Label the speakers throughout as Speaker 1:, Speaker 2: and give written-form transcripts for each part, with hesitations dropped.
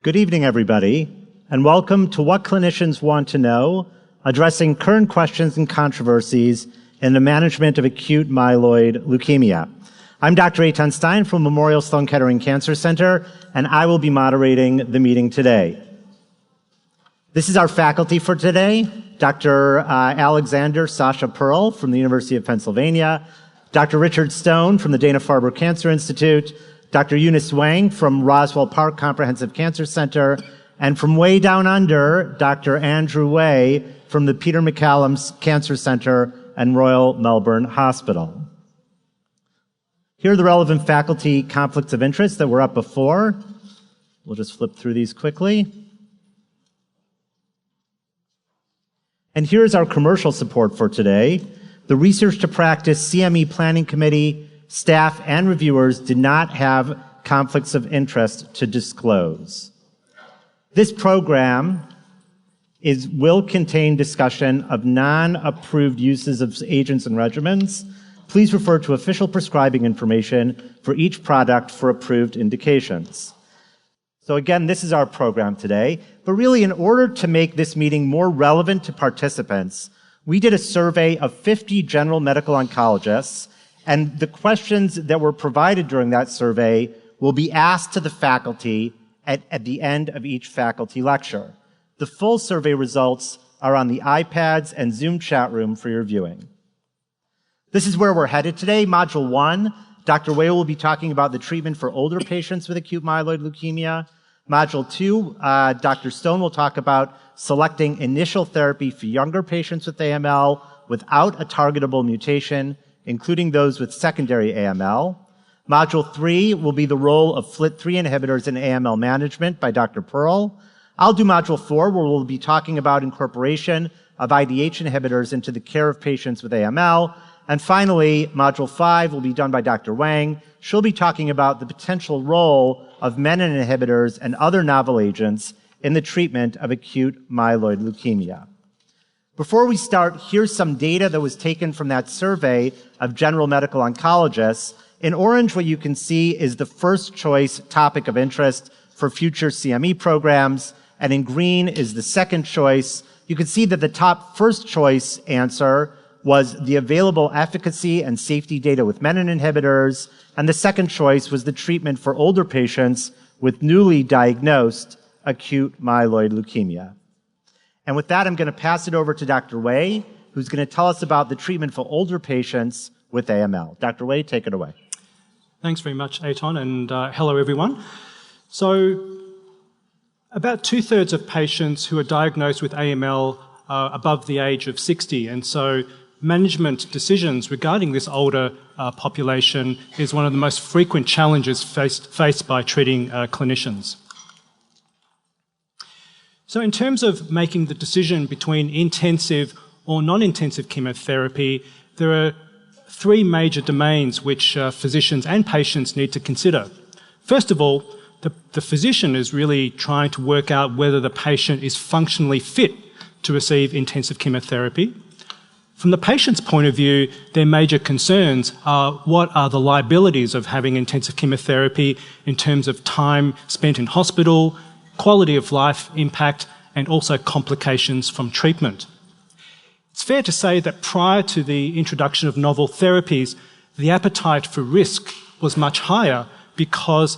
Speaker 1: Good evening, everybody, and welcome to What Clinicians Want to Know, addressing current questions and controversies in the management of acute myeloid leukemia. I'm Dr. Eytan M Stein from Memorial Sloan Kettering Cancer Center, and I will be moderating the meeting today. This is our faculty for today: Dr. Alexander Perl from the University of Pennsylvania, Dr. Richard Stone from the Dana-Farber Cancer Institute, Dr. Eunice S Wang from Roswell Park Comprehensive Cancer Center, and from way down under, Dr. Andrew H Wei from the Peter MacCallum Cancer Center and Royal Melbourne Hospital. Here are the relevant faculty conflicts of interest that were up before. We'll just flip through these quickly. And here's our commercial support for today. The Research to Practice CME Planning Committee, staff, and reviewers did not have conflicts of interest to disclose. This program will contain discussion of non-approved uses of agents and regimens. Please refer to official prescribing information for each product for approved indications. So again, this is our program today, but really in order to make this meeting more relevant to participants, we did a survey of 50 general medical oncologists, and the questions that were provided during that survey will be asked to the faculty at the end of each faculty lecture. The full survey results are on the iPads and Zoom chat room for your viewing. This is where we're headed today. Module 1, Dr. Wei will be talking about the treatment for older patients with acute myeloid leukemia. Module 2, Dr. Stone will talk about selecting initial therapy for younger patients with AML without a targetable mutation, including those with secondary AML. Module 3 will be the role of FLT3 inhibitors in AML management by Dr. Perl. I'll do Module 4, where we'll be talking about incorporation of IDH inhibitors into the care of patients with AML. And finally, Module 5 will be done by Dr. Wang. She'll be talking about the potential role of menin inhibitors and other novel agents in the treatment of acute myeloid leukemia. Before we start, here's some data that was taken from that survey of general medical oncologists. In orange, what you can see is the first choice topic of interest for future CME programs, and in green is the second choice. You can see that the top first choice answer was the available efficacy and safety data with menin inhibitors, and the second choice was the treatment for older patients with newly diagnosed acute myeloid leukemia. And with that, I'm going to pass it over to Dr. Wei, who's going to tell us about the treatment for older patients with AML. Dr. Wei, take it away.
Speaker 2: Thanks very much, Eytan, and hello, everyone. So, about 2/3 of patients who are diagnosed with AML are above the age of 60, and so management decisions regarding this older population is one of the most frequent challenges faced by treating clinicians. So in terms of making the decision between intensive or non-intensive chemotherapy, there are three major domains which physicians and patients need to consider. First of all, the physician is really trying to work out whether the patient is functionally fit to receive intensive chemotherapy. From the patient's point of view, their major concerns are what are the liabilities of having intensive chemotherapy in terms of time spent in hospital, quality of life impact, and also complications from treatment. It's fair to say that prior to the introduction of novel therapies, the appetite for risk was much higher because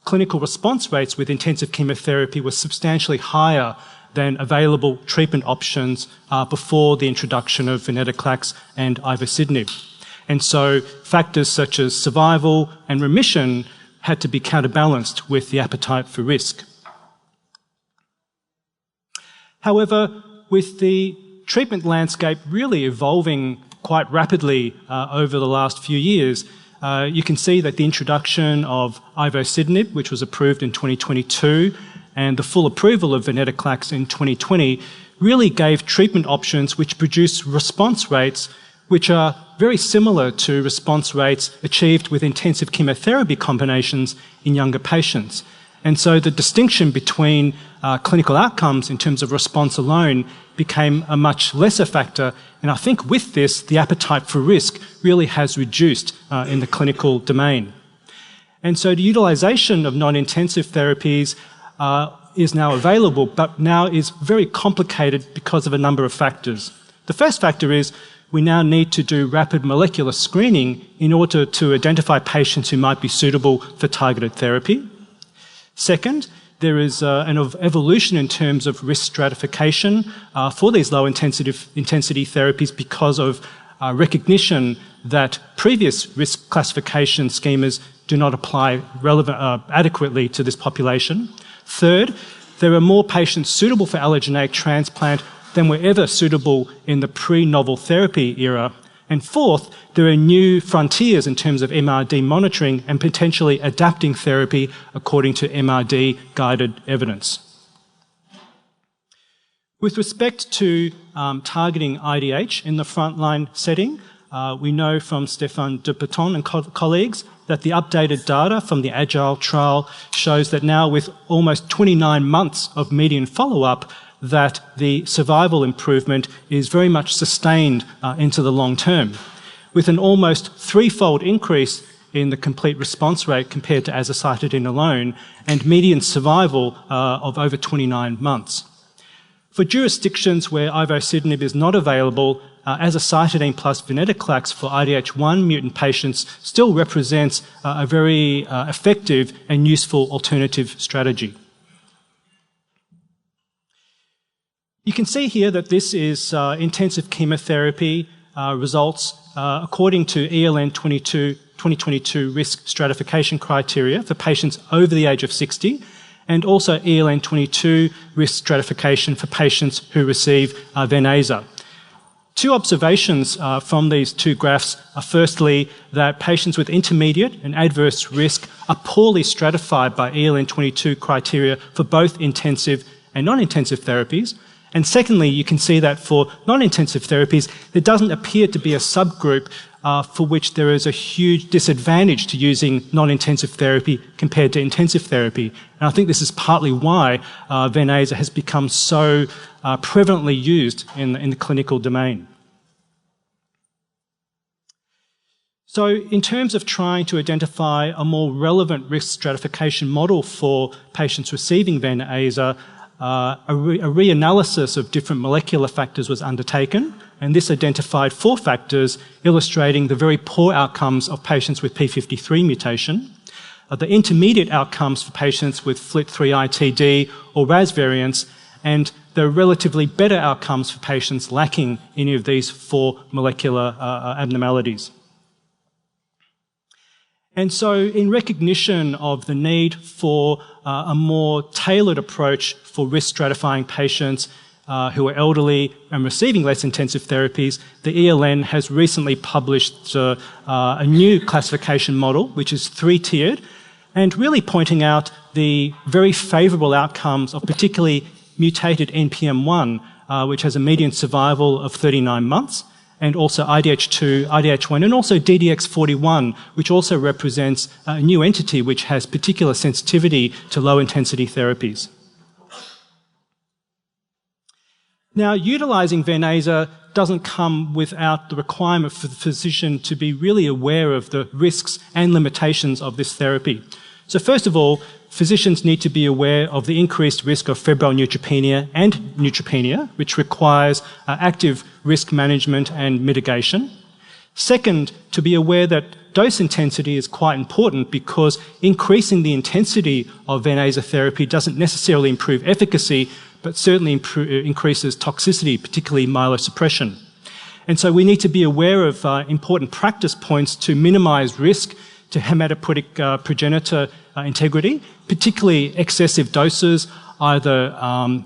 Speaker 2: clinical response rates with intensive chemotherapy were substantially higher than available treatment options before the introduction of venetoclax and ivosidenib. And so factors such as survival and remission had to be counterbalanced with the appetite for risk. However, with the treatment landscape really evolving quite rapidly over the last few years, you can see that the introduction of ivosidenib, which was approved in 2022, and the full approval of venetoclax in 2020, really gave treatment options which produce response rates which are very similar to response rates achieved with intensive chemotherapy combinations in younger patients. And so the distinction between clinical outcomes in terms of response alone became a much lesser factor. And I think with this, the appetite for risk really has reduced in the clinical domain. And so the utilization of non-intensive therapies is now available, but now is very complicated because of a number of factors. The first factor is we now need to do rapid molecular screening in order to identify patients who might be suitable for targeted therapy. Second, there is an evolution in terms of risk stratification for these low intensity therapies because of recognition that previous risk classification schemas do not apply adequately to this population. Third, there are more patients suitable for allogeneic transplant than were ever suitable in the pre-novel therapy era. And fourth, there are new frontiers in terms of MRD monitoring and potentially adapting therapy according to MRD-guided evidence. With respect to targeting IDH in the frontline setting, we know from Stéphane Dupeton and colleagues that the updated data from the AGILE trial shows that now with almost 29 months of median follow-up, that the survival improvement is very much sustained into the long term, with an almost threefold increase in the complete response rate compared to azacitidine alone, and median survival of over 29 months. For jurisdictions where ivosidenib is not available, azacitidine plus venetoclax for IDH1 mutant patients still represents a very effective and useful alternative strategy. You can see here that this is intensive chemotherapy results according to ELN 2022 risk stratification criteria for patients over the age of 60, and also ELN 22 risk stratification for patients who receive Ven/Aza. Two observations from these two graphs are firstly that patients with intermediate and adverse risk are poorly stratified by ELN 22 criteria for both intensive and non-intensive therapies. And secondly, you can see that for non-intensive therapies, there doesn't appear to be a subgroup for which there is a huge disadvantage to using non-intensive therapy compared to intensive therapy. And I think this is partly why Ven/Aza has become so prevalently used in the clinical domain. So in terms of trying to identify a more relevant risk stratification model for patients receiving Ven/Aza, a reanalysis of different molecular factors was undertaken, and this identified 4 factors illustrating the very poor outcomes of patients with P53 mutation, the intermediate outcomes for patients with FLT3-ITD or RAS variants, and the relatively better outcomes for patients lacking any of these 4 molecular abnormalities. And so in recognition of the need for a more tailored approach for risk stratifying patients who are elderly and receiving less intensive therapies, the ELN has recently published a new classification model, which is 3-tiered, and really pointing out the very favourable outcomes of particularly mutated NPM1, which has a median survival of 39 months, and also IDH2, IDH1, and also DDX41, which also represents a new entity which has particular sensitivity to low-intensity therapies. Now, utilising Ven/Aza doesn't come without the requirement for the physician to be really aware of the risks and limitations of this therapy. So first of all, physicians need to be aware of the increased risk of febrile neutropenia and neutropenia, which requires active risk management and mitigation. Second, to be aware that dose intensity is quite important because increasing the intensity of Ven/Aza therapy doesn't necessarily improve efficacy, but certainly increases toxicity, particularly myelosuppression. And so we need to be aware of important practice points to minimize risk to hematopoietic progenitor integrity, particularly excessive doses, either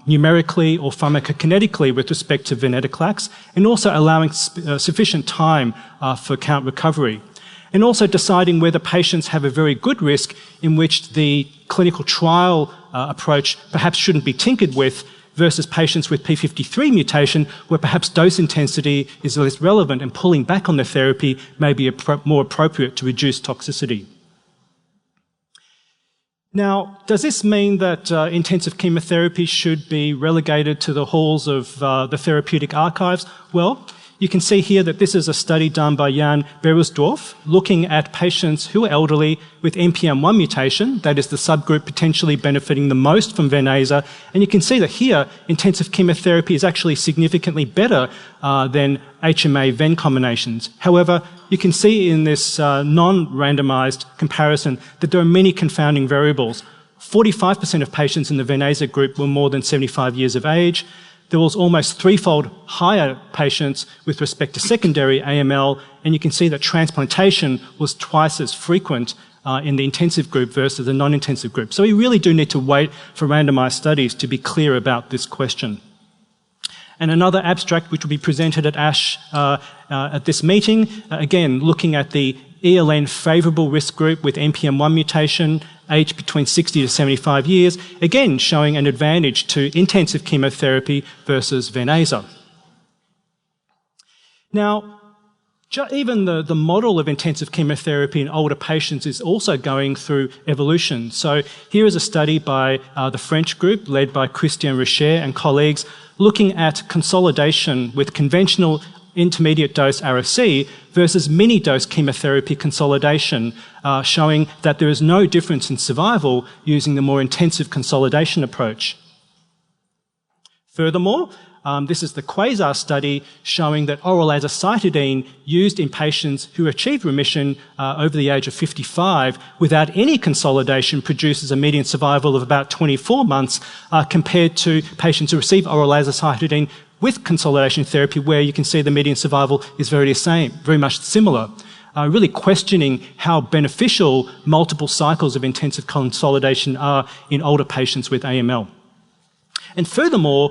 Speaker 2: numerically or pharmacokinetically with respect to venetoclax, and also allowing sufficient time for count recovery. And also deciding whether patients have a very good risk in which the clinical trial approach perhaps shouldn't be tinkered with, versus patients with P53 mutation where perhaps dose intensity is less relevant and pulling back on the therapy may be more appropriate to reduce toxicity. Now, does this mean that intensive chemotherapy should be relegated to the halls of the therapeutic archives? Well, You can see here that this is a study done by Jan Beresdorf looking at patients who are elderly with NPM1 mutation, that is the subgroup potentially benefiting the most from Ven/Aza. And you can see that here intensive chemotherapy is actually significantly better than HMA-Ven combinations. However, you can see in this non-randomized comparison that there are many confounding variables. 45% of patients in the Ven/Aza group were more than 75 years of age. There was almost threefold higher patients with respect to secondary AML, and you can see that transplantation was twice as frequent in the intensive group versus the non-intensive group. So we really do need to wait for randomized studies to be clear about this question. And another abstract which will be presented at ASH at this meeting, again looking at the ELN favourable risk group with NPM1 mutation, aged between 60 to 75 years, again showing an advantage to intensive chemotherapy versus Ven/Aza. Now, even the model of intensive chemotherapy in older patients is also going through evolution. So here is a study by the French group led by Christian Richer and colleagues looking at consolidation with conventional intermediate dose RFC versus mini-dose chemotherapy consolidation, showing that there is no difference in survival using the more intensive consolidation approach. Furthermore, this is the Quasar study showing that oral azacitidine used in patients who achieve remission over the age of 55 without any consolidation produces a median survival of about 24 months compared to patients who receive oral azacitidine with consolidation therapy, where you can see the median survival is very much similar. Really questioning how beneficial multiple cycles of intensive consolidation are in older patients with AML. And furthermore,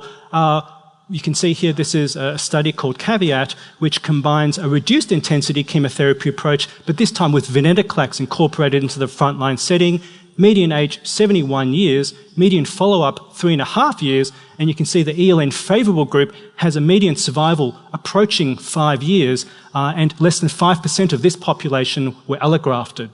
Speaker 2: you can see here this is a study called Caveat, which combines a reduced intensity chemotherapy approach, but this time with venetoclax incorporated into the frontline setting. Median age 71 years, median follow-up 3.5 years, and you can see the ELN favourable group has a median survival approaching 5 years, and less than 5% of this population were allografted.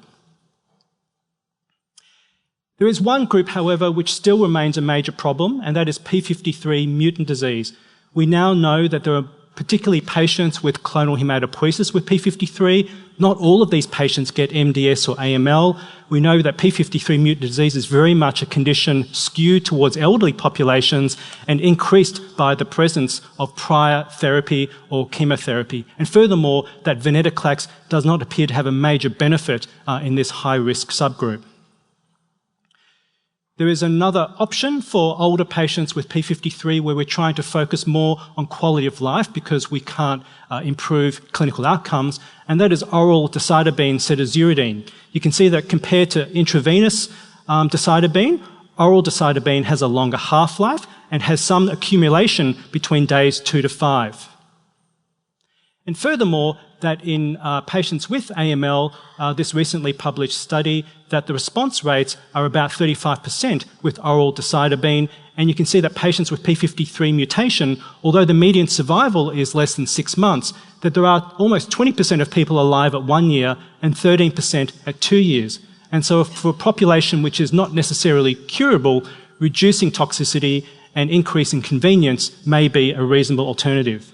Speaker 2: There is one group, however, which still remains a major problem, and that is P53 mutant disease. We now know that there are particularly patients with clonal hematopoiesis with P53. Not all of these patients get MDS or AML. We know that P53 mutant disease is very much a condition skewed towards elderly populations and increased by the presence of prior therapy or chemotherapy. And furthermore, that venetoclax does not appear to have a major benefit in this high-risk subgroup. There is another option for older patients with P53 where we're trying to focus more on quality of life because we can't improve clinical outcomes, and that is oral decitabine cedazuridine. You can see that compared to intravenous decitabine, oral decitabine has a longer half-life and has some accumulation between days 2 to 5. And furthermore, that in patients with AML, this recently published study, that the response rates are about 35% with oral decitabine, and you can see that patients with P53 mutation, although the median survival is less than 6 months, that there are almost 20% of people alive at 1 year and 13% at 2 years. And so for a population which is not necessarily curable, reducing toxicity and increasing convenience may be a reasonable alternative.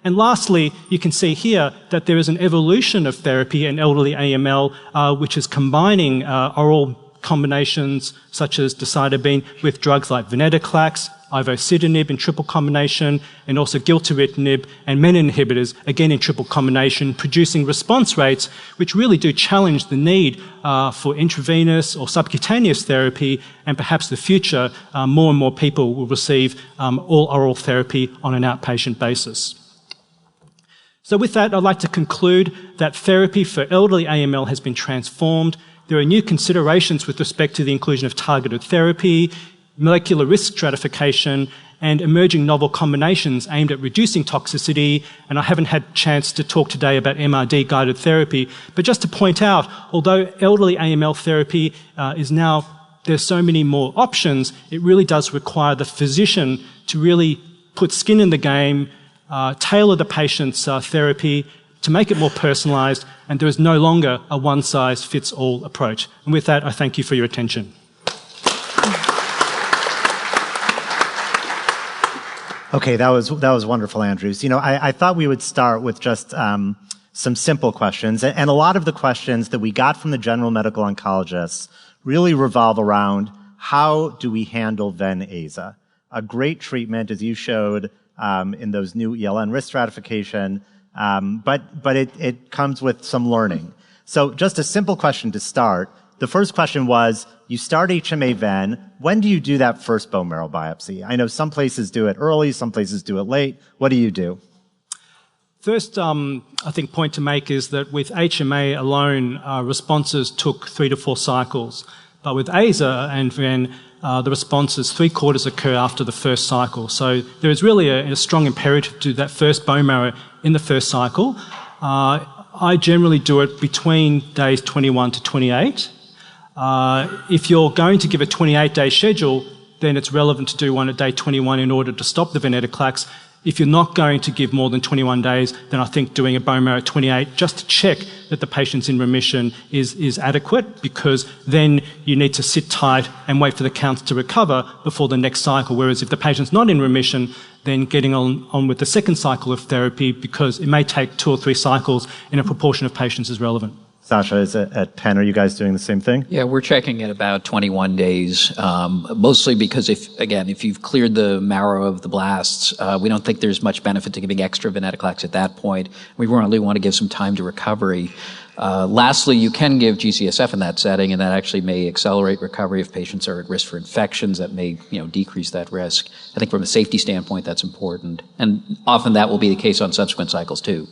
Speaker 2: And lastly, you can see here that there is an evolution of therapy in elderly AML, which is combining oral combinations such as decitabine with drugs like venetoclax, ivosidenib in triple combination, and also gilteritinib and menin inhibitors, again in triple combination, producing response rates which really do challenge the need for intravenous or subcutaneous therapy, and perhaps in the future more and more people will receive all oral therapy on an outpatient basis. So with that, I'd like to conclude that therapy for elderly AML has been transformed. There are new considerations with respect to the inclusion of targeted therapy, molecular risk stratification, and emerging novel combinations aimed at reducing toxicity. And I haven't had a chance to talk today about MRD-guided therapy, but just to point out, although elderly AML therapy is now, there's so many more options, it really does require the physician to really put skin in the game, tailor the patient's therapy to make it more personalised, and there is no longer a one-size-fits-all approach. And with that, I thank you for your attention.
Speaker 1: Okay, that was wonderful, Andrews. I thought we would start with just some simple questions, and a lot of the questions that we got from the general medical oncologists really revolve around how do we handle ven-aza, a great treatment, as you showed in those new ELN risk stratification, but it comes with some learning. So just a simple question to start. The first question was, you start HMA-ven, when do you do that first bone marrow biopsy? I know some places do it early, some places do it late. What do you do?
Speaker 2: First, I think point to make is that with HMA alone, responses took 3 to 4 cycles. But with AZA and ven, the responses 3/4 occur after the first cycle. So there is really a strong imperative to do that first bone marrow in the first cycle. I generally do it between days 21 to 28. If you're going to give a 28-day schedule, then it's relevant to do one at day 21 in order to stop the venetoclax. If you're not going to give more than 21 days, then I think doing a bone marrow at 28 just to check that the patient's in remission is adequate, because then you need to sit tight and wait for the counts to recover before the next cycle. Whereas if the patient's not in remission, then getting on with the second cycle of therapy, because it may take 2 or 3 cycles in a proportion of patients, is relevant.
Speaker 1: Sasha, is it at Penn, are you guys doing the same thing?
Speaker 3: Yeah, we're checking at about 21 days, mostly because if you've cleared the marrow of the blasts, we don't think there's much benefit to giving extra venetoclax at that point. We really want to give some time to recovery. Lastly, you can give G-CSF in that setting, and that actually may accelerate recovery if patients are at risk for infections. That may, decrease that risk. I think from a safety standpoint, that's important. And often that will be the case on subsequent cycles too.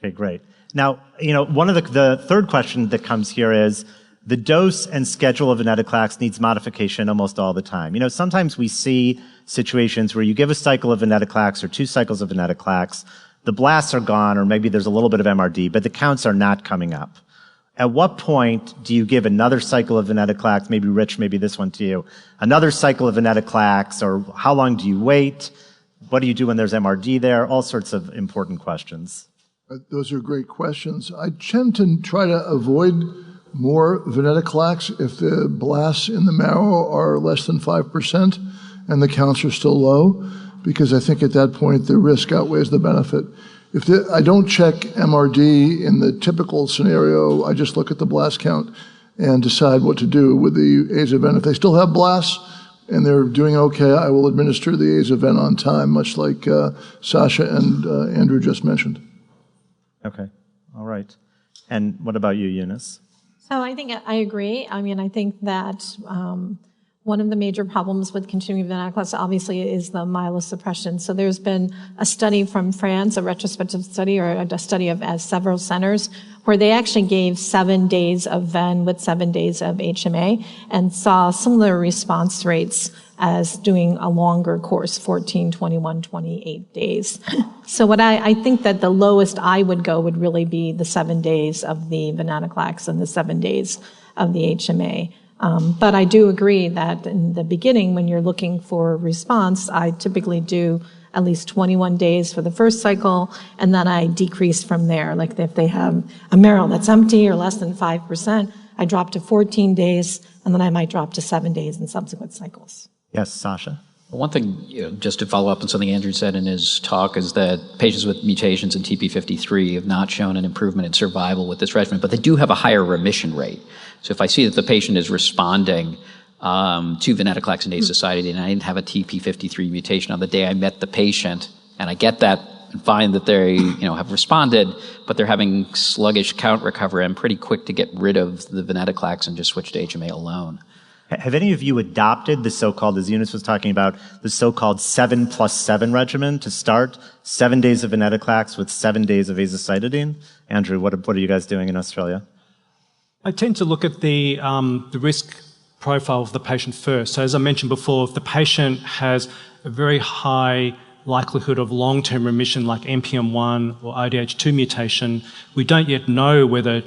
Speaker 1: Okay, great. Now, one of the third question that comes here is the dose and schedule of venetoclax needs modification almost all the time. Sometimes we see situations where you give a cycle of venetoclax or 2 cycles of venetoclax, the blasts are gone, or maybe there's a little bit of MRD, but the counts are not coming up. At what point do you give another cycle of venetoclax, maybe Rich, maybe this one to you, another cycle of venetoclax, or how long do you wait? What do you do when there's MRD there? All sorts of important questions.
Speaker 4: Those are great questions. I tend to try to avoid more venetoclax if the blasts in the marrow are less than 5% and the counts are still low, because I think at that point the risk outweighs the benefit. I don't check MRD in the typical scenario, I just look at the blast count and decide what to do with the AZA-ven. If they still have blasts and they're doing okay, I will administer the AZA-ven on time, much like Sasha and Andrew just mentioned.
Speaker 1: Okay. All right. And what about you, Eunice?
Speaker 5: So I think I agree. I think that one of the major problems with continuing venetoclax obviously is the myelosuppression. So there's been a study from France, a retrospective study or a study of several centers, where they actually gave 7 days of ven with 7 days of HMA and saw similar response rates as doing a longer course, 14, 21, 28 days. So what I think that the lowest I would go would really be the 7 days of the venetoclax and the 7 days of the HMA. But I do agree that in the beginning, when you're looking for response, I typically do at least 21 days for the first cycle, and then I decrease from there. Like if they have a marrow that's empty or less than 5%, I drop to 14 days, and then I might drop to 7 days in subsequent cycles.
Speaker 1: Yes, Sasha.
Speaker 3: One thing, just to follow up on something Andrew said in his talk, is that patients with mutations in TP53 have not shown an improvement in survival with this regimen, but they do have a higher remission rate. So if I see that the patient is responding to venetoclax and azacitidine, and I didn't have a TP53 mutation on the day I met the patient, and I get that and find that they have responded, but they're having sluggish count recovery, I'm pretty quick to get rid of the venetoclax and just switch to HMA alone.
Speaker 1: Have any of you adopted the so-called, as Eunice was talking about, the so-called 7+7 regimen to start 7 days of venetoclax with 7 days of azacitidine? Andrew, what are you guys doing in Australia?
Speaker 2: I tend to look at the risk profile of the patient first. So as I mentioned before, if the patient has a very high likelihood of long-term remission like NPM1 or IDH2 mutation, we don't yet know whether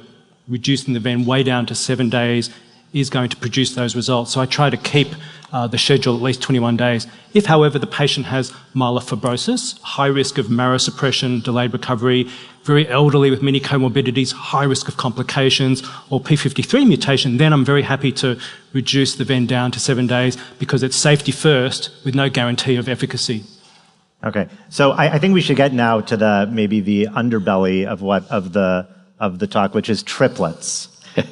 Speaker 2: reducing the ven way down to 7 days is going to produce those results. So I try to keep the schedule at least 21 days. If, however, the patient has myelofibrosis, high risk of marrow suppression, delayed recovery, very elderly with many comorbidities, high risk of complications, or P53 mutation, then I'm very happy to reduce the ven down to 7 days because it's safety first with no guarantee of efficacy.
Speaker 1: Okay, so I think we should get now to maybe the underbelly of the talk, which is triplets.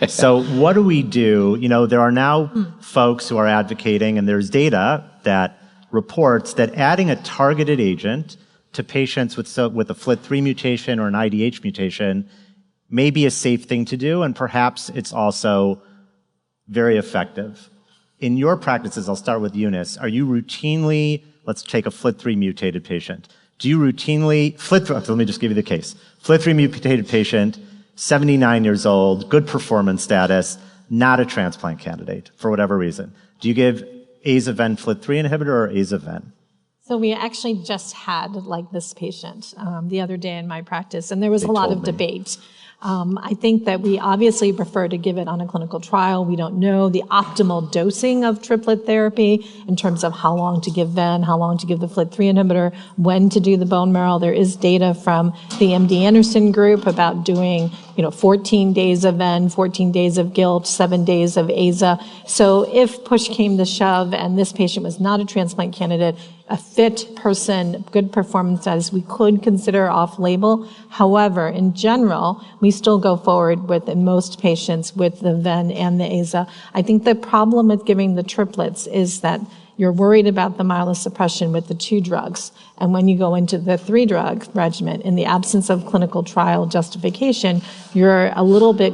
Speaker 1: So what do we do? You know, there are now folks who are advocating, and there's data that reports that adding a targeted agent to patients with a FLT3 mutation or an IDH mutation may be a safe thing to do, and perhaps it's also very effective. In your practices, I'll start with Eunice, are you routinely, let's take a FLT3 mutated patient. Do you routinely, let me just give you the case. FLT3 mutated patient, 79 years old, good performance status, not a transplant candidate for whatever reason. Do you give Aza-Ven FLT3 inhibitor or Aza-Ven?
Speaker 5: So we actually just had this patient the other day in my practice, and there was a lot of debate. I think that we obviously prefer to give it on a clinical trial. We don't know the optimal dosing of triplet therapy in terms of how long to give Ven, how long to give the FLT3 inhibitor, when to do the bone marrow. There is data from the MD Anderson group about doing 14 days of Ven, 14 days of GILT, 7 days of Aza. So if push came to shove and this patient was not a transplant candidate, a fit person, good performance status, we could consider off-label. However, in general, we still go forward with, in most patients, with the Ven and the Aza. I think the problem with giving the triplets is that you're worried about the myelosuppression with the 2 drugs. And when you go into the 3-drug regimen, in the absence of clinical trial justification, you're a little bit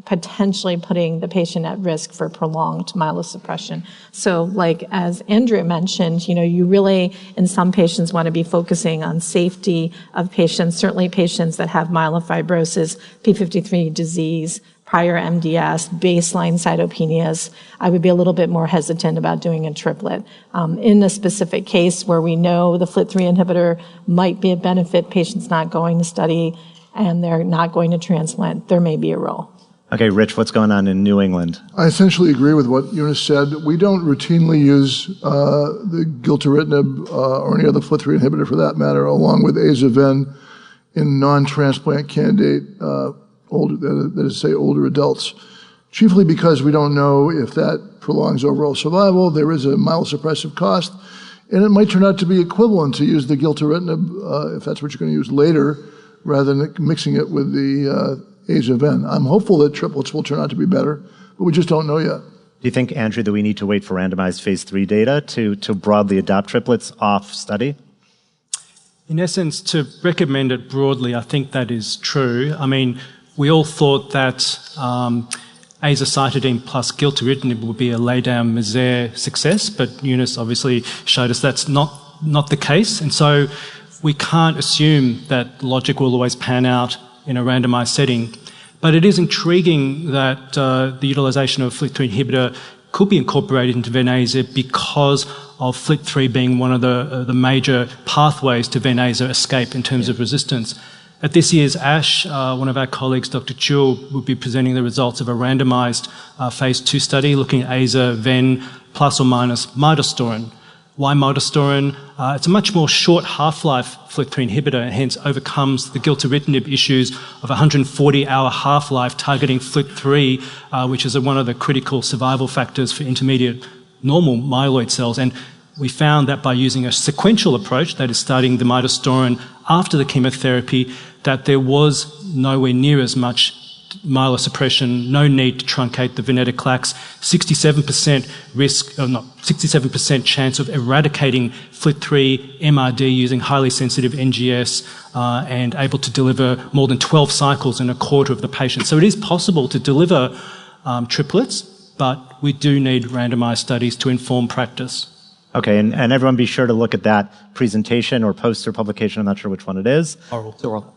Speaker 5: potentially putting the patient at risk for prolonged myelosuppression. So as Andrew mentioned, you really, in some patients, want to be focusing on safety of patients, certainly patients that have myelofibrosis, P53 disease, prior MDS, baseline cytopenias. I would be a little bit more hesitant about doing a triplet. In a specific case where we know the FLT3 inhibitor might be a benefit, patients not going to study and they're not going to transplant, there may be a role.
Speaker 1: Okay, Rich, what's going on in New England?
Speaker 4: I essentially agree with what Eunice said. We don't routinely use the gilteritinib or any other FLT3 inhibitor for that matter, along with Aza-Ven in non-transplant candidate, older adults, chiefly because we don't know if that prolongs overall survival. There is a myelosuppressive cost, and it might turn out to be equivalent to use the gilteritinib if that's what you're going to use later, rather than mixing it with the Aza-Ven. I'm hopeful that triplets will turn out to be better, but we just don't know yet.
Speaker 1: Do you think, Andrew, that we need to wait for randomized phase 3 data to broadly adopt triplets off study?
Speaker 2: In essence, to recommend it broadly, I think that is true. I mean, we all thought that azacitidine plus gilteritinib would be a lay-down misere success, but Eunice obviously showed us that's not the case, and so we can't assume that logic will always pan out in a randomized setting. But it is intriguing that the utilisation of FLT3 inhibitor could be incorporated into Ven-Aza because of FLT3 being one of the major pathways to Ven-Aza escape in terms of resistance. At this year's ASH, one of our colleagues, Dr Chul, will be presenting the results of a randomised phase 2 study looking at Aza-Ven plus or minus midostaurin. Why midostaurin? It's a much more short half-life FLT3 inhibitor and hence overcomes the gilteritinib issues of 140-hour half-life targeting FLT3, which is one of the critical survival factors for intermediate normal myeloid cells. And we found that by using a sequential approach, that is starting the midostaurin after the chemotherapy, that there was nowhere near as much myelosuppression, no need to truncate the venetoclax, 67% chance of eradicating FLT3 MRD using highly sensitive NGS and able to deliver more than 12 cycles in a quarter of the patients. So it is possible to deliver triplets, but we do need randomized studies to inform practice.
Speaker 1: Okay, and everyone be sure to look at that presentation or poster publication. I'm not sure which one it is.
Speaker 3: Oral. It's oral.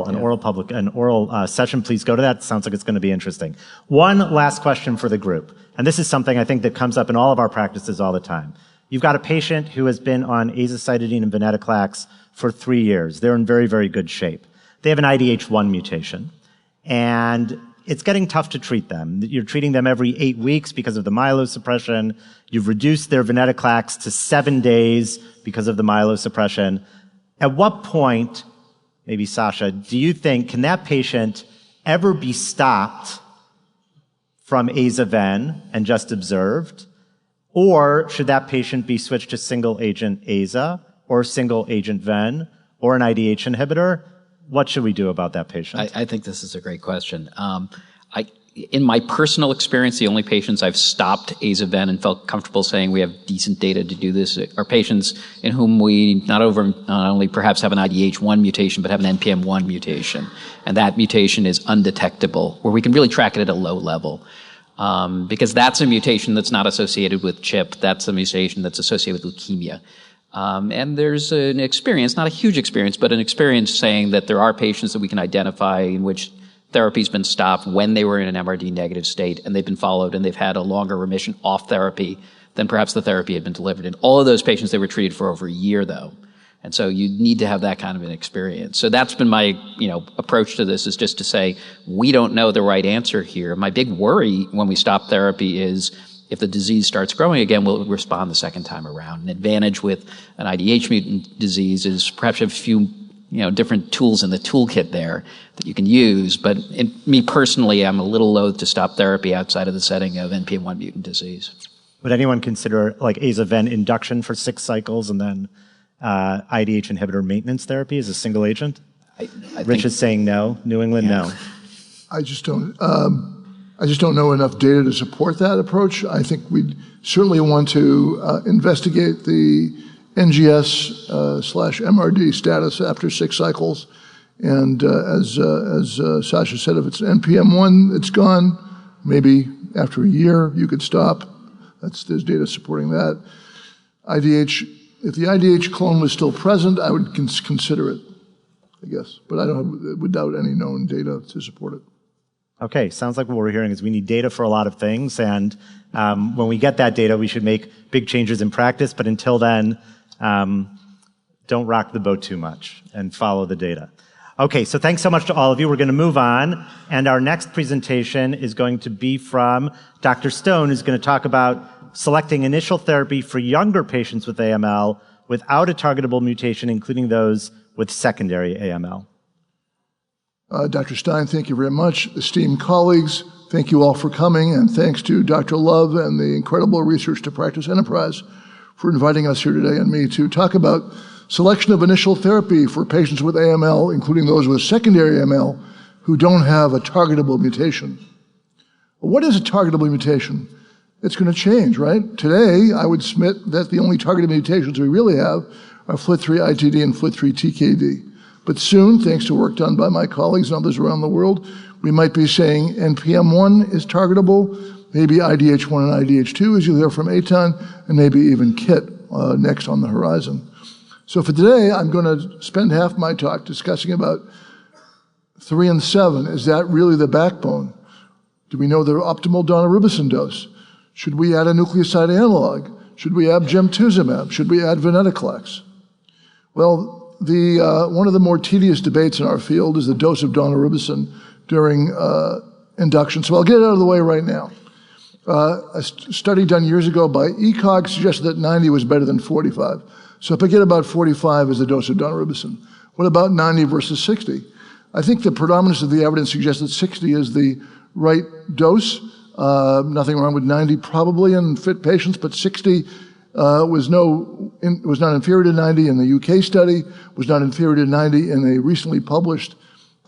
Speaker 1: An oral session. Please go to that. Sounds like it's going to be interesting. One last question for the group, and this is something I think that comes up in all of our practices all the time. You've got a patient who has been on azacitidine and venetoclax for 3 years. They're in very, very good shape. They have an IDH1 mutation, and it's getting tough to treat them. You're treating them every 8 weeks because of the myelosuppression. You've reduced their venetoclax to 7 days because of the myelosuppression. At what point, maybe Sasha, do you think, can that patient ever be stopped from Aza-Ven and just observed? Or should that patient be switched to single agent Aza? or single agent ven or an IDH inhibitor, what should we do about that patient?
Speaker 3: I think this is a great question. In my personal experience, the only patients I've stopped aza-ven and felt comfortable saying we have decent data to do this are patients in whom we not only perhaps have an IDH1 mutation, but have an NPM1 mutation. And that mutation is undetectable, where we can really track it at a low level. Because that's a mutation that's not associated with CHIP. That's a mutation that's associated with leukemia. And there's an experience, not a huge experience, but an experience saying that there are patients that we can identify in which therapy's been stopped when they were in an MRD negative state, and they've been followed, and they've had a longer remission off therapy than perhaps the therapy had been delivered. In all of those patients, they were treated for over a year, though. And so you need to have that kind of an experience. So that's been my, approach to this, is just to say, we don't know the right answer here. My big worry when we stop therapy is if the disease starts growing again, we'll respond the second time around. An advantage with an IDH mutant disease is perhaps you have a few different tools in the toolkit there that you can use. But me personally, I'm a little loath to stop therapy outside of the setting of NPM1 mutant disease.
Speaker 1: Would anyone consider like aza-ven induction for 6 cycles and then IDH inhibitor maintenance therapy as a single agent? Rich is saying no. New England, no.
Speaker 4: I just don't know enough data to support that approach. I think we'd certainly want to investigate the NGS/MRD status after 6 cycles. And as Sasha said, if it's NPM1, it's gone. Maybe after a year, you could stop. There's data supporting that. IDH, if the IDH clone was still present, I would consider it, I guess. But I don't have, without any known data to support it.
Speaker 1: Okay, sounds like what we're hearing is we need data for a lot of things. And when we get that data, we should make big changes in practice. But until then, don't rock the boat too much and follow the data. Okay, so thanks so much to all of you. We're going to move on. And our next presentation is going to be from Dr. Stone, who's going to talk about selecting initial therapy for younger patients with AML without a targetable mutation, including those with secondary AML.
Speaker 4: Dr. Stein, thank you very much. Esteemed colleagues, thank you all for coming. And thanks to Dr. Love and the incredible Research to Practice Enterprise for inviting us here today and me to talk about selection of initial therapy for patients with AML, including those with secondary AML who don't have a targetable mutation. What is a targetable mutation? It's going to change, right? Today, I would submit that the only targeted mutations we really have are FLT3-ITD and FLT3-TKD. But soon, thanks to work done by my colleagues and others around the world, we might be saying NPM1 is targetable, maybe IDH1 and IDH2, as you'll hear from Eytan, and maybe even KIT next on the horizon. So for today, I'm going to spend half my talk discussing about 3 and 7. Is that really the backbone? Do we know the optimal daunorubicin dose? Should we add a nucleoside analog? Should we add gemtuzumab? Should we add venetoclax? Well, one of the more tedious debates in our field is the dose of daunorubicin during induction. So I'll get it out of the way right now. A study done years ago by ECOG suggested that 90 was better than 45. So if I get about 45 as the dose of daunorubicin, what about 90 versus 60? I think the predominance of the evidence suggests that 60 is the right dose. Nothing wrong with 90 probably in fit patients, but 60 was not inferior to 90 in the UK study, was not inferior to 90 in a recently published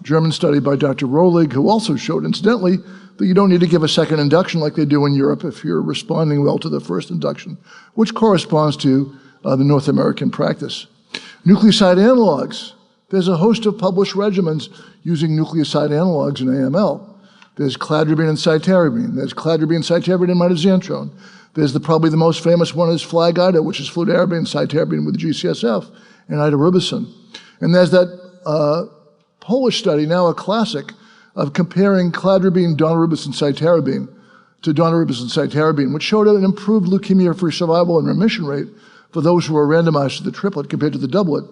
Speaker 4: German study by Dr. Rohlig, who also showed, incidentally, that you don't need to give a second induction like they do in Europe if you're responding well to the first induction, which corresponds to the North American practice. Nucleoside analogs. There's a host of published regimens using nucleoside analogs in AML. There's cladribine and cytarabine. There's cladribine, cytarabine, and mitoxantrone. There's probably the most famous one is FLAG-IDA, which is fludarabine, cytarabine with G-CSF, and idarubicin. And there's that Polish study, now a classic, of comparing cladribine, daunorubicin, cytarabine to daunorubicin, cytarabine, which showed an improved leukemia-free survival and remission rate for those who were randomized to the triplet compared to the doublet.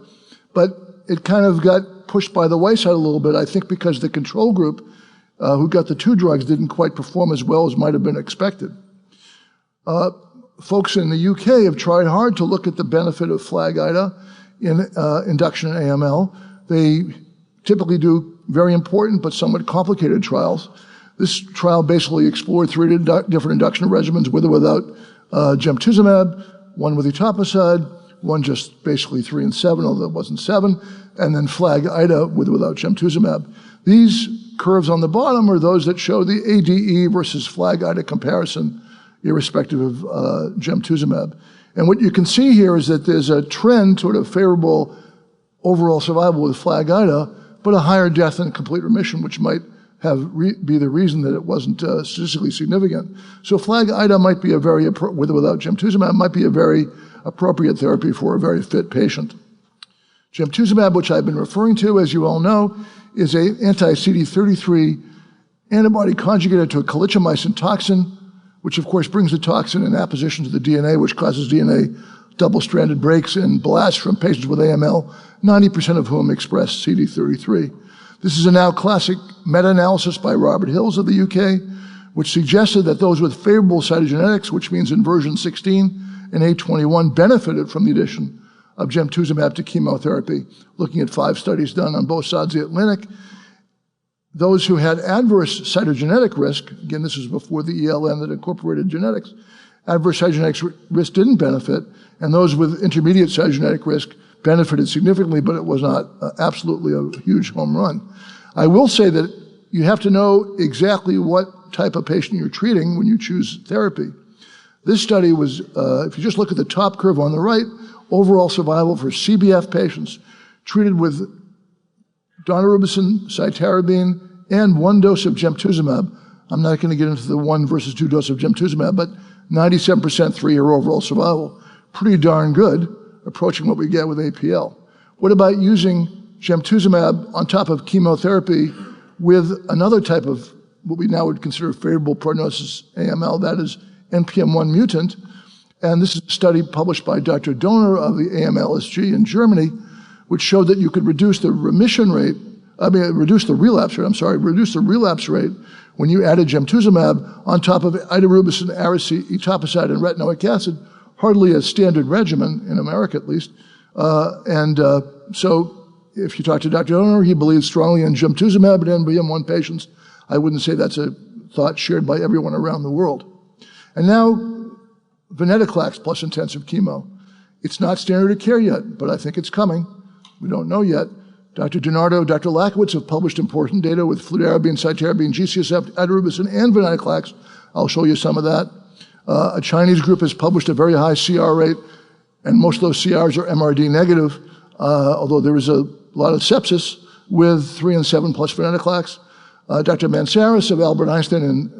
Speaker 4: But it kind of got pushed by the wayside a little bit, I think, because the control group who got the 2 drugs didn't quite perform as well as might have been expected. Folks in the UK have tried hard to look at the benefit of FLAG-IDA in induction in AML. They typically do very important but somewhat complicated trials. This trial basically explored 3 different induction regimens with or without gemtuzumab, one with etoposide, one just basically 3 and 7, although it wasn't 7, and then FLAG-IDA with or without gemtuzumab. These curves on the bottom are those that show the ADE versus FLAG-IDA comparison, irrespective of gemtuzumab. And what you can see here is that there's a trend toward a favorable overall survival with FLAG-IDA, but a higher death and complete remission, which might be the reason that it wasn't statistically significant. So FLAG-IDA might be a very, with or without gemtuzumab, might be a very appropriate therapy for a very fit patient. Gemtuzumab, which I've been referring to, as you all know, is an anti-CD33 antibody conjugated to a calicheamycin toxin, which of course brings the toxin in apposition to the DNA, which causes DNA double-stranded breaks and blasts from patients with AML, 90% of whom express CD33. This is a now classic meta-analysis by Robert Hills of the UK, which suggested that those with favorable cytogenetics, which means inversion 16 and A21, benefited from the addition of gemtuzumab to chemotherapy, looking at 5 studies done on both sides of the Atlantic. Those who had adverse cytogenetic risk, again, this was before the ELN that incorporated genetics, adverse cytogenetic risk didn't benefit, and those with intermediate cytogenetic risk benefited significantly, but it was not absolutely a huge home run. I will say that you have to know exactly what type of patient you're treating when you choose therapy. This study was, if you just look at the top curve on the right, overall survival for CBF patients treated with daunorubicin, cytarabine, and 1 dose of gemtuzumab. I'm not going to get into the 1 versus 2 dose of gemtuzumab, but 97% 3-year overall survival. Pretty darn good, approaching what we get with APL. What about using gemtuzumab on top of chemotherapy with another type of what we now would consider favorable prognosis AML, that is NPM1 mutant? And this is a study published by Dr. Donor of the AMLSG in Germany, which showed that you could reduce the relapse rate when you added gemtuzumab on top of idarubicin, Araci, etoposide, and retinoic acid, hardly a standard regimen, in America at least. So if you talk to Dr. Donor, he believes strongly in gemtuzumab in NPM1 patients. I wouldn't say that's a thought shared by everyone around the world. And now, venetoclax plus intensive chemo. It's not standard of care yet, but I think it's coming. We don't know yet. Dr. DiNardo, Dr. Lakowitz have published important data with fludarabine, cytarabine, G-CSF, idarubicin, and venetoclax. I'll show you some of that. A Chinese group has published a very high CR rate, and most of those CRs are MRD negative, although there is a lot of sepsis with 3 and 7 plus venetoclax. Dr. Mansaris of Albert Einstein in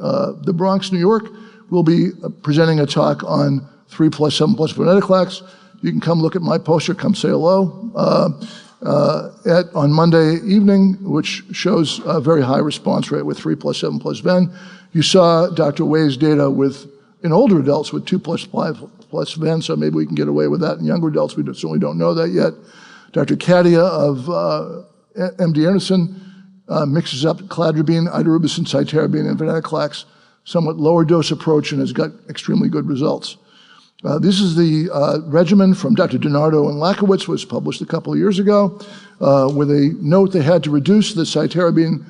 Speaker 4: the Bronx, New York, will be presenting a talk on 3 plus 7 plus venetoclax. You can come look at my poster, come say hello, on Monday evening, which shows a very high response rate with 3 plus 7 plus ven. You saw Dr. Wei's data in older adults with 2 plus 5 plus ven, so maybe we can get away with that in younger adults. We certainly don't know that yet. Dr. Kadia of MD Anderson mixes up cladribine, idarubicin, cytarabine, and venetoclax, somewhat lower dose approach, and has got extremely good results. This is the regimen from Dr. DiNardo and Lakowitz, was published a couple of years ago, where they note they had to reduce the cytarabine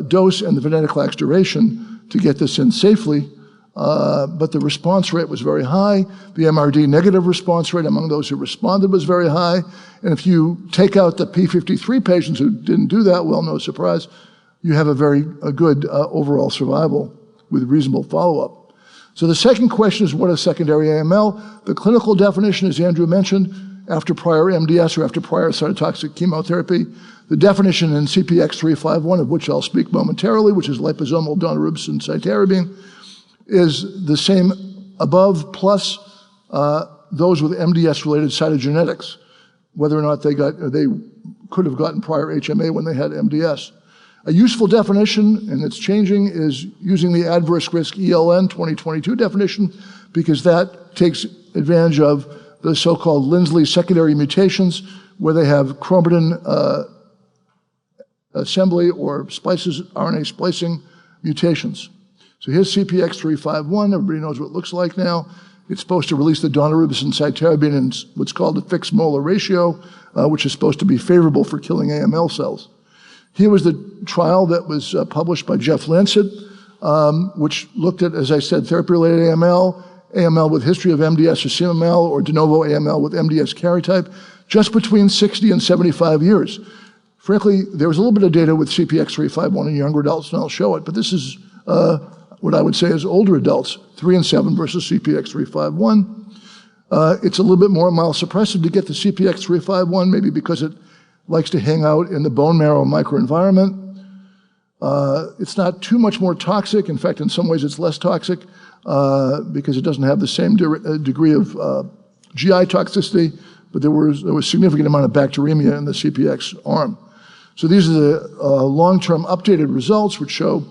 Speaker 4: dose and the venetoclax duration to get this in safely, but the response rate was very high. The MRD negative response rate among those who responded was very high, and if you take out the P53 patients who didn't do that well, no surprise, you have a good overall survival with reasonable follow-up. So the second question is, what is secondary AML? The clinical definition, as Andrew mentioned, after prior MDS or after prior cytotoxic chemotherapy. The definition in CPX351, of which I'll speak momentarily, which is liposomal daunorubicin cytarabine, is the same above plus those with MDS-related cytogenetics, whether or not they could have gotten prior HMA when they had MDS. A useful definition, and it's changing, is using the adverse risk ELN 2022 definition, because that takes advantage of the so-called Lindsley secondary mutations, where they have chromatin assembly or splices, RNA splicing mutations. So here's CPX351. Everybody knows what it looks like now. It's supposed to release the daunorubicin cytarabine in what's called a fixed molar ratio, which is supposed to be favorable for killing AML cells. Here was the trial that was published by Jeff Lancet, which looked at, as I said, therapy-related AML AML with history of MDS or CML, or de novo AML with MDS karyotype, just between 60 and 75 years. Frankly, there was a little bit of data with CPX351 in younger adults, and I'll show it, but this is what I would say is older adults, 3 and 7 versus CPX351. It's a little bit more myelosuppressive to get the CPX351, maybe because it likes to hang out in the bone marrow microenvironment. It's not too much more toxic. In fact, in some ways it's less toxic because it doesn't have the same degree of GI toxicity, but there was a significant amount of bacteremia in the CPX arm. So these are the long-term updated results which show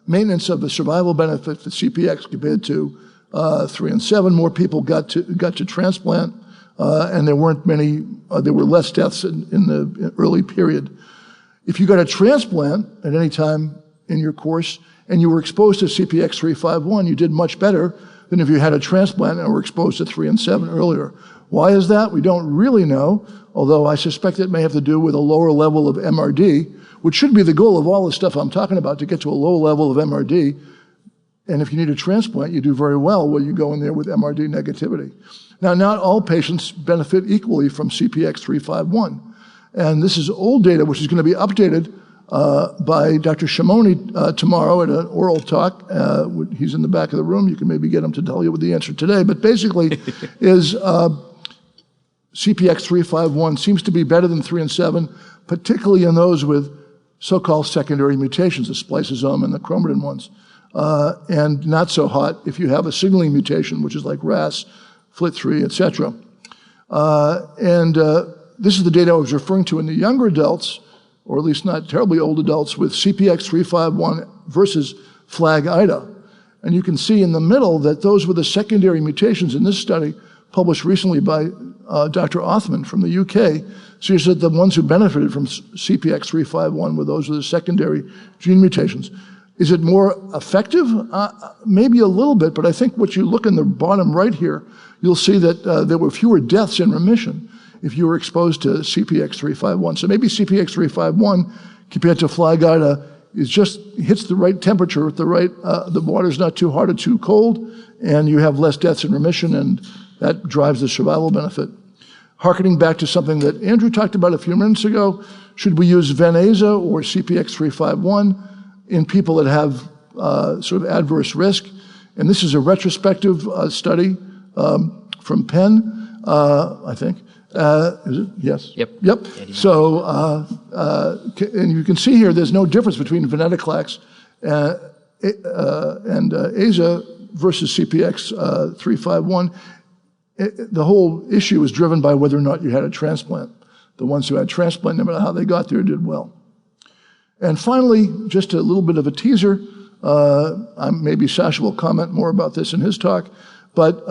Speaker 4: maintenance of the survival benefit for CPX compared to 3 and 7. More people got to transplant, and there weren't many. There were less deaths in the early period. If you got a transplant at any time in your course and you were exposed to CPX351, you did much better than if you had a transplant and were exposed to 3 and 7 earlier. Why is that? We don't really know, although I suspect it may have to do with a lower level of MRD, which should be the goal of all the stuff I'm talking about, to get to a low level of MRD. And if you need a transplant, you do very well when you go in there with MRD negativity. Now, not all patients benefit equally from CPX351. And this is old data, which is going to be updated by Dr. Shimoni tomorrow at an oral talk. He's in the back of the room. You can maybe get him to tell you the answer today. But basically is CPX351 seems to be better than 3 and 7, particularly in those with so-called secondary mutations, the spliceosome and the chromatin ones. And not so hot if you have a signaling mutation, which is like RAS, FLT3, et cetera. This is the data I was referring to in the younger adults, or at least not terribly old adults, with CPX351 versus FLAG-IDA. And you can see in the middle that those with the secondary mutations in this study, published recently by Dr. Othman from the UK, sees that the ones who benefited from CPX351 were those with the secondary gene mutations. Is it more effective? Maybe a little bit, but I think what you look in the bottom right here, you'll see that there were fewer deaths in remission if you were exposed to CPX351. So maybe CPX351 compared to FLAG-IDA hits the right temperature at the right, the water's not too hot or too cold, and you have less deaths in remission, and that drives the survival benefit. Harkening back to something that Andrew talked about a few minutes ago, should we use Ven-Aza or CPX351 in people that have sort of adverse risk? And this is a retrospective study from Penn, I think. Is it? Yes.
Speaker 3: Yep.
Speaker 4: Yep. So, and you can see here, there's no difference between venetoclax and Aza versus CPX351. The whole issue is driven by whether or not you had a transplant. The ones who had transplant, no matter how they got there, did well. And finally, just a little bit of a teaser. Maybe Sasha will comment more about this in his talk, but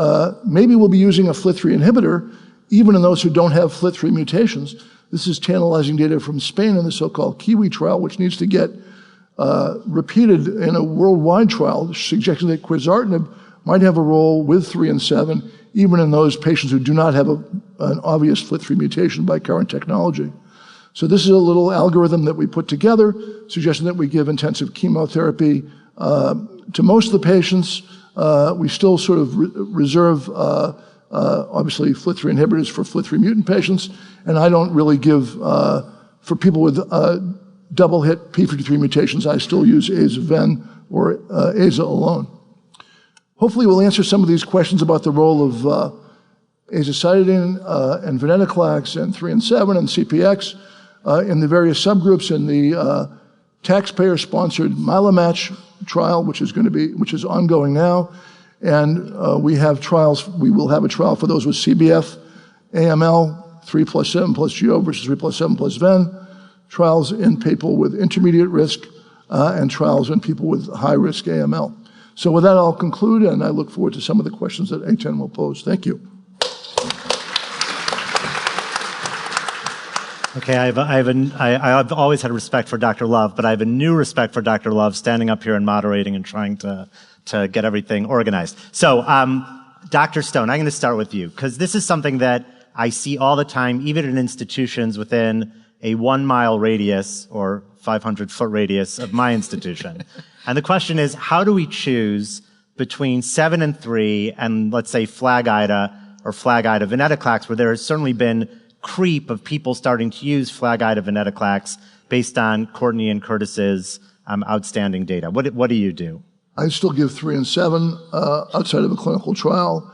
Speaker 4: maybe we'll be using a FLT3 inhibitor even in those who don't have FLT3 mutations. This is tantalizing data from Spain in the so-called Kiwi trial, which needs to get repeated in a worldwide trial, suggesting that quizartinib might have a role with 3 and 7, even in those patients who do not have an obvious FLT3 mutation by current technology. So this is a little algorithm that we put together, suggesting that we give intensive chemotherapy to most of the patients. We still sort of reserve obviously FLT3 inhibitors for FLT3 mutant patients, and I don't really give, for people with double hit P53 mutations, I still use Aza-Ven or Aza alone. Hopefully we'll answer some of these questions about the role of azacitidine and venetoclax and 3 and 7 and CPX in the various subgroups in the taxpayer-sponsored MyeloMatch trial, which is ongoing now. And we will have a trial for those with CBF, AML, 3 plus 7 plus GO versus 3 plus 7 plus Ven, trials in people with intermediate risk, and trials in people with high risk AML. So with that, I'll conclude, and I look forward to some of the questions that Eytan will pose. Thank you.
Speaker 1: Okay, I've always had respect for Dr. Love, but I have a new respect for Dr. Love standing up here and moderating and trying to get everything organized. So, Dr. Stone, I'm going to start with you, because this is something that I see all the time, even in institutions within a 1 mile radius or 500-foot radius of my institution. And the question is, how do we choose between 7 and 3 and, let's say, FLAG-IDA or FLAG-IDA venetoclax, where there has certainly been creep of people starting to use FLAG-IDA venetoclax based on Courtney and Curtis's outstanding data. What do you do?
Speaker 4: I still give 3 and 7 outside of a clinical trial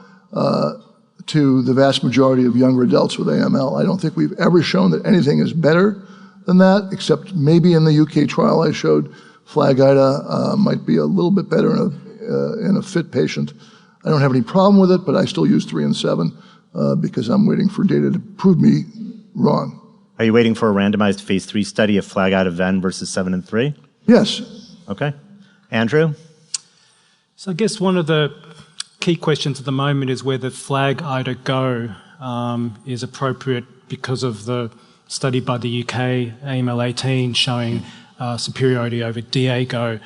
Speaker 4: to the vast majority of younger adults with AML. I don't think we've ever shown that anything is better than that, except maybe in the UK trial I showed FLAG-IDA might be a little bit better in a fit patient. I don't have any problem with it, but I still use 3 and 7 because I'm waiting for data to prove me wrong.
Speaker 1: Are you waiting for a randomized phase 3 study of FLAG-IDA ven versus 7 and 3?
Speaker 4: Yes.
Speaker 1: Okay. Andrew?
Speaker 2: So I guess one of the key questions at the moment is whether FLAG-IDA Go is appropriate because of the study by the UK, AML18, showing superiority over DA-Go.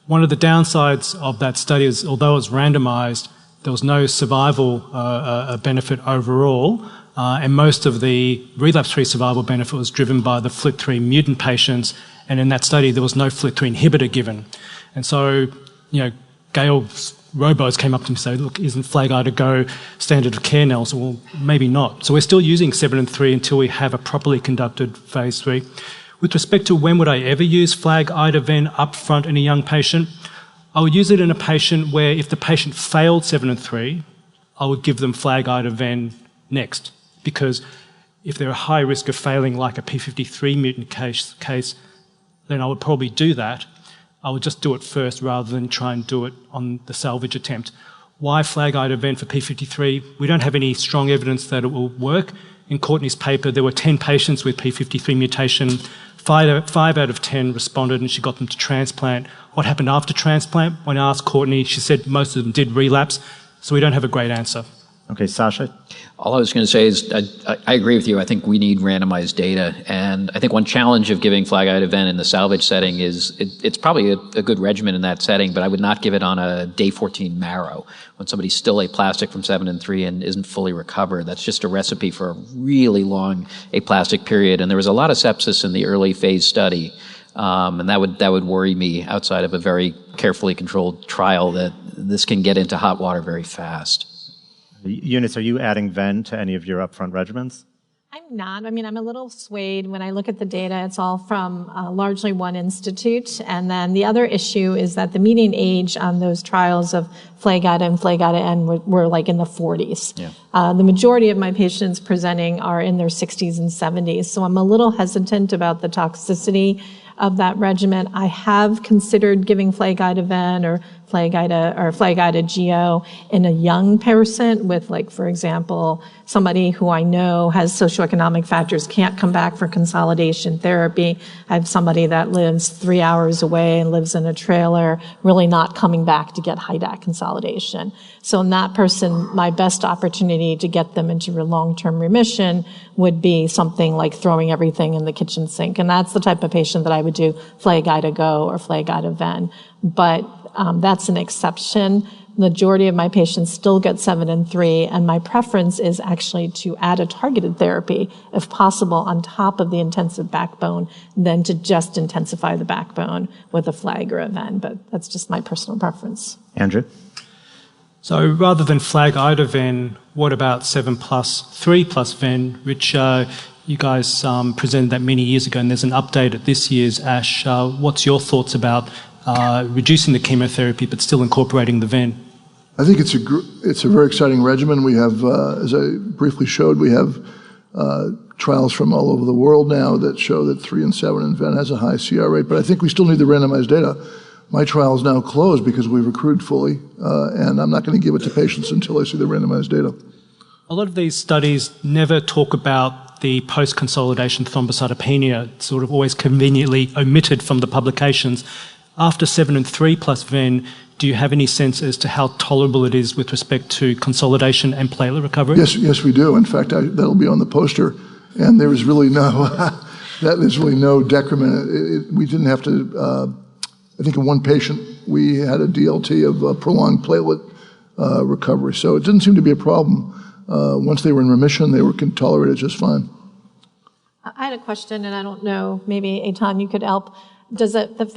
Speaker 2: One of the downsides of that study is, although it was randomized, there was no survival benefit overall, and most of the relapse-free survival benefit was driven by the FLT3 mutant patients, and in that study there was no FLT3 inhibitor given. And so, Gail's robos came up to me and said, look, isn't FLAG-IDA Go standard of care now? So, well, maybe not. So we're still using 7 and 3 until we have a properly conducted phase 3. With respect to when would I ever use FLAG-IDA ven up front in a young patient, I would use it in a patient where if the patient failed 7 and 3, I would give them FLAG-IDA ven next. Because if they're a high risk of failing like a P53 mutant case, then I would probably do that. I would just do it first rather than try and do it on the salvage attempt. Why FLAG-IDA ven for P53? We don't have any strong evidence that it will work. In Courtney's paper, there were 10 patients with P53 mutation. 5 out of 10 responded and she got them to transplant. What happened after transplant? When I asked Courtney, she said most of them did relapse, so we don't have a great answer.
Speaker 1: Okay, Sasha?
Speaker 3: All I was going to say is I agree with you. I think we need randomized data. And I think one challenge of giving FLAG-IDA ven in the salvage setting is it's probably a good regimen in that setting, but I would not give it on a day 14 marrow when somebody's still aplastic from 7 and 3 and isn't fully recovered. That's just a recipe for a really long aplastic period. And there was a lot of sepsis in the early phase study. And that would worry me outside of a very carefully controlled trial that this can get into hot water very fast.
Speaker 1: Eunice, are you adding ven to any of your upfront regimens?
Speaker 5: I'm not. I'm a little swayed when I look at the data. It's all from largely one institute. And then the other issue is that the median age on those trials of FLAG-IDA and FLAG-IDA-N were like in the 40s. Yeah. The majority of my patients presenting are in their 60s and 70s. So I'm a little hesitant about the toxicity of that regimen. I have considered giving FLAG-IDA ven or FLAG-IDA GO in a young person with, like, for example, somebody who I know has socioeconomic factors, can't come back for consolidation therapy. I have somebody that lives 3 hours away and lives in a trailer, really not coming back to get HiDAC consolidation. So in that person, my best opportunity to get them into a long-term remission would be something like throwing everything in the kitchen sink. And that's the type of patient that I would do FLAG-IDA Go or FLAG-IDA ven. But that's an exception. Majority of my patients still get 7 and 3, and my preference is actually to add a targeted therapy, if possible, on top of the intensive backbone, than to just intensify the backbone with a FLAG or a ven. But that's just my personal preference.
Speaker 1: Andrew?
Speaker 2: So rather than FLAG-IDA ven, what about 7+, 3+ ven, which you guys presented that many years ago, and there's an update at this year's ASH. What's your thoughts about reducing the chemotherapy but still incorporating the ven?
Speaker 4: I think it's a very exciting regimen. We have, as I briefly showed, we have trials from all over the world now that show that 3 and 7 and ven has a high CR rate, but I think we still need the randomized data. My trial is now closed because we've recruited fully, and I'm not going to give it to patients until I see the randomized data.
Speaker 2: A lot of these studies never talk about the post-consolidation thrombocytopenia. It's sort of always conveniently omitted from the publications. After 7 and 3+ ven, do you have any sense as to how tolerable it is with respect to consolidation and platelet recovery?
Speaker 4: Yes, we do. In fact, that'll be on the poster, and there is really no decrement. We didn't have to. I think in one patient we had a DLT of prolonged platelet recovery, so it didn't seem to be a problem. Once they were in remission, they were tolerated just fine. I
Speaker 5: had a question, and I don't know, maybe Eytan, you could help. Does the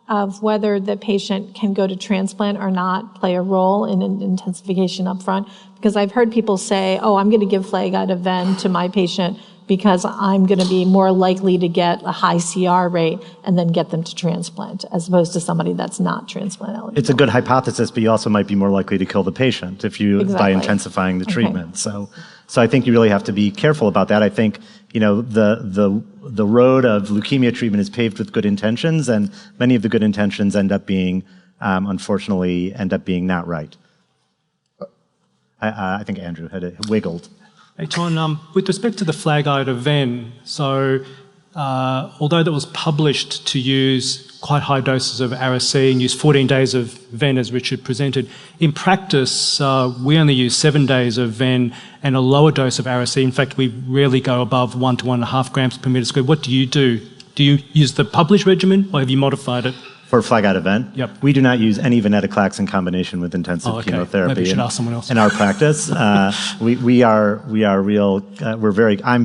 Speaker 5: of whether the patient can go to transplant or not play a role in an intensification up front? Because I've heard people say, oh, I'm going to give FLAG-Ida-Ven to my patient because I'm going to be more likely to get a high CR rate and then get them to transplant, as opposed to somebody that's not transplant eligible.
Speaker 1: It's a good hypothesis, but you also might be more likely to kill the patient if you by intensifying the treatment. So I think you really have to be careful about that. I think, you know, the road of leukemia treatment is paved with good intentions, and many of the good intentions end up being, unfortunately, not right. I think Andrew had wiggled.
Speaker 2: Eytan, with respect to the FLAG-Ida-Ven, so although that was published to use quite high doses of Ara-C and use 14 days of Ven as Richard presented, in practice we only use 7 days of Ven and a lower dose of Ara-C. In fact, we rarely go above 1 to 1.5 grams per meter squared. What do you do? Do you use the published regimen or have you modified it?
Speaker 1: For FLAG-Ida-Ven?
Speaker 2: Yep.
Speaker 1: We do not use any venetoclax in combination with intensive chemotherapy.
Speaker 2: Maybe we should ask someone else.
Speaker 1: In our practice. I'm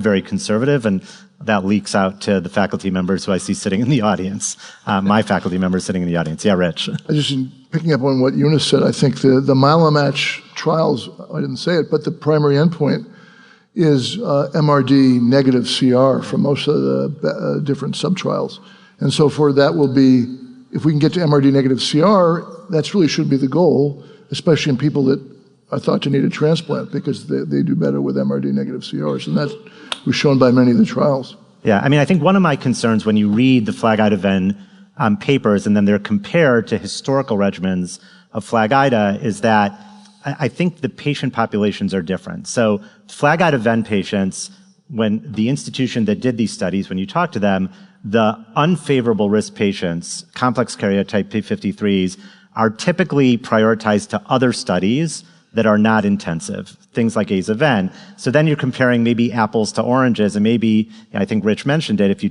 Speaker 1: very conservative, and that leaks out to the faculty members who I see sitting in the audience. My faculty members sitting in the audience. Yeah, Rich.
Speaker 4: Just picking up on what Eunice said, I think the MyeloMatch trials, I didn't say it, but the primary endpoint is MRD negative CR for most of the different sub-trials. And so for that will be, if we can get to MRD negative CR, that's really should be the goal, especially in people that are thought to need a transplant, because they do better with MRD negative CRs. And that was shown by many of the trials.
Speaker 1: Yeah, I mean, I think one of my concerns when you read the FLAG-Ida-Ven papers and then they're compared to historical regimens of FLAG-Ida is that I think the patient populations are different. So FLAG-Ida-Ven patients, when the institution that did these studies, when you talk to them, the unfavorable risk patients, complex karyotype P53s, are typically prioritized to other studies that are not intensive, things like Aza-Ven. So then you're comparing maybe apples to oranges, and maybe, I think Rich mentioned it, if you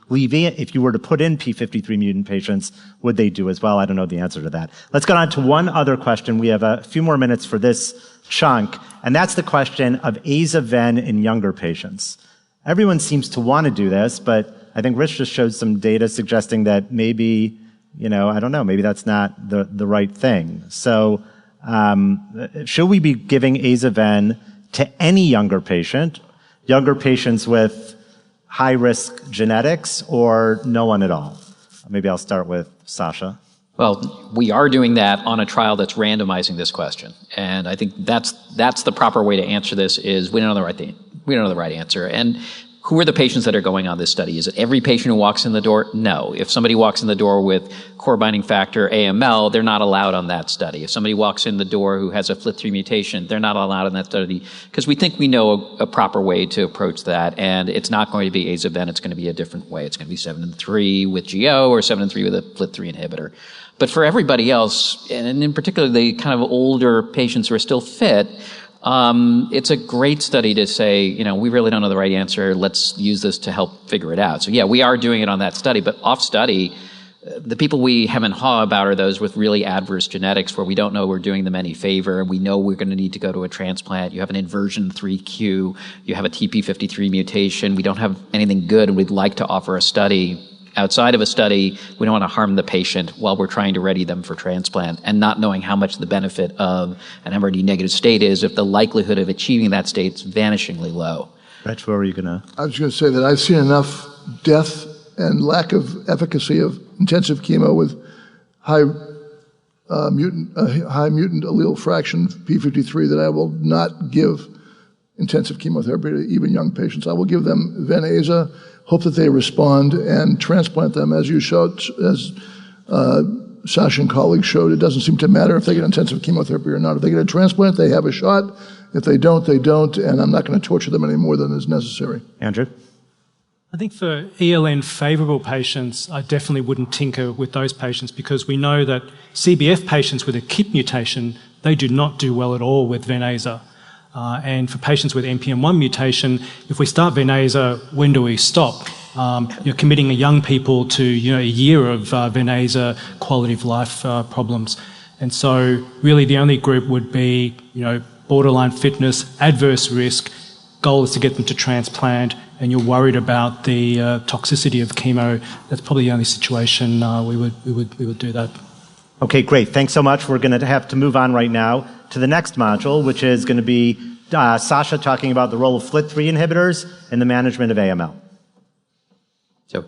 Speaker 1: were to put in P53 mutant patients, would they do as well? I don't know the answer to that. Let's get on to one other question. We have a few more minutes for this chunk, and that's the question of Aza-Ven in younger patients. Everyone seems to want to do this, but I think Rich just showed some data suggesting that maybe, I don't know, maybe that's not the right thing. So should we be giving Aza-Ven to any younger patients with high-risk genetics, or no one at all? Maybe I'll start with Sasha.
Speaker 3: Well, we are doing that on a trial that's randomizing this question. And I think that's the proper way to answer this is we don't know the right thing. We don't know the right answer. And who are the patients that are going on this study? Is it every patient who walks in the door? No. If somebody walks in the door with core binding factor AML, they're not allowed on that study. If somebody walks in the door who has a FLT3 mutation, they're not allowed on that study because we think we know a proper way to approach that. And it's not going to be Aza-Ven. It's going to be a different way. It's going to be 7-3 with GO or 7-3 with a FLT3 inhibitor. But for everybody else, and in particular the kind of older patients who are still fit, it's a great study to say, we really don't know the right answer. Let's use this to help figure it out. So yeah, we are doing it on that study, but off study, the people we hem and haw about are those with really adverse genetics where we don't know we're doing them any favor. We know we're going to need to go to a transplant. You have an inversion 3Q. You have a TP53 mutation. We don't have anything good, and we'd like to offer a study. Outside of a study, we don't want to harm the patient while we're trying to ready them for transplant, and not knowing how much the benefit of an MRD negative state is if the likelihood of achieving that state is vanishingly low.
Speaker 1: Rich, what were you going to?
Speaker 4: I was going to say that I've seen enough death and lack of efficacy of intensive chemo with high mutant allele fraction P53 that I will not give intensive chemotherapy to even young patients. I will give them Ven-Aza, hope that they respond, and transplant them. As you showed, as Sasha and colleagues showed, it doesn't seem to matter if they get intensive chemotherapy or not. If they get a transplant, they have a shot. If they don't, they don't, and I'm not going to torture them any more than is necessary.
Speaker 1: Andrew?
Speaker 2: I think for ELN favourable patients, I definitely wouldn't tinker with those patients because we know that CBF patients with a KIT mutation, they do not do well at all with Ven-Aza. And for patients with NPM1 mutation, if we start Ven-Aza, when do we stop? You're committing young people to a year of Ven-Aza quality of life problems. And so really the only group would be borderline fitness, adverse risk. Goal is to get them to transplant and you're worried about the toxicity of chemo, that's probably the only situation we would do that.
Speaker 1: Okay, great. Thanks so much. We're going to have to move on right now to the next module, which is going to be Sasha talking about the role of FLT3 inhibitors in the management of AML.
Speaker 3: So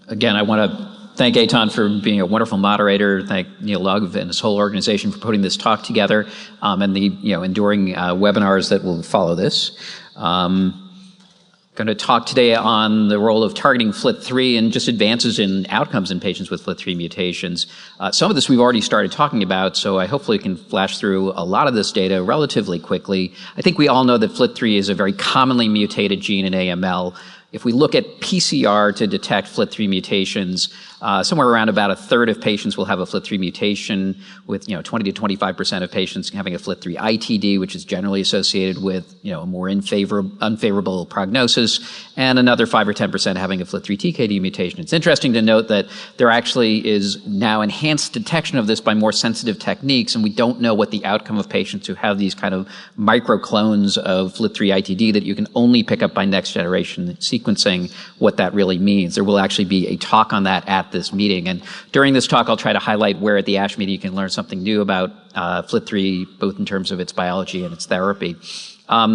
Speaker 3: again, I want to thank Eytan for being a wonderful moderator. Thank Neil Lugg and his whole organization for putting this talk together, and the enduring webinars that will follow this. Going to talk today on the role of targeting FLT3 and just advances in outcomes in patients with FLT3 mutations. Some of this we've already started talking about, so I hopefully can flash through a lot of this data relatively quickly. I think we all know that FLT3 is a very commonly mutated gene in AML. If we look at PCR to detect FLT3 mutations, somewhere around about a third of patients will have a FLT3 mutation, with 20 to 25% of patients having a FLT3 ITD, which is generally associated with a more unfavorable prognosis, and another 5 or 10% having a FLT3 TKD mutation. It's interesting to note that there actually is now enhanced detection of this by more sensitive techniques, and we don't know what the outcome of patients who have these kind of microclones of FLT3 ITD that you can only pick up by next generation sequencing, what that really means. There will actually be a talk on that at this meeting. And during this talk, I'll try to highlight where at the ASH meeting you can learn something new about FLT3, both in terms of its biology and its therapy.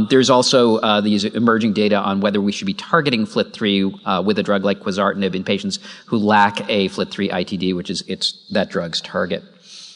Speaker 3: There's also these emerging data on whether we should be targeting FLT3 with a drug like quizartinib in patients who lack a FLT3 ITD, which is that drug's target.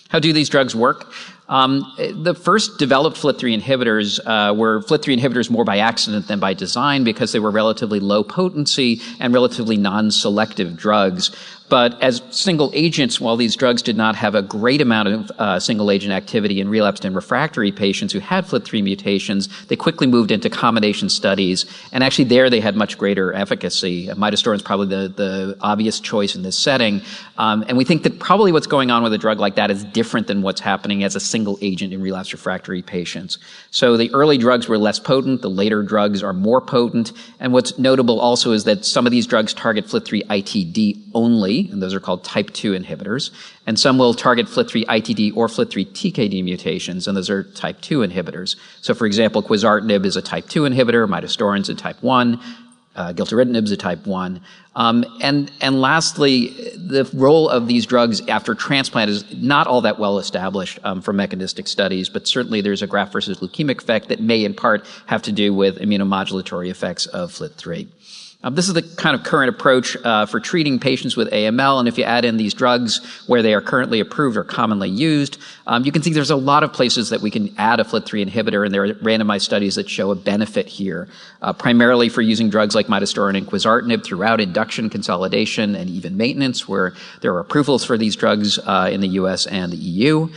Speaker 3: How do these drugs work? The first developed FLT3 inhibitors were FLT3 inhibitors more by accident than by design, because they were relatively low potency and relatively non-selective drugs. But as single agents, while these drugs did not have a great amount of single agent activity in relapsed and refractory patients who had FLT3 mutations, they quickly moved into combination studies. And actually there they had much greater efficacy. Midostaurin is probably the obvious choice in this setting. And we think that probably what's going on with a drug like that is different than what's happening as a single agent in relapsed refractory patients. So the early drugs were less potent, the later drugs are more potent. And what's notable also is that some of these drugs target FLT3 ITD only, and those are called type 2 inhibitors. And some will target FLT3 ITD or FLT3 TKD mutations, and those are type 2 inhibitors. So for example, quizartinib is a type 2 inhibitor, midostaurin is a type 1, gilteritinib is a type 1. And lastly, the role of these drugs after transplant is not all that well established from mechanistic studies, but certainly there's a graft versus leukemic effect that may in part have to do with immunomodulatory effects of FLT3. This is the kind of current approach for treating patients with AML, and if you add in these drugs where they are currently approved or commonly used, you can see there's a lot of places that we can add a FLT3 inhibitor, and there are randomized studies that show a benefit here, primarily for using drugs like midostaurin and quizartinib throughout induction, consolidation, and even maintenance, where there are approvals for these drugs in the US and the EU.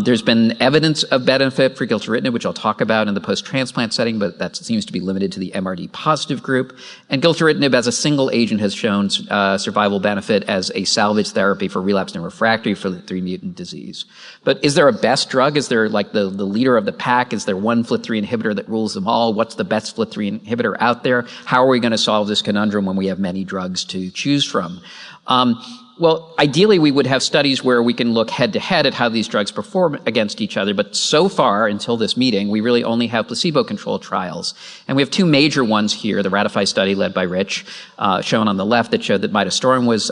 Speaker 3: There's been evidence of benefit for gilteritinib, which I'll talk about in the post-transplant setting, but that seems to be limited to the MRD positive group. And gilteritinib as a single agent has shown survival benefit as a salvage therapy for relapsed and refractory FLT3 mutant disease. But is there a best drug? Is there like the leader of the pack? Is there one FLT3 inhibitor that rules them all? What's the best FLT3 inhibitor out there? How are we going to solve this conundrum when we have many drugs to choose from? Well, ideally, we would have studies where we can look head-to-head at how these drugs perform against each other, but so far, until this meeting, we really only have placebo-controlled trials. And we have two major ones here, the RATIFY study led by Rich, shown on the left, that showed that midostaurin was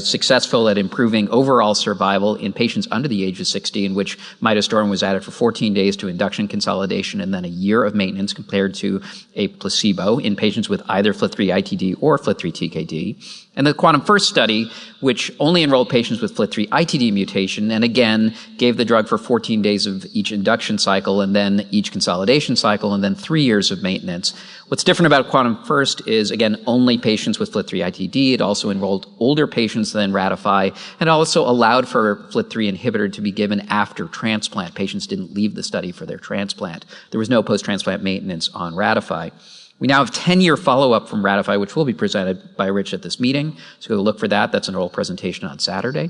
Speaker 3: successful at improving overall survival in patients under the age of 60, in which midostaurin was added for 14 days to induction consolidation and then a year of maintenance, compared to a placebo in patients with either FLT3 ITD or FLT3 TKD. And the Quantum First study, which only enrolled patients with FLT3 ITD mutation, and again gave the drug for 14 days of each induction cycle and then each consolidation cycle and then 3 years of maintenance. What's different about Quantum First is, again, only patients with FLT3 ITD. It also enrolled older patients than RATIFY, and also allowed for FLT3 inhibitor to be given after transplant. Patients didn't leave the study for their transplant. There was no post-transplant maintenance on RATIFY. We now have 10-year follow-up from RATIFY, which will be presented by Rich at this meeting. So go look for that. That's an oral presentation on Saturday.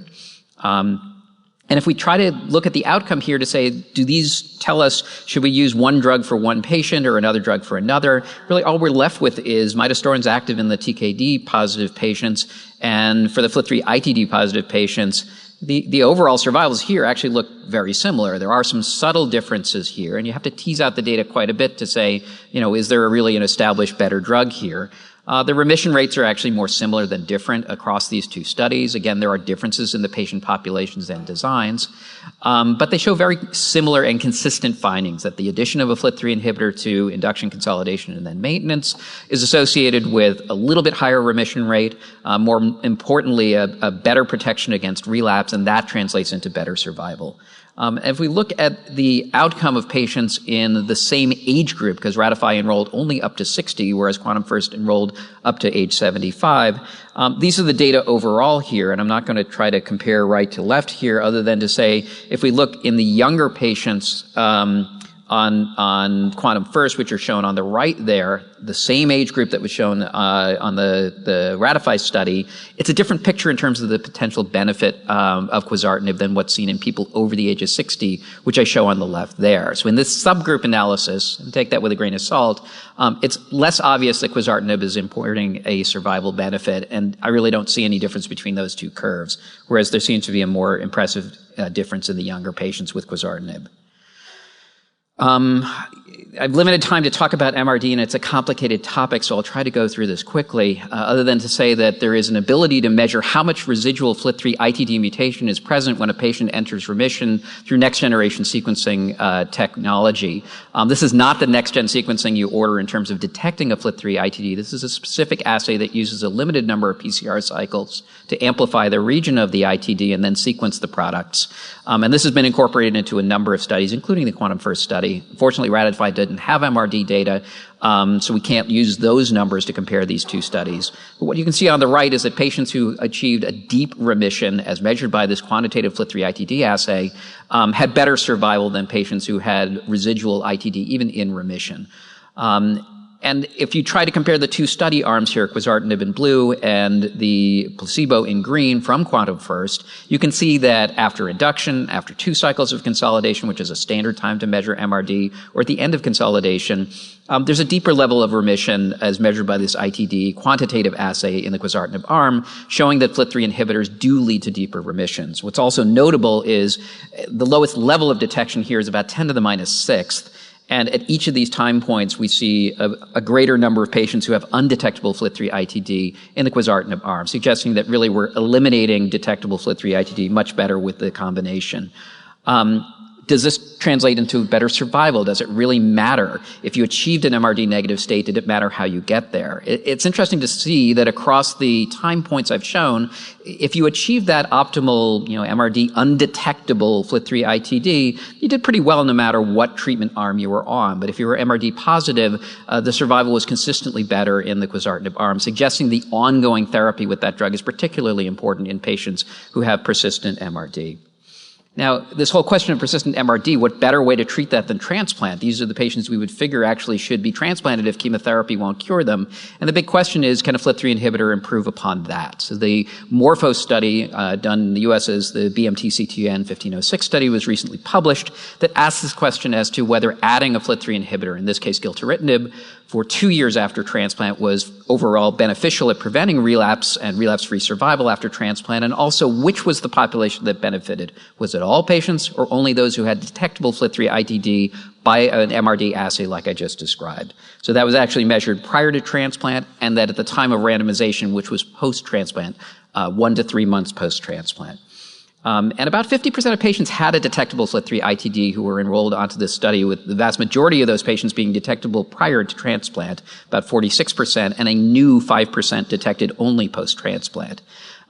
Speaker 3: And if we try to look at the outcome here to say, do these tell us, should we use one drug for one patient or another drug for another? Really all we're left with is midostaurin's active in the TKD positive patients, and for the FLT3 ITD positive patients, the overall survivals here actually look very similar. There are some subtle differences here, and you have to tease out the data quite a bit to say, is there really an established better drug here? The remission rates are actually more similar than different across these two studies. Again, there are differences in the patient populations and designs, but they show very similar and consistent findings that the addition of a FLT3 inhibitor to induction, consolidation, and then maintenance is associated with a little bit higher remission rate, more importantly, a better protection against relapse, and that translates into better survival. If we look at the outcome of patients in the same age group, because Ratify enrolled only up to 60, whereas Quantum First enrolled up to age 75, these are the data overall here, and I'm not going to try to compare right to left here other than to say if we look in the younger patients on Quantum First, which are shown on the right there, the same age group that was shown on the Ratify study, it's a different picture in terms of the potential benefit of quizartinib than what's seen in people over the age of 60, which I show on the left there. So in this subgroup analysis, and take that with a grain of salt, it's less obvious that quizartinib is imparting a survival benefit, and I really don't see any difference between those two curves, whereas there seems to be a more impressive difference in the younger patients with quizartinib. I've limited time to talk about MRD, and it's a complicated topic, so I'll try to go through this quickly, other than to say that there is an ability to measure how much residual FLT3 ITD mutation is present when a patient enters remission through next-generation sequencing technology. This is not the next-gen sequencing you order in terms of detecting a FLT3 ITD. This is a specific assay that uses a limited number of PCR cycles to amplify the region of the ITD and then sequence the products. And this has been incorporated into a number of studies, including the Quantum First study. Unfortunately, Ratify didn't have MRD data, so we can't use those numbers to compare these two studies. But what you can see on the right is that patients who achieved a deep remission, as measured by this quantitative FLT3 ITD assay, had better survival than patients who had residual ITD, even in remission. And if you try to compare the two study arms here, quizartinib in blue and the placebo in green from Quantum First, you can see that after induction, after 2 cycles of consolidation, which is a standard time to measure MRD, or at the end of consolidation, there's a deeper level of remission as measured by this ITD quantitative assay in the quizartinib arm, showing that FLT3 inhibitors do lead to deeper remissions. What's also notable is the lowest level of detection here is about 10 to the minus 6th. And at each of these time points, we see a greater number of patients who have undetectable FLT3 ITD in the quizartinib arm, suggesting that really we're eliminating detectable FLT3 ITD much better with the combination. Does this translate into better survival? Does it really matter? If you achieved an MRD negative state, did it matter how you get there? It's interesting to see that across the time points I've shown, if you achieve that optimal, MRD undetectable FLT3 ITD, you did pretty well no matter what treatment arm you were on. But if you were MRD positive, the survival was consistently better in the quizartinib arm, suggesting the ongoing therapy with that drug is particularly important in patients who have persistent MRD. Now, this whole question of persistent MRD, what better way to treat that than transplant? These are the patients we would figure actually should be transplanted if chemotherapy won't cure them. And the big question is, can a FLT3 inhibitor improve upon that? So the Morpho study done in the U.S. as the BMT-CTN 1506 study was recently published that asks this question as to whether adding a FLT3 inhibitor, in this case gilteritinib, for 2 years after transplant was overall beneficial at preventing relapse and relapse-free survival after transplant, and also which was the population that benefited. Was it all patients or only those who had detectable FLT3 ITD by an MRD assay like I just described? So that was actually measured prior to transplant and that at the time of randomization, which was post-transplant, 1 to 3 months post-transplant. And about 50% of patients had a detectable FLT3 ITD who were enrolled onto this study, with the vast majority of those patients being detectable prior to transplant, about 46%, and a new 5% detected only post-transplant.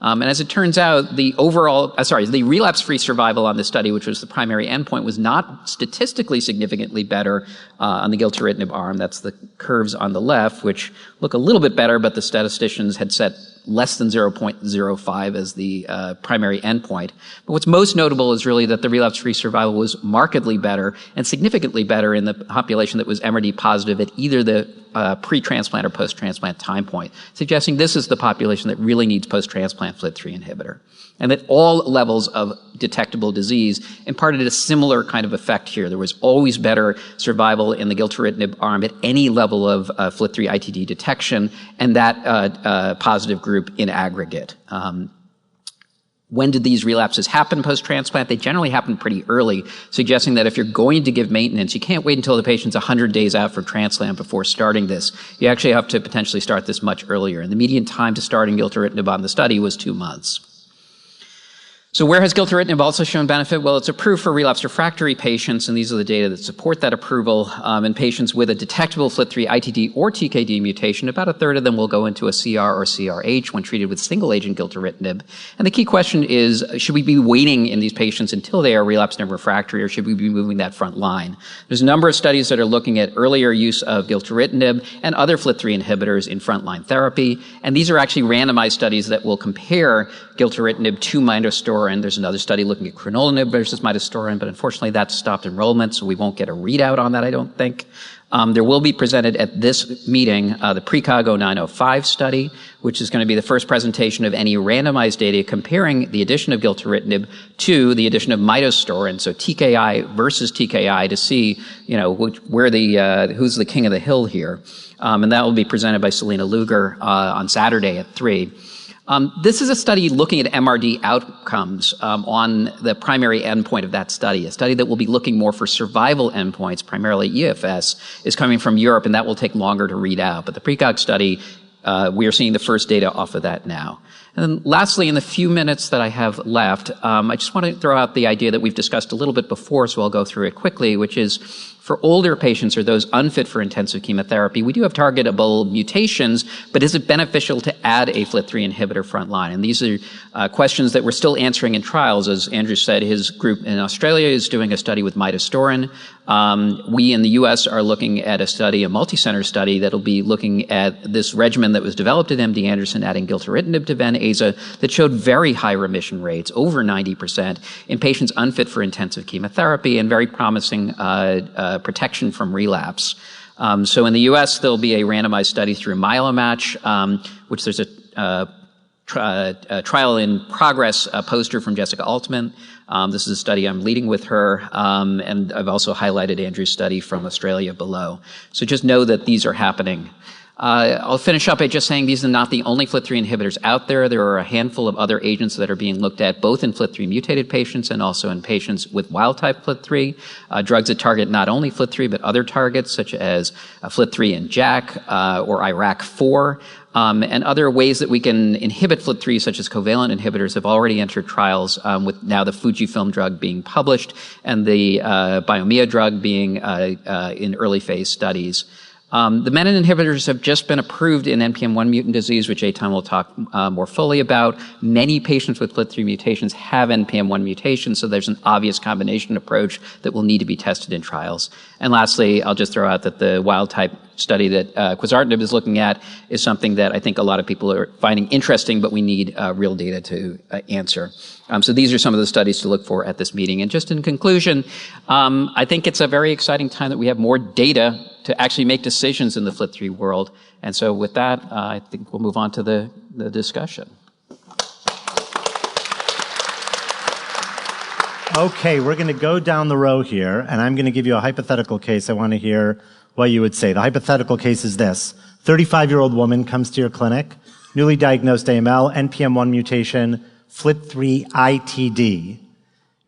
Speaker 3: And as it turns out, the relapse-free survival on this study, which was the primary endpoint, was not statistically significantly better on the gilteritinib arm. That's the curves on the left, which look a little bit better, but the statisticians had set less than 0.05 as the primary endpoint. But what's most notable is really that the relapse-free survival was markedly better and significantly better in the population that was MRD positive at either the pre-transplant or post-transplant time point, suggesting this is the population that really needs post-transplant FLT3 inhibitor. And that all levels of detectable disease imparted a similar kind of effect here. There was always better survival in the gilteritinib arm at any level of FLT3 ITD detection, and that positive group in aggregate. When did these relapses happen post-transplant? They generally happen pretty early, suggesting that if you're going to give maintenance, you can't wait until the patient's 100 days out for transplant before starting this. You actually have to potentially start this much earlier. And the median time to starting gilteritinib on the study was 2 months. So where has gilteritinib also shown benefit? Well, it's approved for relapsed refractory patients, and these are the data that support that approval. In patients with a detectable FLT3 ITD or TKD mutation, about a third of them will go into a CR or CRH when treated with single-agent gilteritinib. And the key question is, should we be waiting in these patients until they are relapsed and refractory, or should we be moving that front line? There's a number of studies that are looking at earlier use of gilteritinib and other FLT3 inhibitors in frontline therapy, and these are actually randomized studies that will compare gilteritinib to midostaurin. There's another study looking at crenolinib versus midostaurin, but unfortunately that's stopped enrollment, so we won't get a readout on that, I don't think. There will be presented at this meeting the PRECOG 0905 study, which is going to be the first presentation of any randomized data comparing the addition of gilteritinib to the addition of midostaurin, so TKI versus TKI, to see, who's the king of the hill here. And that will be presented by Selena Luger on Saturday at 3. This is a study looking at MRD outcomes on the primary endpoint of that study. A study that will be looking more for survival endpoints, primarily EFS, is coming from Europe, and that will take longer to read out. But the PRECOG study, we are seeing the first data off of that now. And then lastly, in the few minutes that I have left, I just want to throw out the idea that we've discussed a little bit before, so I'll go through it quickly, which is for older patients or those unfit for intensive chemotherapy, we do have targetable mutations, but is it beneficial to add a FLT3 inhibitor frontline? And these are questions that we're still answering in trials. As Andrew said, his group in Australia is doing a study with midostaurin. We in the U.S. are looking at a study, a multi-center study, that'll be looking at this regimen that was developed at MD Anderson, adding gilteritinib to ven-aza, that showed very high remission rates, over 90%, in patients unfit for intensive chemotherapy, and very promising protection from relapse. So in the U.S., there'll be a randomized study through MyeloMatch, which there's a trial in progress poster from Jessica Altman. This is a study I'm leading with her, and I've also highlighted Andrew's study from Australia below. So just know that these are happening. I'll finish up by just saying these are not the only FLT3 inhibitors out there. There are a handful of other agents that are being looked at, both in FLT3 mutated patients and also in patients with wild-type FLT3. Drugs that target not only FLT3 but other targets such as FLT3 and JAK or IRAK4. And other ways that we can inhibit FLT3, such as covalent inhibitors, have already entered trials, with now the Fujifilm drug being published and the Biomea drug being in early phase studies. The menin inhibitors have just been approved in NPM1 mutant disease, which Eytan will talk more fully about. Many patients with FLT3 mutations have NPM1 mutations, so there's an obvious combination approach that will need to be tested in trials. And lastly, I'll just throw out that the wild-type study that quizartinib is looking at is something that I think a lot of people are finding interesting, but we need real data to answer. So these are some of the studies to look for at this meeting. And just in conclusion, I think it's a very exciting time that we have more data to actually make decisions in the FLT3 world. And so with that, I think we'll move on to the discussion.
Speaker 1: Okay, we're going to go down the row here, and I'm going to give you a hypothetical case. I want to hear what you would say. The hypothetical case is this. 35-year-old woman comes to your clinic, newly diagnosed AML, NPM1 mutation, FLT3 ITD.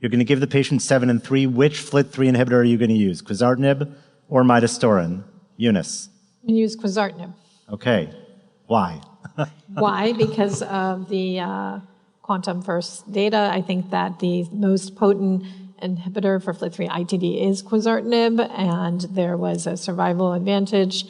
Speaker 1: You're going to give the patient 7 and 3. Which FLT3 inhibitor are you going to use, quizartinib or midostaurin? Eunice.
Speaker 5: I'm going to use quizartinib.
Speaker 1: Okay. Why?
Speaker 5: Why? Because of the quantum first data. I think that the most potent inhibitor for FLT3 ITD is quizartinib, and there was a survival advantage.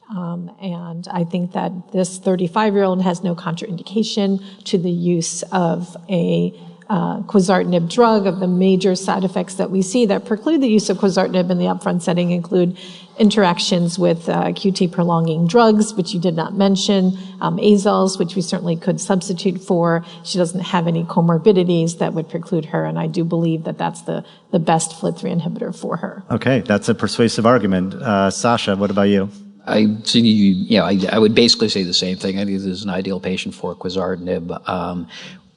Speaker 5: And I think that this 35-year-old has no contraindication to the use of a quizartinib drug. Of the major side effects that we see that preclude the use of quizartinib in the upfront setting include interactions with QT prolonging drugs, which you did not mention, azoles, which we certainly could substitute for. She doesn't have any comorbidities that would preclude her, and I do believe that that's the best FLT3 inhibitor for her. Okay, that's a persuasive argument. Sasha, what about you?
Speaker 3: I would basically say the same thing. I think this is an ideal patient for quizartinib.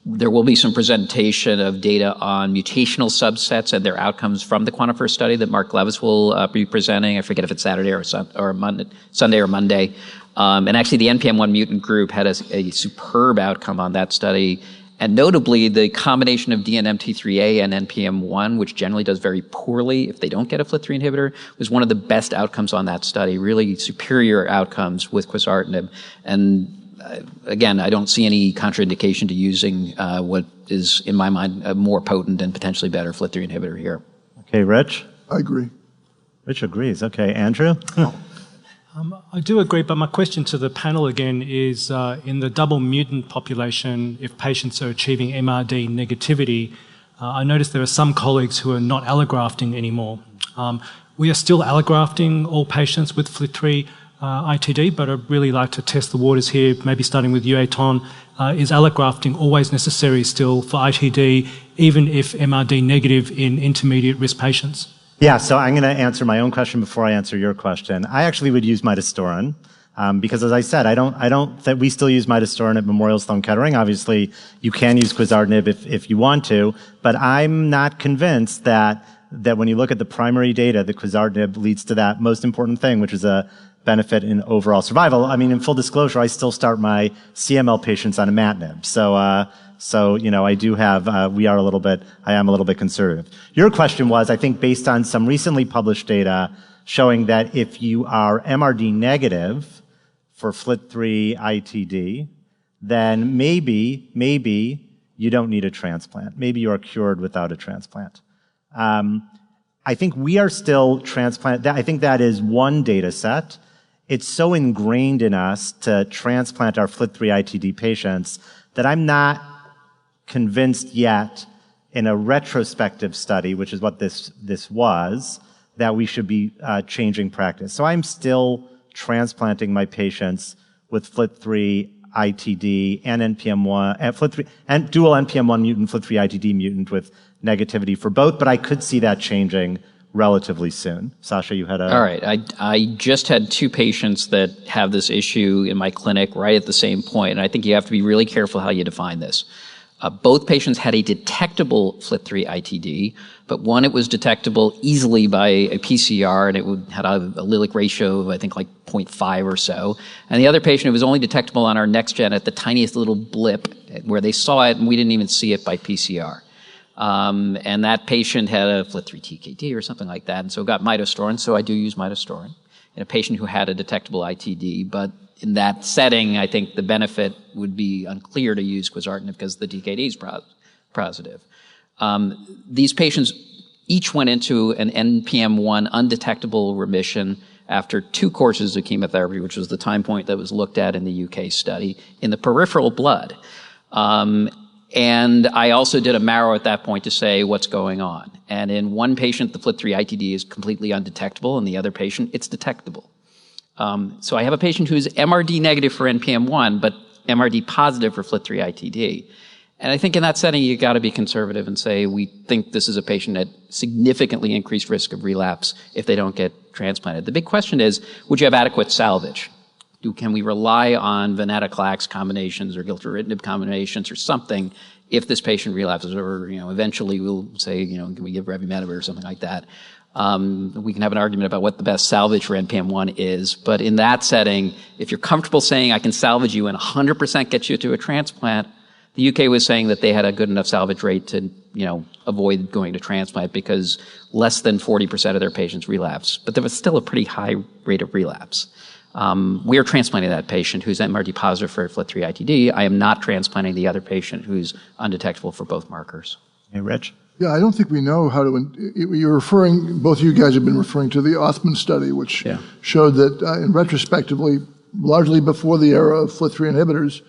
Speaker 3: There will be some presentation of data on mutational subsets and their outcomes from the Quantum First study that Mark Levis will be presenting. I forget if it's Saturday or Sunday or Monday. And actually, the NPM1 mutant group had a superb outcome on that study. And notably, the combination of DNMT3A and NPM1, which generally does very poorly if they don't get a FLT3 inhibitor, was one of the best outcomes on that study, really superior outcomes with quizartinib. And again, I don't see any contraindication to using what is, in my mind, a more potent and potentially better FLT3 inhibitor here.
Speaker 1: Okay, Rich?
Speaker 4: I agree.
Speaker 1: Rich agrees. Okay, Andrew?
Speaker 2: I do agree, but my question to the panel again is, in the double mutant population, if patients are achieving MRD negativity, I noticed there are some colleagues who are not allografting anymore. We are still allografting all patients with FLT3 ITD, but I'd really like to test the waters here, maybe starting with you, Eytan. Is allografting always necessary still for ITD, even if MRD negative in intermediate risk patients?
Speaker 1: Yeah, so I'm going to answer my own question before I answer your question. I actually would use midostaurin because, as I said, I don't that we still use midostaurin at Memorial Sloan Kettering. Obviously, you can use quizartinib if you want to, but I'm not convinced that when you look at the primary data, the quizartinib leads to that most important thing, which is a benefit in overall survival. I mean, in full disclosure, I still start my CML patients on imatinib. So, you know, I am a little bit conservative. Your question was, I think, based on some recently published data showing that if you are MRD negative for FLT3 ITD, then maybe you don't need a transplant. Maybe you are cured without a transplant. I think we are still I think that is one data set. It's so ingrained in us to transplant our FLT3 ITD patients that I'm not convinced yet in a retrospective study, which is what this was, that we should be changing practice. So I'm still transplanting my patients with FLT3 ITD and NPM1, FLT3, and dual NPM1 mutant, FLT3 ITD mutant with negativity for both, but I could see that changing relatively soon. Sasha, you had a...
Speaker 3: All right. I just had two patients that have this issue in my clinic right at the same point, and I think you have to be really careful how you define this. Both patients had a detectable FLT3 ITD, but one, it was detectable easily by a PCR, and it had a allelic ratio of, I think, like 0.5 or so. And the other patient, it was only detectable on our next gen at the tiniest little blip where they saw it, and we didn't even see it by PCR. And that patient had a FLT3 TKD or something like that, and so got midostaurin, so I do use midostaurin in a patient who had a detectable ITD, but in that setting, I think the benefit would be unclear to use quizartinib because the TKD is positive. These patients each went into an NPM1 undetectable remission after 2 courses of chemotherapy, which was the time point that was looked at in the UK study, in the peripheral blood. And I also did a marrow at that point to say what's going on. And in one patient, the FLT3 ITD is completely undetectable, and the other patient, it's detectable. So I have a patient who's MRD negative for NPM1, but MRD positive for FLT3 ITD. And I think in that setting, you got to be conservative and say, we think this is a patient at significantly increased risk of relapse if they don't get transplanted. The big question is, would you have adequate salvage? Can we rely on venetoclax combinations or gilteritinib combinations or something if this patient relapses? Or, eventually we'll say, can we give revumenib or something like that? We can have an argument about what the best salvage for NPM1 is, but in that setting, if you're comfortable saying I can salvage you and 100% get you to a transplant, the UK was saying that they had a good enough salvage rate to, avoid going to transplant because less than 40% of their patients relapse, but there was still a pretty high rate of relapse. We are transplanting that patient who's MRD positive for FLT3 ITD. I am not transplanting the other patient who's undetectable for both markers.
Speaker 1: Hey, Rich?
Speaker 4: Yeah, I don't think we know how to. Both of you guys have been referring to the Othman study, which showed that, in retrospectively, largely before the era of FLT3 inhibitors,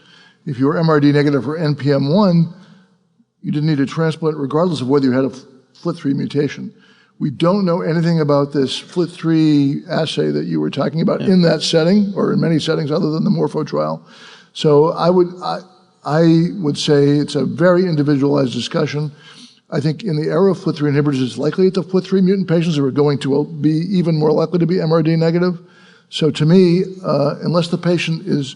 Speaker 4: if you were MRD negative for NPM1, you didn't need a transplant regardless of whether you had a FLT3 mutation. We don't know anything about this FLT3 assay that you were talking about in that setting, or in many settings other than the Morpho trial. So I would say it's a very individualized discussion. I think in the era of FLT3 inhibitors, it's likely that the FLT3 mutant patients are going to be even more likely to be MRD negative. So to me, unless the patient is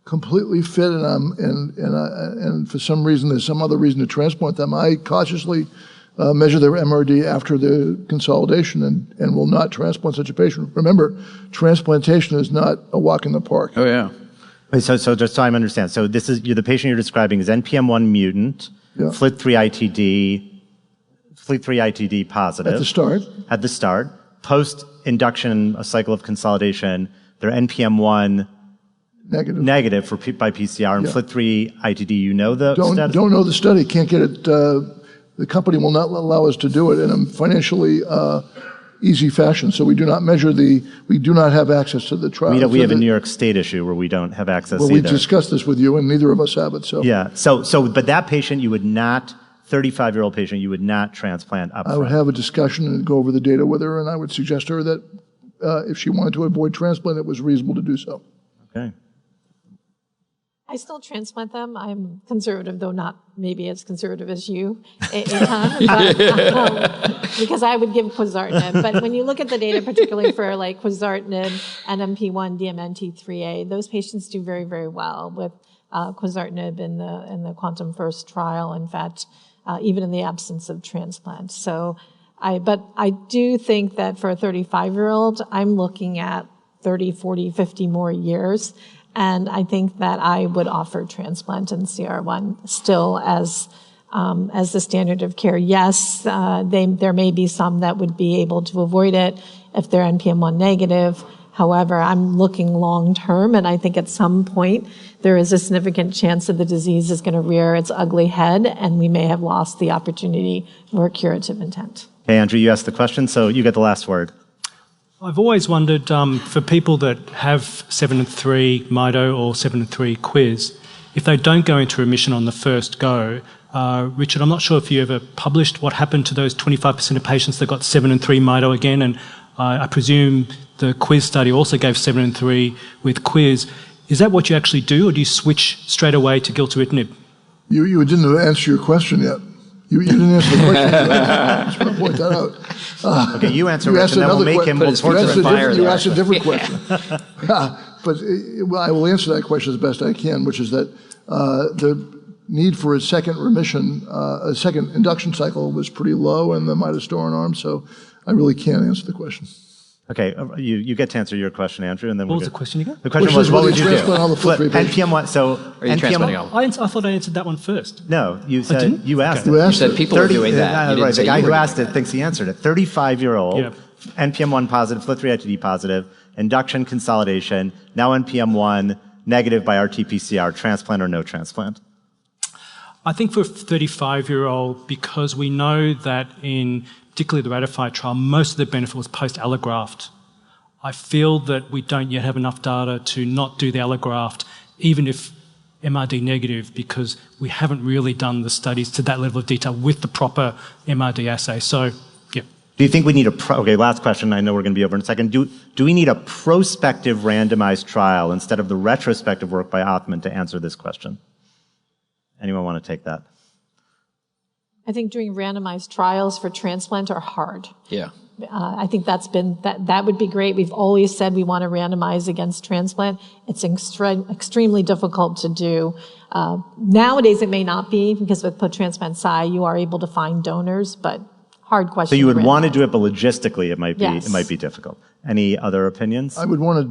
Speaker 4: completely fit and for some reason there's some other reason to transplant them, I cautiously measure their MRD after the consolidation and will not transplant such a patient. Remember, transplantation is not a walk in the park.
Speaker 3: Oh, yeah.
Speaker 1: Wait, so just so I understand, so this is the patient you're describing is NPM1 mutant, FLT3 ITD positive. At the start. Post-induction, a cycle of consolidation, they're NPM1 negative by PCR, and FLT3 ITD, you know the status?
Speaker 4: Don't know the study, can't get it. The company will not allow us to do it in a financially easy fashion, so we do not we do not have access to the trial.
Speaker 1: We have a New York State issue where we don't have access either.
Speaker 4: Well, we discussed this with you, and neither of us have it, so.
Speaker 1: Yeah, but that patient, you would not, 35-year-old patient, you would not transplant up front.
Speaker 4: I would have a discussion and go over the data with her, and I would suggest to her that if she wanted to avoid transplant, it was reasonable to do so.
Speaker 1: Okay.
Speaker 5: I still transplant them. I'm conservative, though not maybe as conservative as you, because I would give quizartinib. But when you look at the data, particularly for like quizartinib, NMP1, DMNT3A, those patients do very, very well with quizartinib in the Quantum First trial. In fact, even in the absence of transplant. But I do think that for a 35-year-old, I'm looking at 30, 40, 50 more years. And I think that I would offer transplant and CR1 still as the standard of care. Yes, there may be some that would be able to avoid it if they're NPM1 negative. However, I'm looking long term, and I think at some point there is a significant chance that the disease is going to rear its ugly head, and we may have lost the opportunity for curative intent.
Speaker 1: Hey, Andrew, you asked the question, so you get the last word.
Speaker 2: I've always wondered, for people that have 7-3 MIDO or 7-3 quiz, if they don't go into remission on the first go, Richard, I'm not sure if you ever published what happened to those 25% of patients that got 7-3 MIDO again, and I presume the quiz study also gave 7-3 with quiz. Is that what you actually do, or do you switch straight away to gilteritinib?
Speaker 4: You didn't answer your question yet. You didn't answer the question. I just want to point that out.
Speaker 1: Okay, you answer it, and then we'll make him.
Speaker 4: You asked a different question. But I will answer that question as best I can, which is that the need for a second remission, a second induction cycle was pretty low in the midostaurin arm, so I really can't answer the question.
Speaker 1: Okay, you get to answer your question, Andrew, and then
Speaker 2: what was the question again?
Speaker 1: The question was, what would you do?
Speaker 4: NPM1.
Speaker 1: So
Speaker 3: are you transplanting all?
Speaker 2: I thought I answered that one first.
Speaker 1: No, you said you asked it.
Speaker 3: You said people are doing that.
Speaker 1: Right, the guy who asked it thinks he answered it. 35-year-old, NPM1 positive, FLT3 ITD positive, induction consolidation, now NPM1 negative by RT-PCR, transplant or no transplant?
Speaker 2: I think for a 35-year-old, because we know that in particularly the ratified trial, most of the benefit was post-allograft. I feel that we don't yet have enough data to not do the allograft, even if MRD negative, because we haven't really done the studies to that level of detail with the proper MRD assay. So, yeah.
Speaker 1: Do you think we need okay, last question. I know we're going to be over in a second. Do we need a prospective randomized trial instead of the retrospective work by Othman to answer this question? Anyone want to take that?
Speaker 5: I think doing randomized trials for transplant are hard.
Speaker 3: Yeah.
Speaker 5: I think that would be great. We've always said we want to randomize against transplant. It's extremely difficult to do. Nowadays it may not be, because with post-transplant Psi you are able to find donors, but hard question.
Speaker 1: So you would want to do it, but logistically it might be difficult. Any other opinions?
Speaker 4: I would want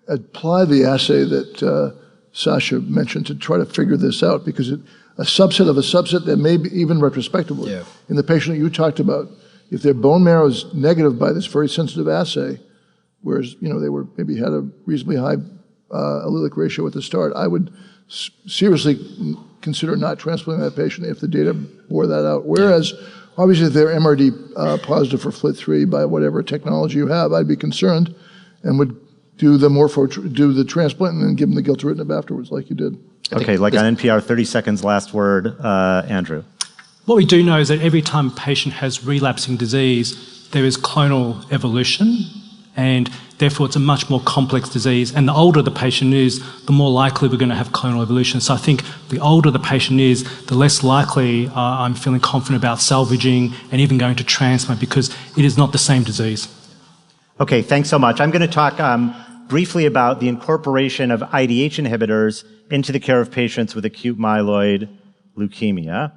Speaker 4: to apply the assay that Sasha mentioned to try to figure this out, because a subset of a subset that may be even retrospectively. Yeah. In the patient that you talked about, if their bone marrow is negative by this very sensitive assay, whereas they maybe had a reasonably high allelic ratio at the start, I would seriously consider not transplanting that patient if the data bore that out. Whereas, obviously, if they're MRD positive for FLT3 by whatever technology you have, I'd be concerned and would do the transplant and then give them the gilteritinib afterwards, like you did.
Speaker 1: Okay, like on NPR, 30 seconds, last word, Andrew.
Speaker 2: What we do know is that every time a patient has relapsing disease, there is clonal evolution, and therefore it's a much more complex disease. And the older the patient is, the more likely we're going to have clonal evolution. So I think the older the patient is, the less likely I'm feeling confident about salvaging and even going to transplant, because it is not the same disease.
Speaker 1: Okay, thanks so much. I'm going to talk briefly about the incorporation of IDH inhibitors into the care of patients with acute myeloid leukemia.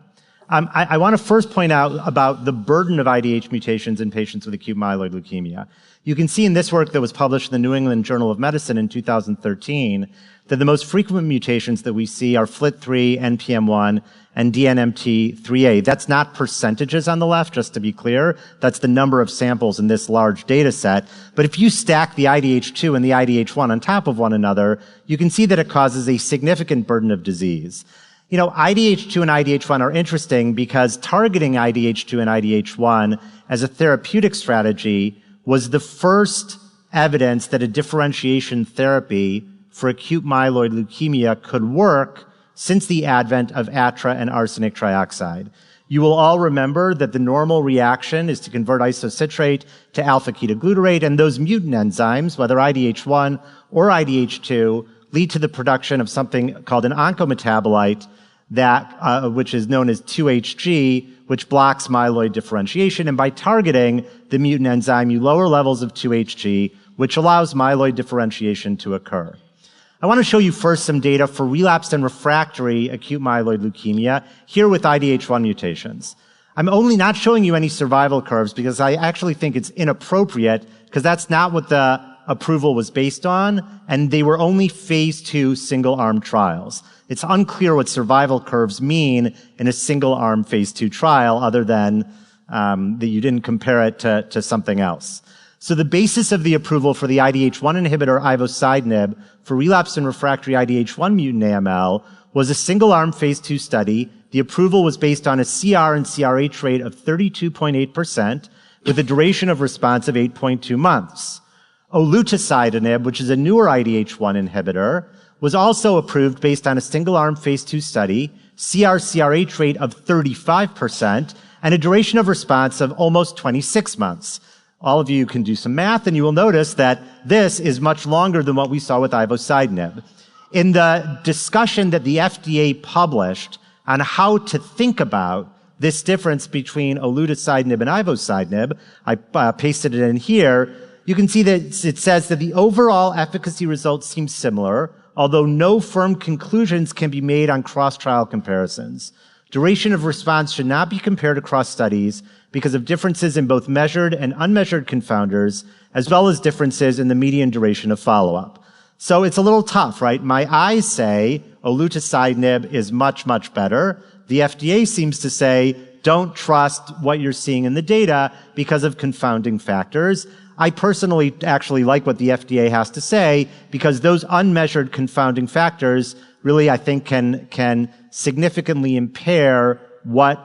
Speaker 1: I want to first point out about the burden of IDH mutations in patients with acute myeloid leukemia. You can see in this work that was published in the New England Journal of Medicine in 2013 that the most frequent mutations that we see are FLT3, NPM1, and DNMT3A. That's not percentages on the left, just to be clear. That's the number of samples in this large data set. But if you stack the IDH2 and the IDH1 on top of one another, you can see that it causes a significant burden of disease. You know, IDH2 and IDH1 are interesting because targeting IDH2 and IDH1 as a therapeutic strategy was the first evidence that a differentiation therapy for acute myeloid leukemia could work since the advent of ATRA and arsenic trioxide. You will all remember that the normal reaction is to convert isocitrate to alpha-ketoglutarate, and those mutant enzymes, whether IDH1 or IDH2, lead to the production of something called an oncometabolite that, which is known as 2-HG, which blocks myeloid differentiation. And by targeting the mutant enzyme, you lower levels of 2-HG, which allows myeloid differentiation to occur. I want to show you first some data for relapsed and refractory acute myeloid leukemia, here with IDH1 mutations. I'm only not showing you any survival curves because I actually think it's inappropriate because that's not what the approval was based on, and they were only phase 2 single-arm trials. It's unclear what survival curves mean in a single-arm phase 2 trial other than that you didn't compare it to something else. So the basis of the approval for the IDH1 inhibitor ivosidenib for relapsed and refractory IDH1 mutant AML was a single-arm phase 2 study. The approval was based on a CR and CRh rate of 32.8% with a duration of response of 8.2 months. Olutasidenib, which is a newer IDH1 inhibitor, was also approved based on a single-arm phase 2 study, CR/CRh rate of 35%, and a duration of response of almost 26 months. All of you can do some math, and you will notice that this is much longer than what we saw with ivosidenib. In the discussion that the FDA published on how to think about this difference between olutasidenib and ivosidenib, I pasted it in here, you can see that it says that the overall efficacy results seem similar, although no firm conclusions can be made on cross-trial comparisons. Duration of response should not be compared across studies because of differences in both measured and unmeasured confounders, as well as differences in the median duration of follow-up. So it's a little tough, right? My eyes say olutasidenib is much, much better. The FDA seems to say don't trust what you're seeing in the data because of confounding factors. I personally actually like what the FDA has to say because those unmeasured confounding factors really, I think, can significantly impair what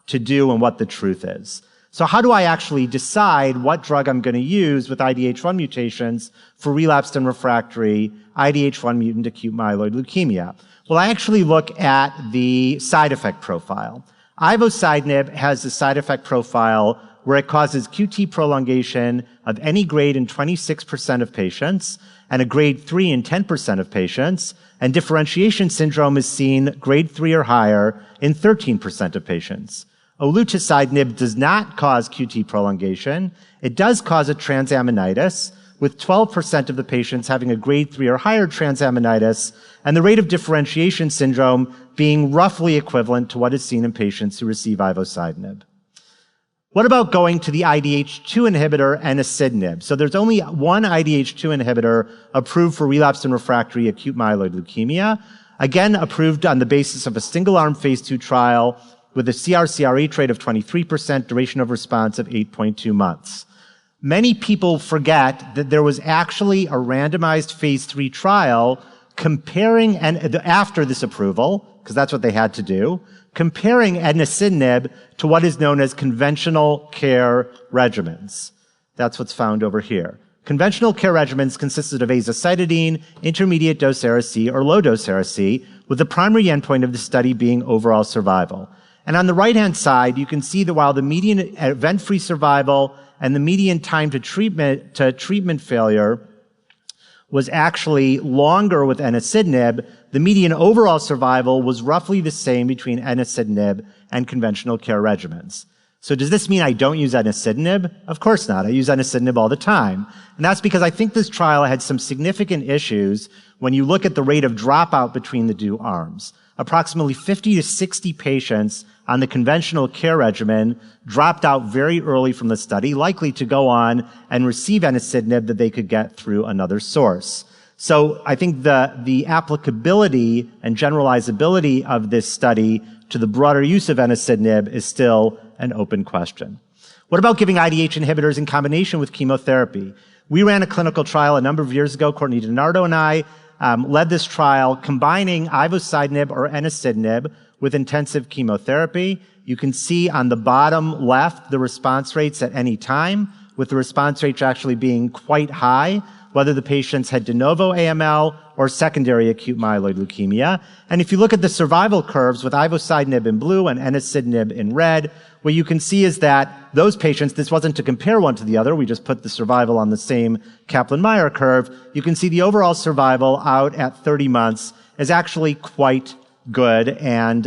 Speaker 1: to do and what the truth is. So how do I actually decide what drug I'm going to use with IDH1 mutations for relapsed and refractory IDH1 mutant acute myeloid leukemia? Well, I actually look at the side effect profile. Ivosidenib has a side effect profile where it causes QT prolongation of any grade in 26% of patients and a grade 3 in 10% of patients, and differentiation syndrome is seen grade 3 or higher in 13% of patients. Olutasidenib does not cause QT prolongation. It does cause a transaminitis, with 12% of the patients having a grade 3 or higher transaminitis, and the rate of differentiation syndrome being roughly equivalent to what is seen in patients who receive ivosidenib. What about going to the IDH2 inhibitor enasidenib? So there's only one IDH2 inhibitor approved for relapsed and refractory acute myeloid leukemia, again approved on the basis of a single-arm phase 2 trial with a CR/CRh rate of 23%, duration of response of 8.2 months. Many people forget that there was actually a randomized phase 3 trial comparing, and after this approval, because that's what they had to do, comparing enasidenib to what is known as conventional care regimens. That's what's found over here. Conventional care regimens consisted of azacitidine, intermediate dose Ara-C, or low dose Ara-C, with the primary endpoint of the study being overall survival. And on the right-hand side, you can see that while the median event-free survival and the median time to treatment failure was actually longer with enasidenib, the median overall survival was roughly the same between enasidenib and conventional care regimens. So does this mean I don't use enasidenib? Of course not. I use enasidenib all the time. And that's because I think this trial had some significant issues when you look at the rate of dropout between the two arms. Approximately 50 to 60 patients on the conventional care regimen dropped out very early from the study, likely to go on and receive enasidenib that they could get through another source. So I think the applicability and generalizability of this study to the broader use of enasidenib is still an open question. What about giving IDH inhibitors in combination with chemotherapy? We ran a clinical trial a number of years ago. Courtney DiNardo and I led this trial combining ivosidenib or enasidenib with intensive chemotherapy. You can see on the bottom left the response rates at any time, with the response rates actually being quite high, whether the patients had de novo AML or secondary acute myeloid leukemia. And if you look at the survival curves with ivosidenib in blue and enasidenib in red, what you can see is that those patients, this wasn't to compare one to the other, we just put the survival on the same Kaplan-Meier curve. You can see the overall survival out at 30 months is actually quite good and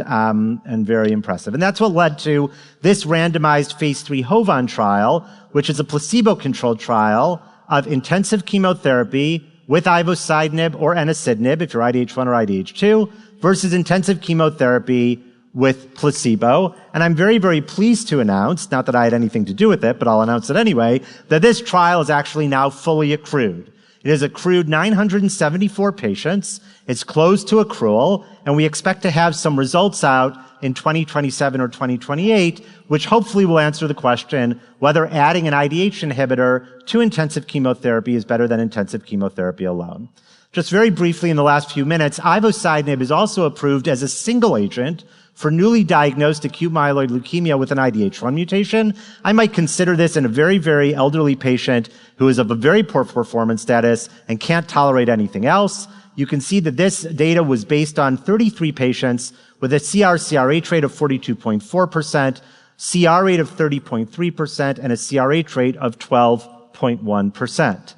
Speaker 1: very impressive. And that's what led to this randomized phase 3 HOVON trial, which is a placebo-controlled trial of intensive chemotherapy with ivosidenib or enasidenib, if you're IDH1 or IDH2, versus intensive chemotherapy with placebo. And I'm very, very pleased to announce, not that I had anything to do with it, but I'll announce it anyway, that this trial is actually now fully accrued. It has accrued 974 patients. It's closed to accrual, and we expect to have some results out in 2027 or 2028, which hopefully will answer the question whether adding an IDH inhibitor to intensive chemotherapy is better than intensive chemotherapy alone. Just very briefly in the last few minutes, ivosidenib is also approved as a single agent for newly diagnosed acute myeloid leukemia with an IDH1 mutation. I might consider this in a very, very elderly patient who is of a very poor performance status and can't tolerate anything else. You can see that this data was based on 33 patients with a CR/CRh rate of 42.4%, CR rate of 30.3%, and a CRh rate of 12.1%.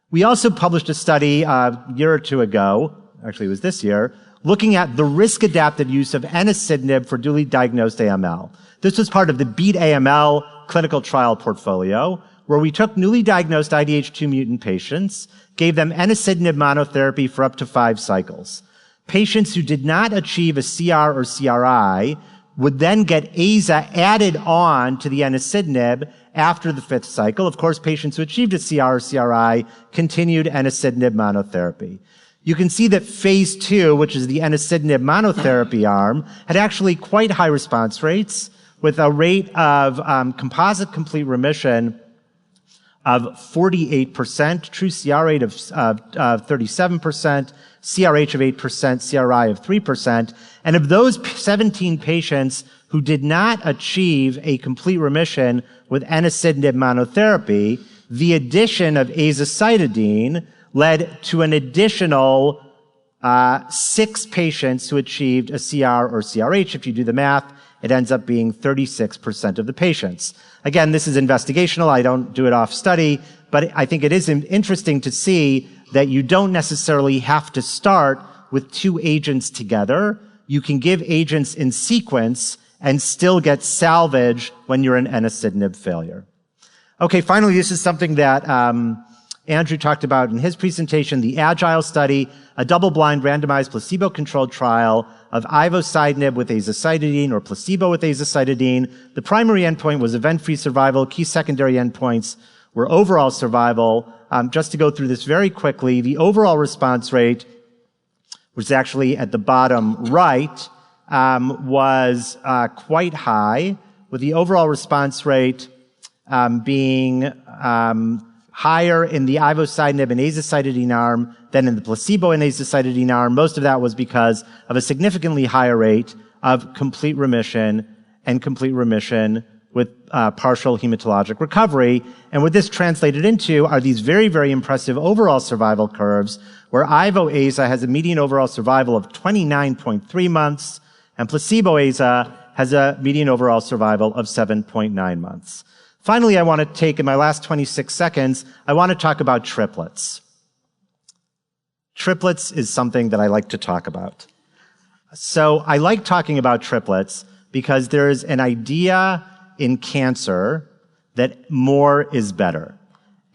Speaker 1: We also published a study a year or two ago, actually it was this year, looking at the risk-adapted use of enasidenib for newly diagnosed AML. This was part of the BEAT AML clinical trial portfolio, where we took newly diagnosed IDH2 mutant patients, gave them enasidenib monotherapy for up to 5 cycles. Patients who did not achieve a CR or CRi would then get AZA added on to the enasidenib after the 5th cycle. Of course, patients who achieved a CR or CRi continued enasidenib monotherapy. You can see that phase 2, which is the enasidenib monotherapy arm, had actually quite high response rates with a rate of composite complete remission of 48%, true CR rate of 37%, CRh of 8%, CRi of 3%. And of those 17 patients who did not achieve a complete remission with enasidenib monotherapy, the addition of azacitidine led to an additional 6 patients who achieved a CR or CRh. If you do the math, it ends up being 36% of the patients. Again, this is investigational. I don't do it off study, but I think it is interesting to see that you don't necessarily have to start with 2 agents together. You can give agents in sequence and still get salvage when you're an enasidenib failure. Okay, finally, this is something that Andrew talked about in his presentation, the AGILE study, a double-blind randomized placebo-controlled trial of ivosidenib with azacitidine or placebo with azacitidine. The primary endpoint was event-free survival. Key secondary endpoints were overall survival. Just to go through this very quickly, the overall response rate, which is actually at the bottom right, was quite high, with the overall response rate being higher in the ivosidenib and azacitidine arm than in the placebo and azacitidine arm. Most of that was because of a significantly higher rate of complete remission and complete remission with partial hematologic recovery. And what this translated into are these very, very impressive overall survival curves, where Ivo-Aza has a median overall survival of 29.3 months, and placebo-Aza has a median overall survival of 7.9 months. Finally, I want to take, in my last 26 seconds, I want to talk about triplets. Triplets is something that I like to talk about. So I like talking about triplets because there is an idea in cancer that more is better.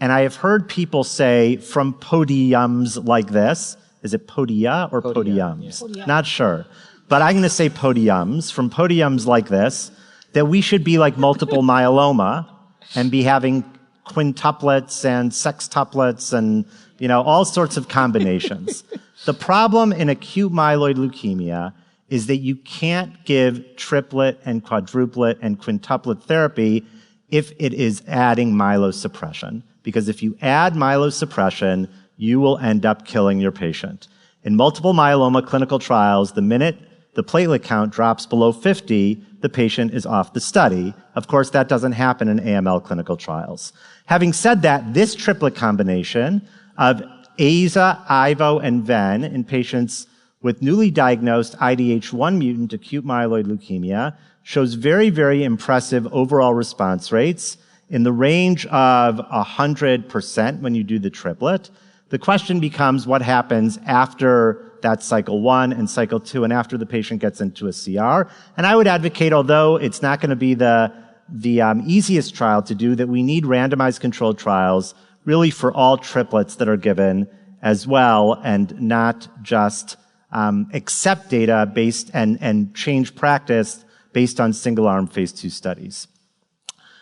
Speaker 1: And I have heard people say from podiums like this, is it podia or podiums? Yeah. Not sure. but I'm going to say podiums, from podiums like this, that we should be like multiple myeloma and be having quintuplets and sextuplets and, all sorts of combinations. The problem in acute myeloid leukemia is that you can't give triplet and quadruplet and quintuplet therapy if it is adding myelosuppression. Because if you add myelosuppression, you will end up killing your patient. In multiple myeloma clinical trials, the minute the platelet count drops below 50, the patient is off the study. Of course, that doesn't happen in AML clinical trials. Having said that, this triplet combination of AZA, IVO, and VEN in patients with newly diagnosed IDH1 mutant acute myeloid leukemia shows very, very impressive overall response rates in the range of 100% when you do the triplet. The question becomes what happens after that cycle 1 and cycle 2 and after the patient gets into a CR. And I would advocate, although it's not going to be the easiest trial to do, that we need randomized controlled trials really for all triplets that are given as well, and not just accept data based and change practice based on single-arm phase 2 studies.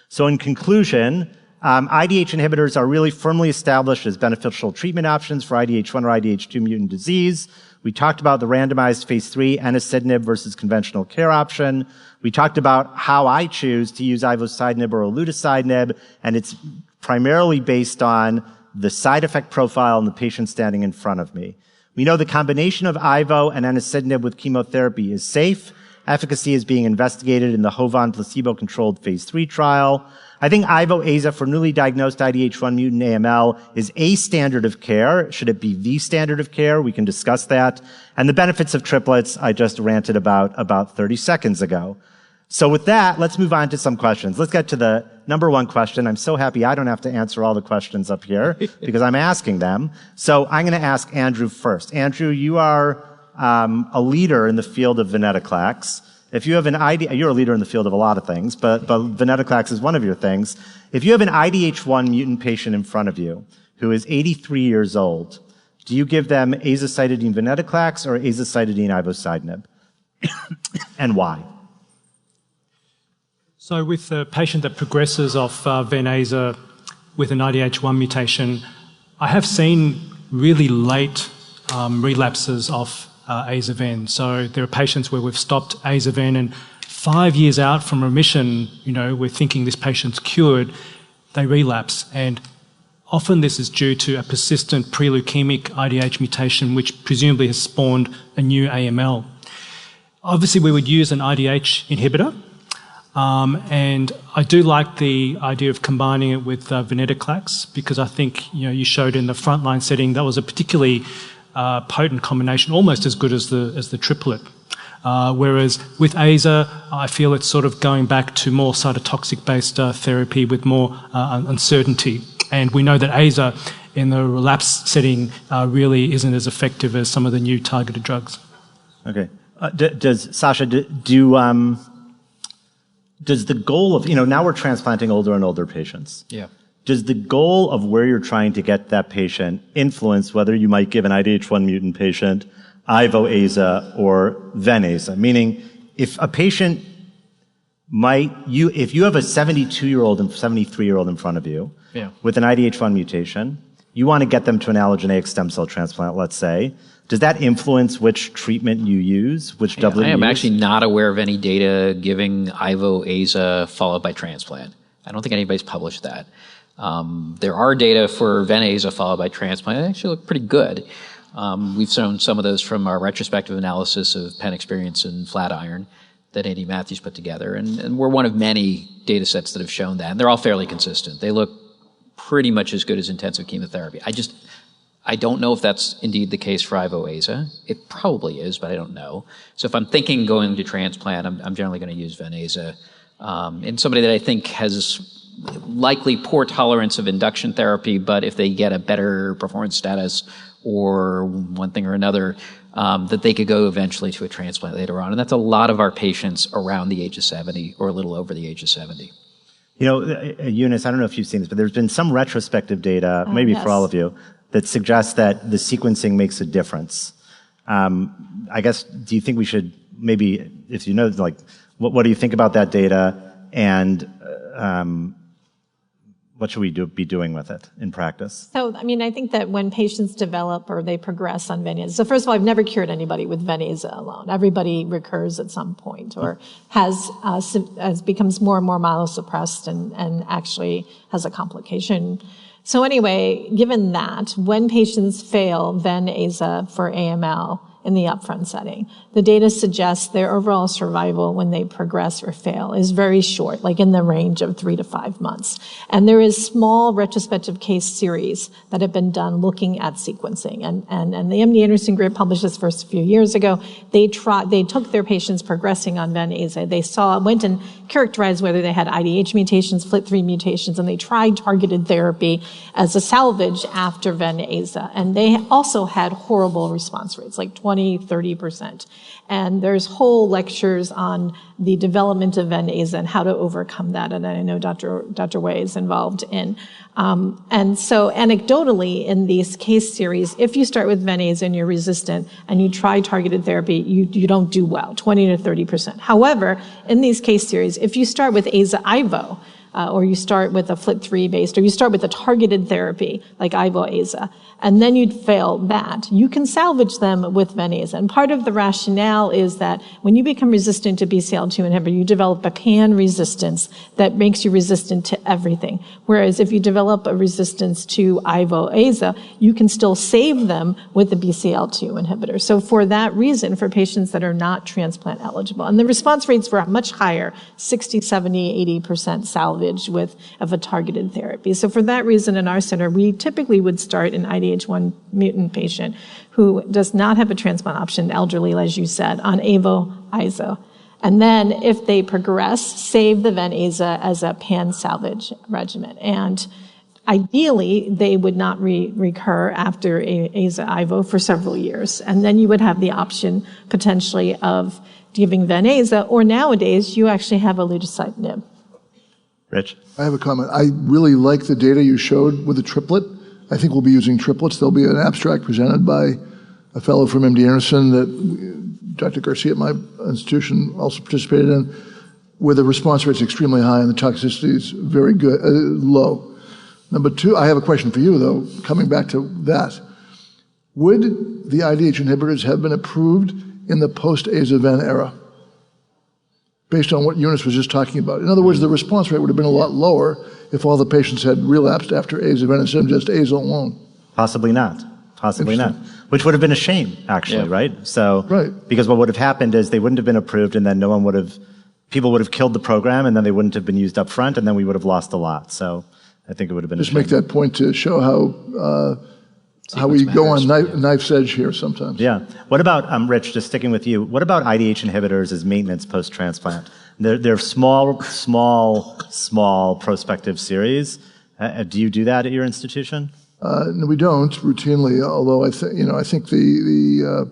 Speaker 1: So in conclusion, IDH inhibitors are really firmly established as beneficial treatment options for IDH1 or IDH2 mutant disease. We talked about the randomized phase 3 enasidenib versus conventional care option. We talked about how I choose to use ivosidenib or olutasidenib, and it's primarily based on the side effect profile and the patient standing in front of me. We know the combination of ivo and enasidenib with chemotherapy is safe. Efficacy is being investigated in the HOVON placebo-controlled phase 3 trial. I think ivo-aza for newly diagnosed IDH1 mutant AML is a standard of care. Should it be the standard of care? We can discuss that. And the benefits of triplets I just ranted about 30 seconds ago. So with that, let's move on to some questions. Let's get to the number one question. I'm so happy I don't have to answer all the questions up here because I'm asking them. So I'm going to ask Andrew first. Andrew, you are a leader in the field of venetoclax. If you have an you're a leader in the field of a lot of things, but venetoclax is one of your things. If you have an IDH1 mutant patient in front of you who is 83 years old, do you give them azacitidine venetoclax or azacitidine ivosidenib? And why?
Speaker 2: So with a patient that progresses off Ven-Aza with an IDH1 mutation, I have seen really late relapses off Aza-Ven. So there are patients where we've stopped Aza-Ven and 5 years out from remission, we're thinking this patient's cured, they relapse. And often this is due to a persistent pre-leukemic IDH mutation which presumably has spawned a new AML. Obviously we would use an IDH inhibitor. And I do like the idea of combining it with venetoclax because I think you showed in the frontline setting that was a particularly potent combination, almost as good as the triplet. Whereas with Aza, I feel it's sort of going back to more cytotoxic-based therapy with more uncertainty. And we know that Aza in the relapse setting really isn't as effective as some of the new targeted drugs.
Speaker 1: Okay. Does the goal of, now we're transplanting older and older patients.
Speaker 3: Yeah.
Speaker 1: Does the goal of where you're trying to get that patient influence whether you might give an IDH1 mutant patient ivo-aza or ven-aza? Meaning, if a patient if you have a 72-year-old and 73-year-old in front of you with an IDH1 mutation, you want to get them to an allogeneic stem cell transplant, let's say. Does that influence which treatment you use, which doublet you use?
Speaker 3: I am actually not aware of any data giving ivo-aza followed by transplant. I don't think anybody's published that. There are data for ven-aza followed by transplant. They actually look pretty good. We've shown some of those from our retrospective analysis of Penn Experience and Flatiron that Andy Matthews put together. And we're one of many data sets that have shown that. And they're all fairly consistent. They look pretty much as good as intensive chemotherapy. I don't know if that's indeed the case for ivo-aza. It probably is, but I don't know. So if I'm thinking going to transplant, I'm generally going to use ven-aza. In somebody that I think has likely poor tolerance of induction therapy, but if they get a better performance status or one thing or another, that they could go eventually to a transplant later on. And that's a lot of our patients around the age of 70 or a little over the age of 70.
Speaker 1: Eunice, I don't know if you've seen this, but there's been some retrospective data, maybe for all of you, that suggests that the sequencing makes a difference. I guess, do you think we should maybe if you know, like, what do you think about that data, and what should we be doing with it in practice?
Speaker 5: So, I mean, I think that when patients develop or they progress on Ven-Aza, so first of all, I've never cured anybody with Ven-Aza alone. Everybody recurs at some point or has becomes more and more myelosuppressed and actually has a complication. So anyway, given that, when patients fail Ven-Aza for AML in the upfront setting, the data suggests their overall survival when they progress or fail is very short, like in the range of 3 to 5 months. And there is small retrospective case series that have been done looking at sequencing. And the MD Anderson group published this first a few years ago. They took their patients progressing on Ven-Aza. They went and characterized whether they had IDH mutations, FLT3 mutations, and they tried targeted therapy as a salvage after Ven-Aza. And they also had horrible response rates, like 20-30%. And there's whole lectures on the development of Ven-Aza and how to overcome that. And I know Dr. Wei is involved in. And so anecdotally in these case series, if you start with Ven-Aza and you're resistant and you try targeted therapy, you don't do well, 20 to 30%. However, in these case series, if you start with Aza-Ivo, or you start with a FLT3 based, or you start with a targeted therapy like Ivo-Aza, and then you'd fail that, you can salvage them with Ven-Aza. And part of the rationale is that when you become resistant to BCL2 inhibitor, you develop a pan resistance that makes you resistant to everything. Whereas if you develop a resistance to Ivo-Aza, you can still save them with the BCL2 inhibitor. So for that reason, for patients that are not transplant eligible, and the response rates were much higher, 60, 70, 80% salvage of a targeted therapy. So for that reason, in our center, we typically would start an IDH1 mutant patient who does not have a transplant option, elderly, as you said, on Avo-Izo. And then if they progress, save the Ven-Aza as a pan-salvage regimen. And ideally, they would not recur after Aza-Ivo for several years. And then you would have the option potentially of giving Ven-Aza, or nowadays, you actually have elutacitinib.
Speaker 1: Rich?
Speaker 4: I have a comment. I really like the data you showed with the triplet. I think we'll be using triplets. There'll be an abstract presented by a fellow from MD Anderson that Dr. Garcia at my institution also participated in, where the response rate is extremely high and the toxicity is very good, low. Number two, I have a question for you, though, coming back to that. Would the IDH inhibitors have been approved in the post-Aza-Ven era, based on what Eunice was just talking about? In other words, the response rate would have been a lot lower if all the patients had relapsed after Aza-Ven instead of just Aza alone.
Speaker 1: Possibly not. Possibly not. Which would have been a shame, actually, right? So,
Speaker 4: right.
Speaker 1: Because what would have happened is they wouldn't have been approved, and then people would have killed the program, and then they wouldn't have been used up front, and then we would have lost a lot. So I think it would have been
Speaker 4: just
Speaker 1: a shame.
Speaker 4: Make that point to show how we go on knife's edge here sometimes.
Speaker 1: Yeah. What about, Rich, just sticking with you, what about IDH inhibitors as maintenance post-transplant? They're small prospective series. Do you do that at your institution?
Speaker 4: No, we don't routinely, although I think the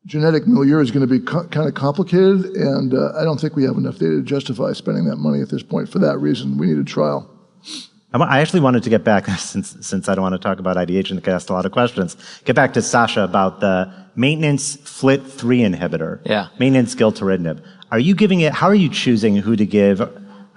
Speaker 4: genetic milieu is going to be kind of complicated, and I don't think we have enough data to justify spending that money at this point. For that reason, we need a trial.
Speaker 1: I actually wanted to get back, since I don't want to talk about IDH and get asked a lot of questions, get back to Sasha about the maintenance FLT3 inhibitor.
Speaker 3: Yeah.
Speaker 1: Maintenance gilteritinib. Are you giving it, how are you choosing who to give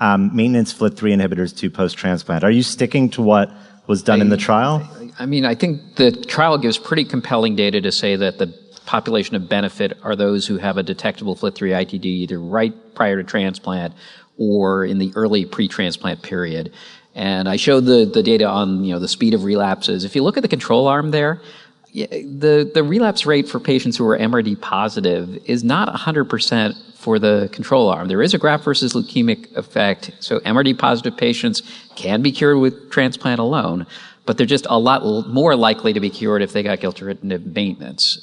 Speaker 1: maintenance FLT3 inhibitors to post-transplant? Are you sticking to what was done in the trial?
Speaker 3: I mean, I think the trial gives pretty compelling data to say that the population of benefit are those who have a detectable FLT3 ITD either right prior to transplant or in the early pre-transplant period. And I showed the data on, the speed of relapses. If you look at the control arm there, the relapse rate for patients who are MRD positive is not 100% for the control arm. There is a graft versus leukemic effect. So MRD positive patients can be cured with transplant alone, but they're just a lot more likely to be cured if they got gilteritinib maintenance.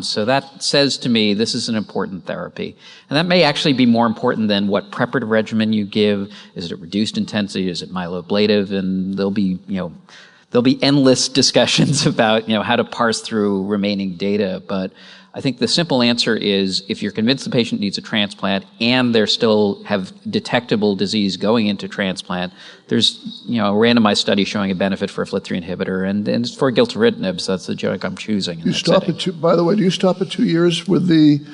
Speaker 3: So that says to me this is an important therapy. And that may actually be more important than what preparative regimen you give. Is it reduced intensity? Is it myeloablative? And there'll be endless discussions about, how to parse through remaining data. But I think the simple answer is if you're convinced the patient needs a transplant and they still have detectable disease going into transplant, there's, a randomized study showing a benefit for a FLT3 inhibitor, and it's for gilteritinib, so that's the drug I'm choosing.
Speaker 4: By the way, do you stop at 2 years with the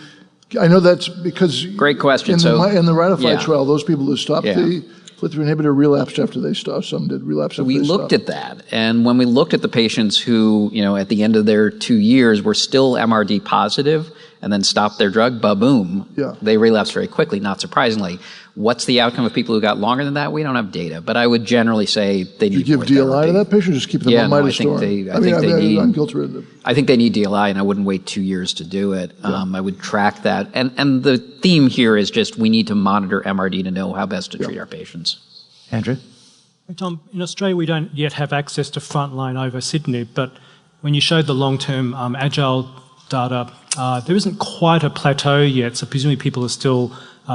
Speaker 4: I know that's because
Speaker 3: great question.
Speaker 4: In the Ratify
Speaker 3: yeah.
Speaker 4: trial, those people who stopped
Speaker 3: Yeah.
Speaker 4: the FLT3 inhibitor relapsed after they stopped. Some did relapse after
Speaker 3: we
Speaker 4: they
Speaker 3: looked
Speaker 4: stopped.
Speaker 3: at that, and when we looked at the patients who, at the end of their 2 years were still MRD positive and then stopped their drug, ba-boom,
Speaker 4: Yeah.
Speaker 3: they relapsed very quickly, not surprisingly. What's the outcome of people who got longer than that? We don't have data, but I would generally say they need
Speaker 4: You
Speaker 3: more
Speaker 4: give DLI
Speaker 3: therapy.
Speaker 4: to that patient, or just keep them on midostaurin?
Speaker 3: I think they need DLI, and I wouldn't wait 2 years to do it. I would track that. And the theme here is just we need to monitor MRD to know how best to treat our patients.
Speaker 1: Andrew?
Speaker 2: Tom, in Australia we don't yet have access to frontline ivosidenib, but when you showed the long-term agile data, there isn't quite a plateau yet, so presumably people are still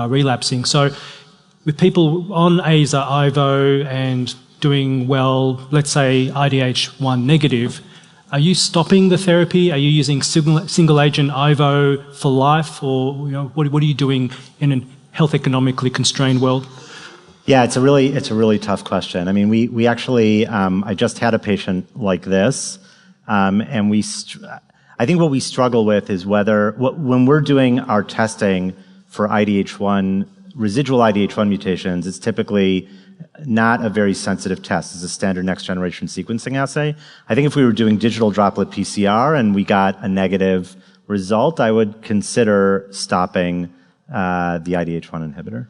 Speaker 2: relapsing. So with people on AZA, IVO and doing well, let's say IDH1 negative, are you stopping the therapy? Are you using single agent IVO for life, or what are you doing in a health economically constrained world?
Speaker 1: Yeah, it's a really tough question. I mean, we actually, I just had a patient like this, and I think what we struggle with is when we're doing our testing for residual IDH1 mutations, it's typically not a very sensitive test. It's a standard next generation sequencing assay. I think if we were doing digital droplet PCR and we got a negative result, I would consider stopping the IDH1 inhibitor.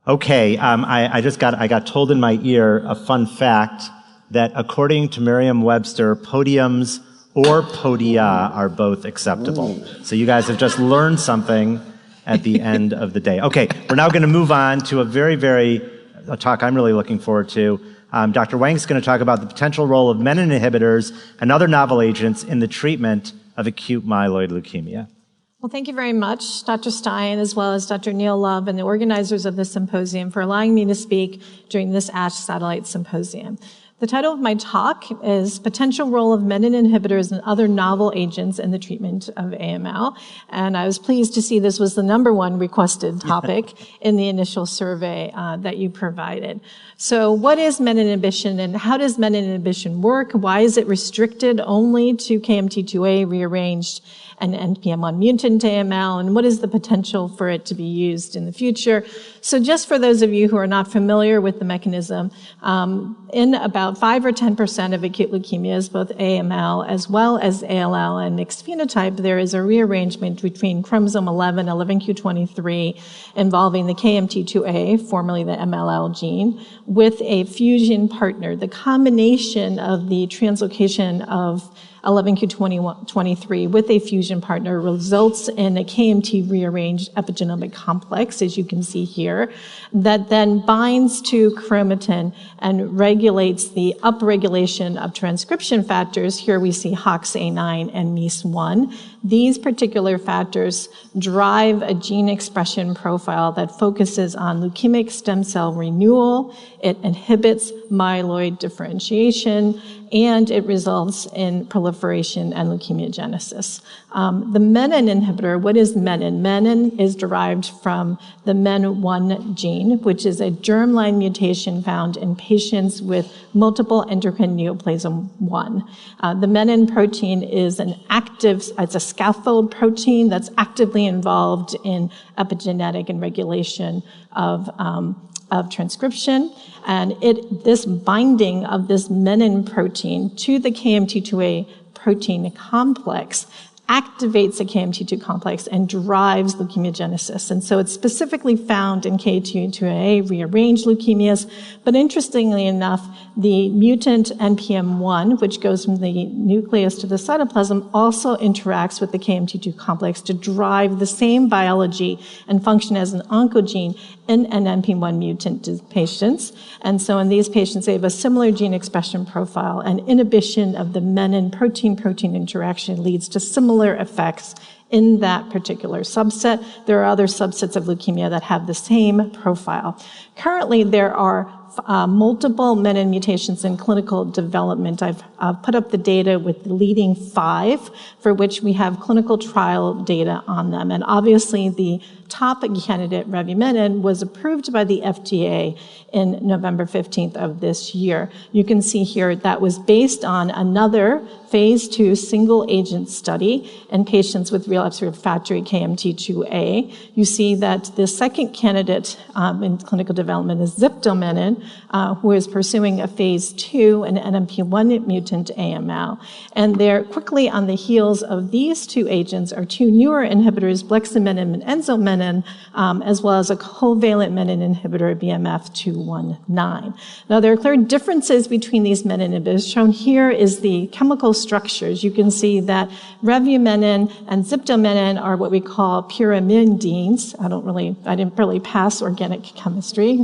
Speaker 1: Okay, I got told in my ear a fun fact that according to Merriam-Webster, podiums or podia are both acceptable. So you guys have just learned something at the end of the day. Okay, we're now going to move on to a talk I'm really looking forward to. Dr. Wang is going to talk about the potential role of menin inhibitors and other novel agents in the treatment of acute myeloid leukemia.
Speaker 5: Well, thank you very much, Dr. Stein, as well as Dr. Neil Love and the organizers of this symposium for allowing me to speak during this ASH Satellite Symposium. The title of my talk is Potential Role of Menin Inhibitors and Other Novel Agents in the Treatment of AML. And I was pleased to see this was the #1 requested topic in the initial survey that you provided. So what is menin inhibition and how does menin inhibition work? Why is it restricted only to KMT2A rearranged and NPM1 mutant AML, and what is the potential for it to be used in the future? So just for those of you who are not familiar with the mechanism, in about 5 or 10% of acute leukemias, both AML as well as ALL and mixed phenotype, there is a rearrangement between chromosome 11, 11q23, involving the KMT2A, formerly the MLL gene, with a fusion partner. The combination of the translocation of 11q23 with a fusion partner results in a KMT rearranged epigenomic complex, as you can see here, that then binds to chromatin and regulates the upregulation of transcription factors. Here we see HOXA9 and MEIS1. These particular factors drive a gene expression profile that focuses on leukemic stem cell renewal. It inhibits myeloid differentiation, and it results in proliferation and leukemiogenesis. The menin inhibitor, what is menin? Menin is derived from the MEN1 gene, which is a germline mutation found in patients with multiple endocrine neoplasm 1. The menin protein is it's a scaffold protein that's actively involved in epigenetic and regulation of transcription, and this binding of this menin protein to the KMT2A protein complex activates a KMT2 complex and drives leukemiogenesis. And so it's specifically found in KMT2A rearranged leukemias. But interestingly enough, the mutant NPM1, which goes from the nucleus to the cytoplasm, also interacts with the KMT2 complex to drive the same biology and function as an oncogene in an NPM1 mutant patients. And so in these patients, they have a similar gene expression profile, and inhibition of the menin protein-protein interaction leads to similar effects in that particular subset. There are other subsets of leukemia that have the same profile. Currently, there are multiple menin mutations in clinical development. I've put up the data with the leading 5 for which we have clinical trial data on them. And obviously the top candidate, revumenib, was approved by the FDA in November 15th of this year. You can see here that was based on another phase 2 single agent study in patients with relapsed refractory KMT2A. You see that the second candidate in clinical development is ziftomenib, who is pursuing a phase 2 in NPM1 mutant AML. And there, quickly on the heels of these 2 agents, are 2 newer inhibitors, bleximenib and enzomenib, as well as a covalent menin inhibitor, BMF-219. Now, there are clear differences between these menin inhibitors. Shown here is the chemical structures. You can see that revumenib and ziftomenib are what we call pyrimidines. I didn't really pass organic chemistry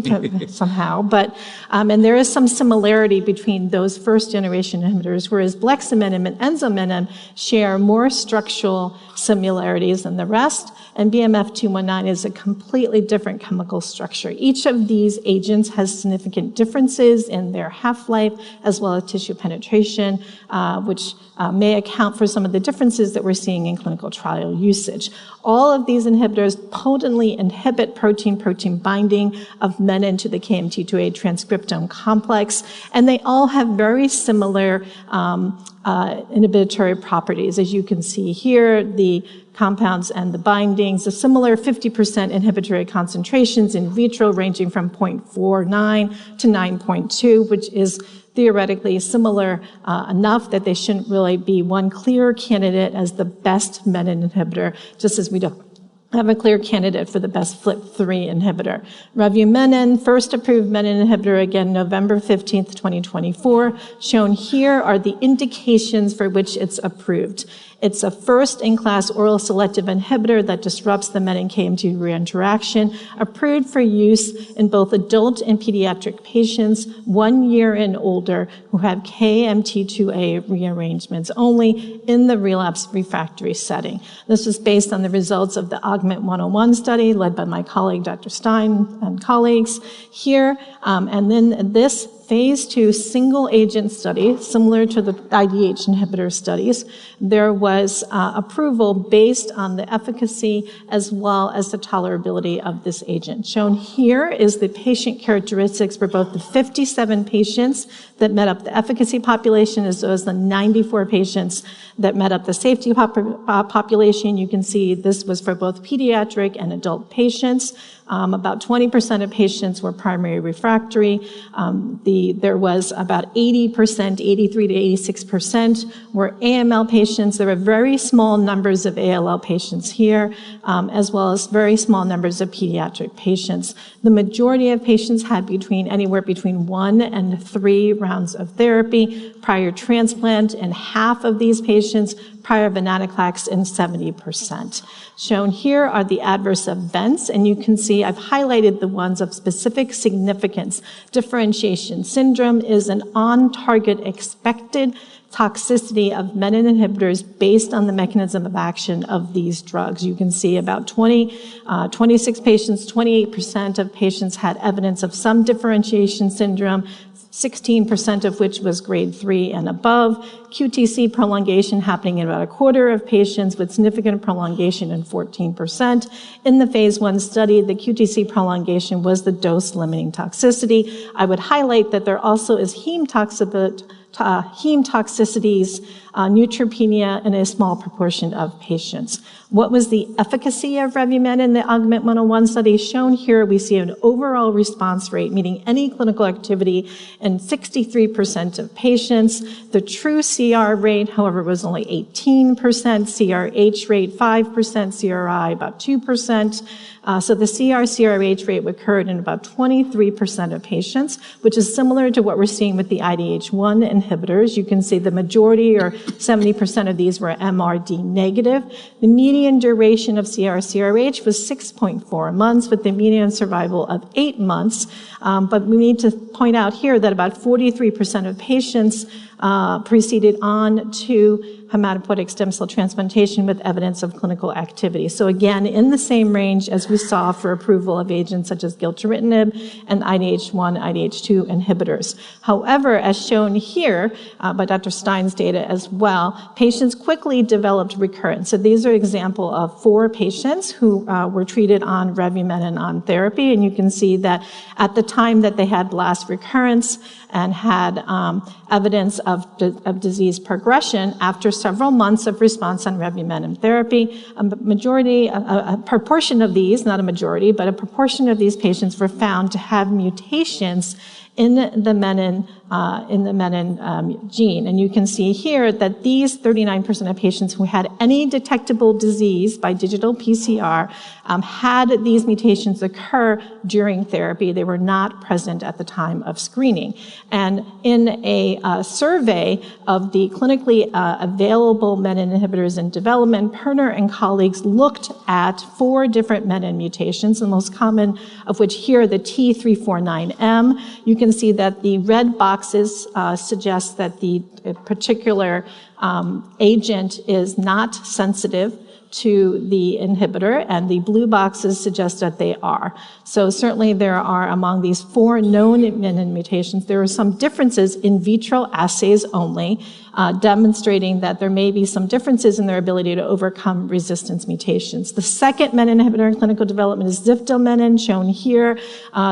Speaker 5: somehow, but, and there is some similarity between those first generation inhibitors, whereas bleximenib and enzomenib share more structural similarities than the rest, and BMF-219 is a completely different chemical structure. Each of these agents has significant differences in their half-life as well as tissue penetration, which may account for some of the differences that we're seeing in clinical trial usage. All of these inhibitors potently inhibit protein-protein binding of menin to the KMT2A transcriptome complex, and they all have very similar inhibitory properties. As you can see here, the compounds and the bindings, a similar 50% inhibitory concentrations in vitro ranging from 0.49 to 9.2, which is theoretically similar enough that they shouldn't really be one clear candidate as the best menin inhibitor, just as we don't have a clear candidate for the best FLT3 inhibitor. Revumenib, first approved menin inhibitor, again, November 15th, 2024. Shown here are the indications for which it's approved. It's a first-in-class oral selective inhibitor that disrupts the menin-KMT2 reinteraction, approved for use in both adult and pediatric patients 1 year and older who have KMT2A rearrangements only in the relapsed refractory setting. This was based on the results of the Augment 101 study led by my colleague, Dr. Stein, and colleagues here. And then this phase 2 single agent study, similar to the IDH inhibitor studies, there was approval based on the efficacy as well as the tolerability of this agent. Shown here is the patient characteristics for both the 57 patients that met up the efficacy population as well as the 94 patients that met up the safety population. You can see this was for both pediatric and adult patients. About 20% of patients were primary refractory. There was about 80%, 83 to 86% were AML patients. There were very small numbers of ALL patients here, as well as very small numbers of pediatric patients. The majority of patients had anywhere between 1 and 3 rounds of therapy prior transplant, and half of these patients prior venetoclax in 70%. Shown here are the adverse events, and you can see I've highlighted the ones of specific significance. Differentiation syndrome is an on-target expected toxicity of menin inhibitors based on the mechanism of action of these drugs. You can see about 26 patients, 28% of patients had evidence of some differentiation syndrome, 16% of which was grade 3 and above. QTC prolongation happening in about a quarter of patients with significant prolongation in 14%. In the phase 1 study, the QTC prolongation was the dose-limiting toxicity. I would highlight that there also is heme toxicities, neutropenia in a small proportion of patients. What was the efficacy of revumenib in the Augment 101 study? Shown here, we see an overall response rate, meaning any clinical activity, in 63% of patients. The true CR rate, however, was only 18%, CRH rate 5%, CRI about 2%. So the CR/CRH rate occurred in about 23% of patients, which is similar to what we're seeing with the IDH1 inhibitors. You can see the majority, or 70% of these, were MRD negative. The median duration of CR/CRH was 6.4 months, with the median survival of 8 months. But we need to point out here that about 43% of patients proceeded on to hematopoietic stem cell transplantation with evidence of clinical activity. So again, in the same range as we saw for approval of agents such as gilteritinib and IDH1, IDH2 inhibitors. However, as shown here by Dr. Stein's data as well, patients quickly developed recurrence. So these are example of 4 patients who were treated on revumenib on therapy, and you can see that at the time that they had blast recurrence and had evidence of disease progression after several months of response on revumenib therapy. A proportion of these, not a majority, but a proportion of these patients were found to have mutations in the menin gene. And you can see here that these 39% of patients who had any detectable disease by digital PCR had these mutations occur during therapy. They were not present at the time of screening. And in a survey of the clinically available menin inhibitors in development, Perner and colleagues looked at 4 different menin mutations, the most common of which here the T349M. You can see that the red boxes suggest that the particular agent is not sensitive to the inhibitor, and the blue boxes suggest that they are. So certainly there are, among these 4 known menin mutations, there are some differences in vitro assays only, demonstrating that there may be some differences in their ability to overcome resistance mutations. The second menin inhibitor in clinical development is ziftomenib, shown here.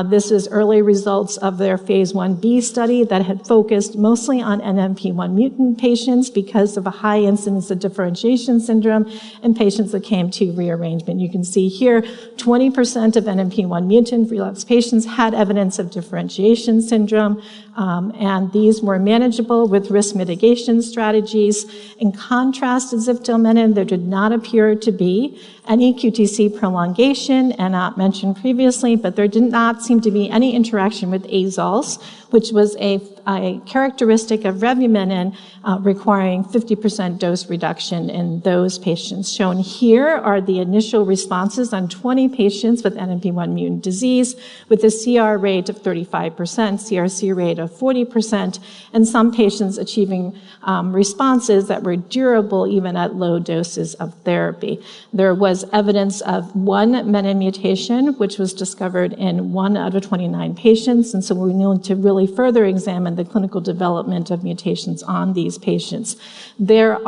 Speaker 5: This is early results of their phase 1b study that had focused mostly on NMP1 mutant patients because of a high incidence of differentiation syndrome in patients that came to rearrangement. You can see here 20% of NMP1 mutant relapsed patients had evidence of differentiation syndrome, and these were manageable with risk mitigation strategies. In contrast to ziftomenib, there did not appear to be any QTc prolongation, and not mentioned previously, but there did not seem to be any interaction with azoles, which was a characteristic of revumenib requiring 50% dose reduction in those patients. Shown here are the initial responses on 20 patients with NMP1 mutant disease with a CR rate of 35%, CRC rate of 40%, and some patients achieving responses that were durable even at low doses of therapy. There was evidence of 1 menin mutation, which was discovered in 1 out of 29 patients, and so we need to really further examine the clinical development of mutations on these patients. There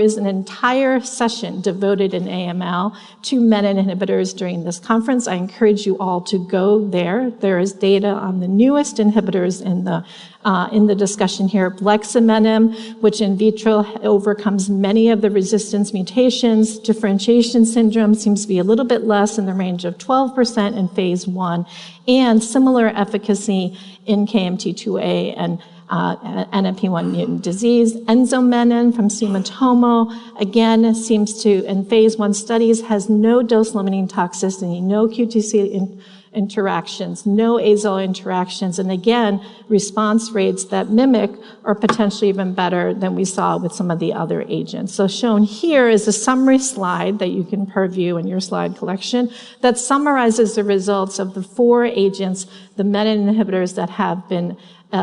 Speaker 5: is an entire session devoted in AML to menin inhibitors during this conference. I encourage you all to go there. There is data on the newest inhibitors in the discussion here. Bleximenib, which in vitro overcomes many of the resistance mutations. Differentiation syndrome seems to be a little bit less, in the range of 12% in phase 1, and similar efficacy in KMT2A and NMP1 mutant disease. Enzomenib from Sumitomo, again, seems to, in phase 1 studies, has no dose-limiting toxicity, no QTc interactions, no azole interactions, and again, response rates that mimic or potentially even better than we saw with some of the other agents. So shown here is a summary slide that you can purview in your slide collection that summarizes the results of the 4 agents, the menin inhibitors that have been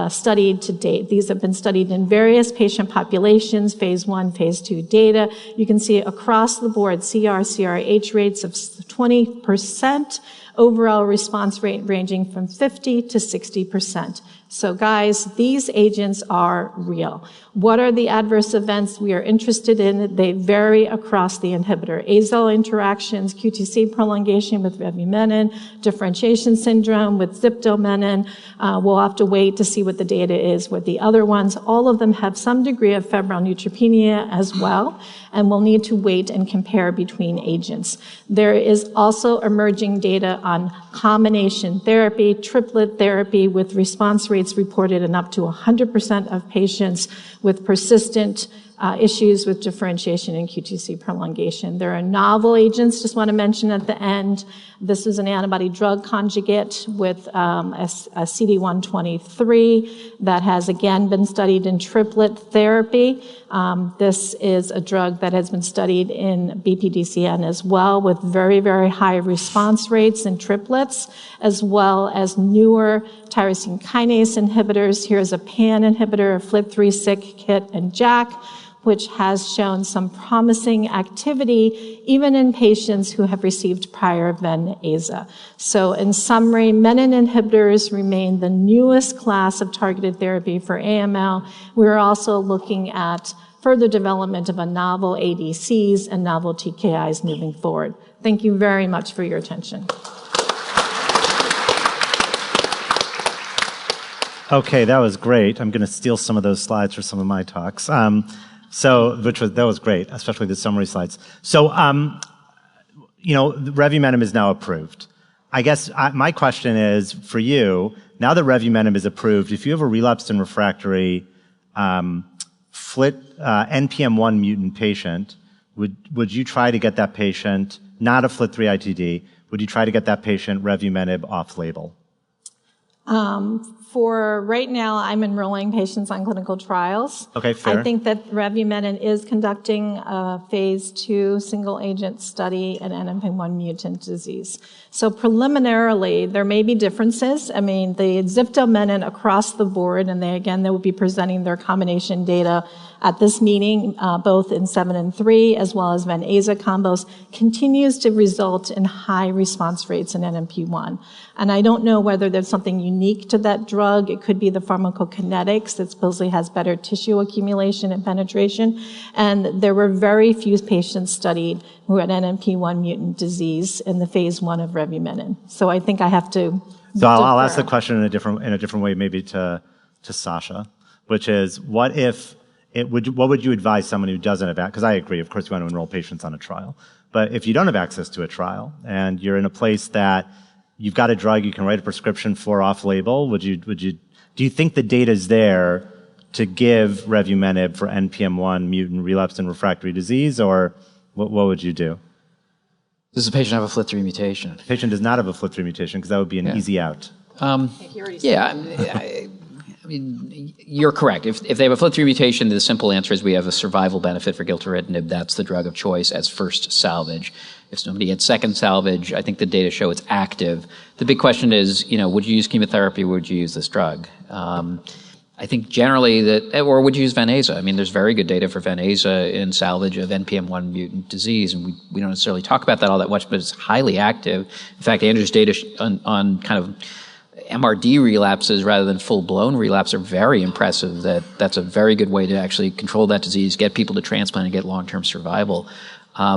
Speaker 5: studied to date. These have been studied in various patient populations, phase 1, phase 2 data. You can see across the board CR/CRh rates of 20%, overall response rate ranging from 50 to 60%. So guys, these agents are real. What are the adverse events we are interested in? They vary across the inhibitor. Azole interactions, QTc prolongation with revumenib, differentiation syndrome with ziftomenib. We'll have to wait to see what the data is with the other ones. All of them have some degree of febrile neutropenia as well, and we'll need to wait and compare between agents. There is also emerging data on combination therapy, triplet therapy with response rates reported in up to 100% of patients with persistent issues with differentiation and QTc prolongation. There are novel agents, just want to mention at the end. This is an antibody drug conjugate with a CD123 that has again been studied in triplet therapy. This is a drug that has been studied in BPDCN as well, with very, very high response rates in triplets, as well as newer tyrosine kinase inhibitors. Here's a PAN inhibitor, a FLT3, SYK, KIT, and JAK, which has shown some promising activity even in patients who have received prior Ven/Aza. So in summary, menin inhibitors remain the newest class of targeted therapy for AML. We're also looking at further development of a novel ADCs and novel TKIs moving forward. Thank you very much for your attention.
Speaker 1: Okay, that was great. I'm going to steal some of those slides for some of my talks. That was great, especially the summary slides. So, revumenib is now approved. I guess my question is for you, now that revumenib is approved, if you have a relapsed and refractory NPM1 mutant patient, would you try to get that patient, not a FLT3 ITD, would you try to get that patient revumenib off label?
Speaker 5: For right now, I'm enrolling patients on clinical trials.
Speaker 1: Okay, fair.
Speaker 5: I think that revumenib is conducting a phase 2 single-agent study in NPM1 mutant disease. So preliminarily, there may be differences. I mean, the ziftomenib across the board, and they will be presenting their combination data at this meeting, both in 7 and 3, as well as Ven/Aza combos, continues to result in high response rates in NPM1. And I don't know whether there's something unique to that drug. It could be the pharmacokinetics that supposedly has better tissue accumulation and penetration. And there were very few patients studied who had NPM1 mutant disease in the phase 1 of revumenib. So I think I have to.
Speaker 1: So I'll ask the question in a different way, maybe to Sasha, which is, what would you advise someone who doesn't have access? Because I agree, of course, you want to enroll patients on a trial. But if you don't have access to a trial and you're in a place that you've got a drug you can write a prescription for off-label, do you think the data's there to give revumenib for NPM1 mutant relapsed and refractory disease, or what would you do?
Speaker 3: Does the patient have a FLT3 mutation?
Speaker 1: The patient does not have a FLT3 mutation, because that would be an easy out.
Speaker 3: I mean, you're correct. If they have a FLT3 mutation, the simple answer is we have a survival benefit for gilteritinib. That's the drug of choice as first salvage. If somebody gets second salvage, I think the data show it's active. The big question is, would you use chemotherapy or would you use this drug? I think generally or would you use Ven/Aza? I mean, there's very good data for Ven/Aza in salvage of NPM1 mutant disease, and we don't necessarily talk about that all that much, but it's highly active. In fact, Andrew's data on kind of MRD relapses rather than full-blown relapse are very impressive. That's a very good way to actually control that disease, get people to transplant, and get long-term survival.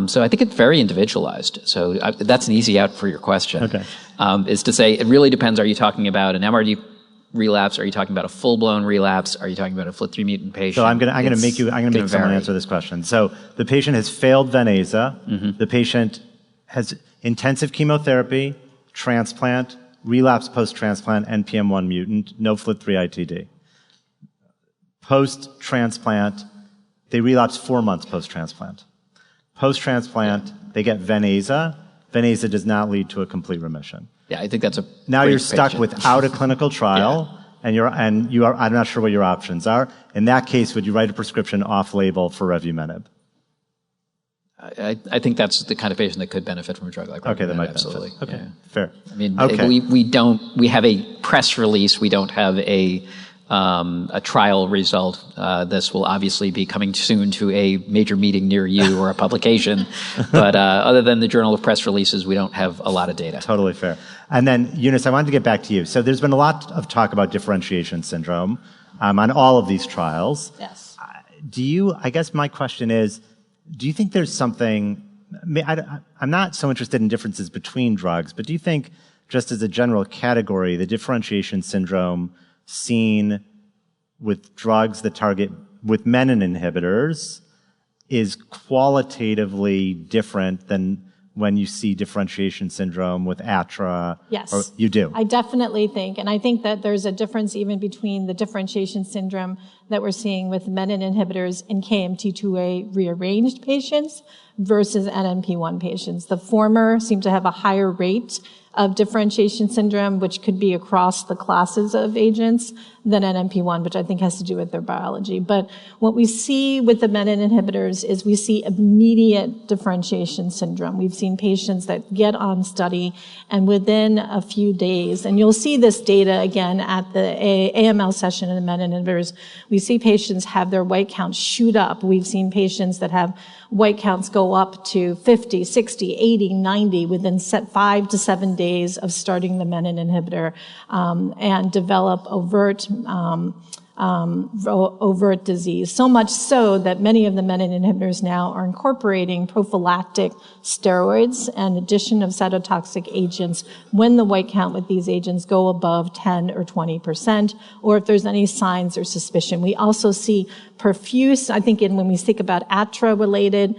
Speaker 3: So I think it's very individualized. So that's an easy out for your question.
Speaker 1: Okay.
Speaker 3: Is to say it really depends. Are you talking about an MRD relapse? Are you talking about a full-blown relapse? Are you talking about a FLT3 mutant patient?
Speaker 1: So I'm going to make someone answer this question. So the patient has failed Ven/Aza. Mm-hmm. The patient has intensive chemotherapy, transplant, relapse post-transplant, NPM1 mutant, no FLT3 ITD. Post-transplant, they relapse 4 months post-transplant. Post-transplant, they get Ven/Aza. Ven/Aza does not lead to a complete remission.
Speaker 3: Yeah, I think that's a
Speaker 1: now you're stuck without a clinical trial, and I'm not sure what your options are. In that case, would you write a prescription off-label for revumenib?
Speaker 3: I think that's the kind of patient that could benefit from a drug like revumenib.
Speaker 1: Okay, that might
Speaker 3: absolutely.
Speaker 1: Benefit. Okay,
Speaker 3: yeah.
Speaker 1: Fair.
Speaker 3: I mean,
Speaker 1: okay.
Speaker 3: we have a press release. We don't have a trial result. This will obviously be coming soon to a major meeting near you or a publication. But other than the Journal of Press Releases, we don't have a lot of data.
Speaker 1: Totally fair. And then, Eunice, I wanted to get back to you. So there's been a lot of talk about differentiation syndrome on all of these trials.
Speaker 5: Yes.
Speaker 1: I guess my question is, do you think there's something, I'm not so interested in differences between drugs, but do you think, just as a general category, the differentiation syndrome seen with drugs that target, with menin inhibitors, is qualitatively different than when you see differentiation syndrome with ATRA?
Speaker 5: Yes.
Speaker 1: Or you do?
Speaker 5: I definitely think, and I think that there's a difference even between the differentiation syndrome that we're seeing with menin inhibitors in KMT2A rearranged patients versus NPM1 patients. The former seem to have a higher rate of differentiation syndrome, which could be across the classes of agents, than NMP1, which I think has to do with their biology. But what we see with the menin inhibitors is we see immediate differentiation syndrome. We've seen patients that get on study and within a few days, and you'll see this data again at the AML session in the menin inhibitors, we see patients have their white counts shoot up. We've seen patients that have white counts go up to 50, 60, 80, 90 within 5 to 7 days of starting the menin inhibitor, and develop overt disease. So much so that many of the menin inhibitors now are incorporating prophylactic steroids and addition of cytotoxic agents when the white count with these agents go above 10 or 20%, or if there's any signs or suspicion. We also see perfuse, I think when we think about ATRA-related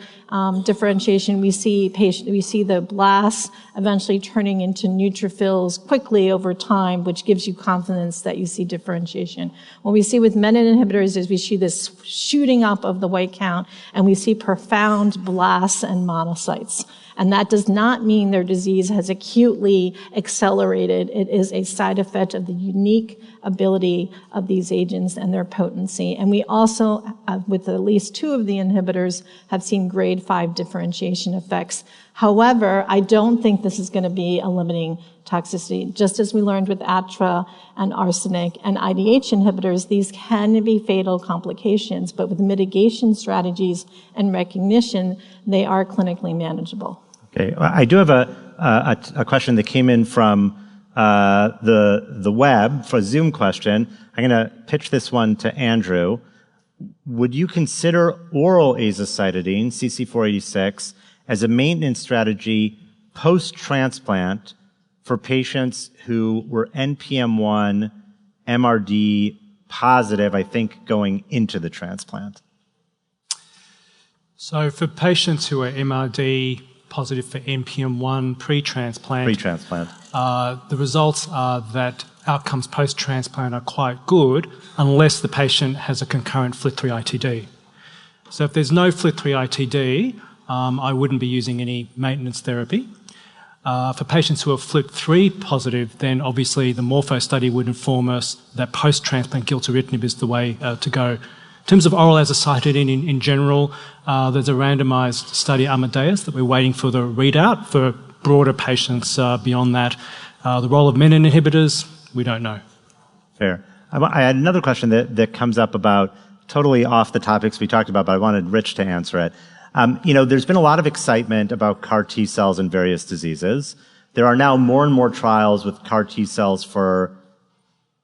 Speaker 5: differentiation, we see the blasts eventually turning into neutrophils quickly over time, which gives you confidence that you see differentiation. What we see with menin inhibitors is we see this shooting up of the white count, and we see profound blasts and monocytes. And that does not mean their disease has acutely accelerated. It is a side effect of the unique ability of these agents and their potency. And we also, with at least 2 of the inhibitors, have seen grade 5 differentiation effects. However, I don't think this is going to be a limiting toxicity. Just as we learned with ATRA and arsenic and IDH inhibitors, these can be fatal complications, but with mitigation strategies and recognition, they are clinically manageable.
Speaker 1: Okay, I do have a question that came in from the web for a Zoom question. I'm going to pitch this one to Andrew. Would you consider oral azacitidine, CC486, as a maintenance strategy post-transplant for patients who were NPM1 MRD positive, I think, going into the transplant?
Speaker 2: So for patients who are MRD positive for NPM1 pre-transplant, the results are that outcomes post-transplant are quite good unless the patient has a concurrent FLT3 ITD. So if there's no FLT3 ITD, I wouldn't be using any maintenance therapy. For patients who are FLT3 positive, then obviously the Morpho study would inform us that post-transplant gilteritinib is the way to go. In terms of oral azacitidine in general, there's a randomized study, Amadeus, that we're waiting for the readout for broader patients beyond that. The role of menin inhibitors, we don't know.
Speaker 1: Fair. I had another question that comes up about totally off the topics we talked about, but I wanted Rich to answer it. There's been a lot of excitement about CAR T cells in various diseases. There are now more and more trials with CAR T cells for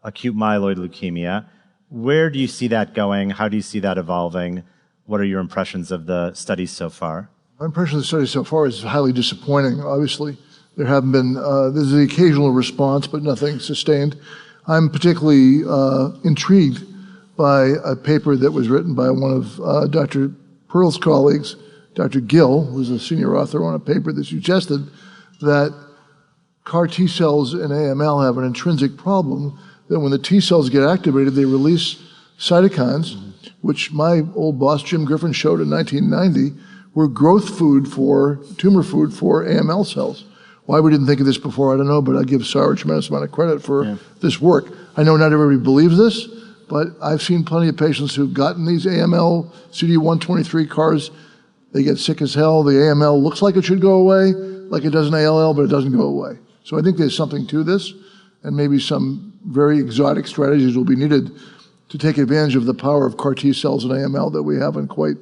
Speaker 1: acute myeloid leukemia. Where do you see that going? How do you see that evolving? What are your impressions of the studies so far?
Speaker 4: My impression of the study so far is highly disappointing, obviously. There haven't been, there's the occasional response, but nothing sustained. I'm particularly intrigued by a paper that was written by one of Dr. Perl's colleagues, Dr. Gill, who's a senior author on a paper that suggested that CAR T cells in AML have an intrinsic problem that when the T cells get activated, they release cytokines, which my old boss, Jim Griffin, showed in 1990 were growth food for, tumor food for AML cells. Why we didn't think of this before, I don't know, but I give Sarah a tremendous amount of credit for this work. I know not everybody believes this, but I've seen plenty of patients who've gotten these AML CD123 CARs. They get sick as hell. The AML looks like it should go away, like it does in ALL, but it doesn't go away. So I think there's something to this, and maybe some very exotic strategies will be needed to take advantage of the power of CAR T cells in AML that we haven't quite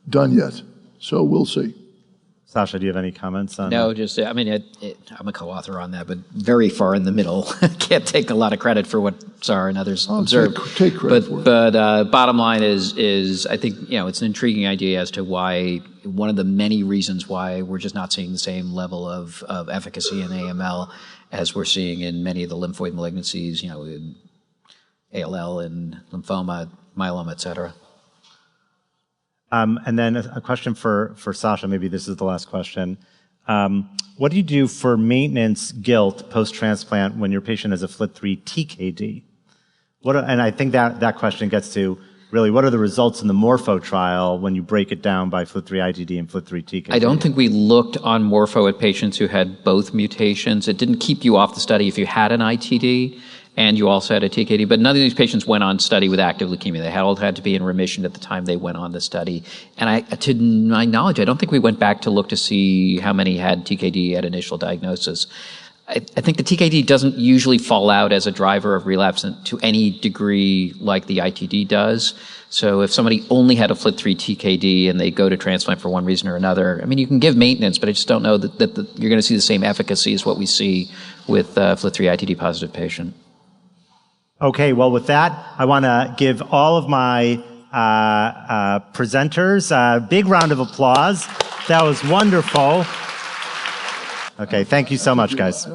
Speaker 4: done yet. So we'll see.
Speaker 1: Sasha, do you have any comments on
Speaker 3: No, just, I'm a co-author on that, but very far in the middle. Can't take a lot of credit for what Sarah and others observed.
Speaker 4: Take credit for it.
Speaker 3: But bottom line is I think, it's an intriguing idea as to why, one of the many reasons why we're just not seeing the same level of efficacy in AML as we're seeing in many of the lymphoid malignancies, in ALL and lymphoma, myeloma, et cetera.
Speaker 1: And then a question for Sasha, maybe this is the last question. What do you do for maintenance guilt post-transplant when your patient has a FLT3 TKD? And I think that question gets to really, what are the results in the Morpho trial when you break it down by FLT3 ITD and FLT3 TKD?
Speaker 3: I don't think we looked on Morpho at patients who had both mutations. It didn't keep you off the study if you had an ITD and you also had a TKD, but none of these patients went on study with active leukemia. They all had to be in remission at the time they went on the study. And to my knowledge, I don't think we went back to look to see how many had TKD at initial diagnosis. I think the TKD doesn't usually fall out as a driver of relapse to any degree like the ITD does. So if somebody only had a FLT3 TKD and they go to transplant for one reason or another, I mean, you can give maintenance, but I just don't know that you're going to see the same efficacy as what we see with FLT3 ITD positive patient.
Speaker 1: Okay, well, with that, I want to give all of my presenters a big round of applause. That was wonderful. Okay, thank you so much, guys.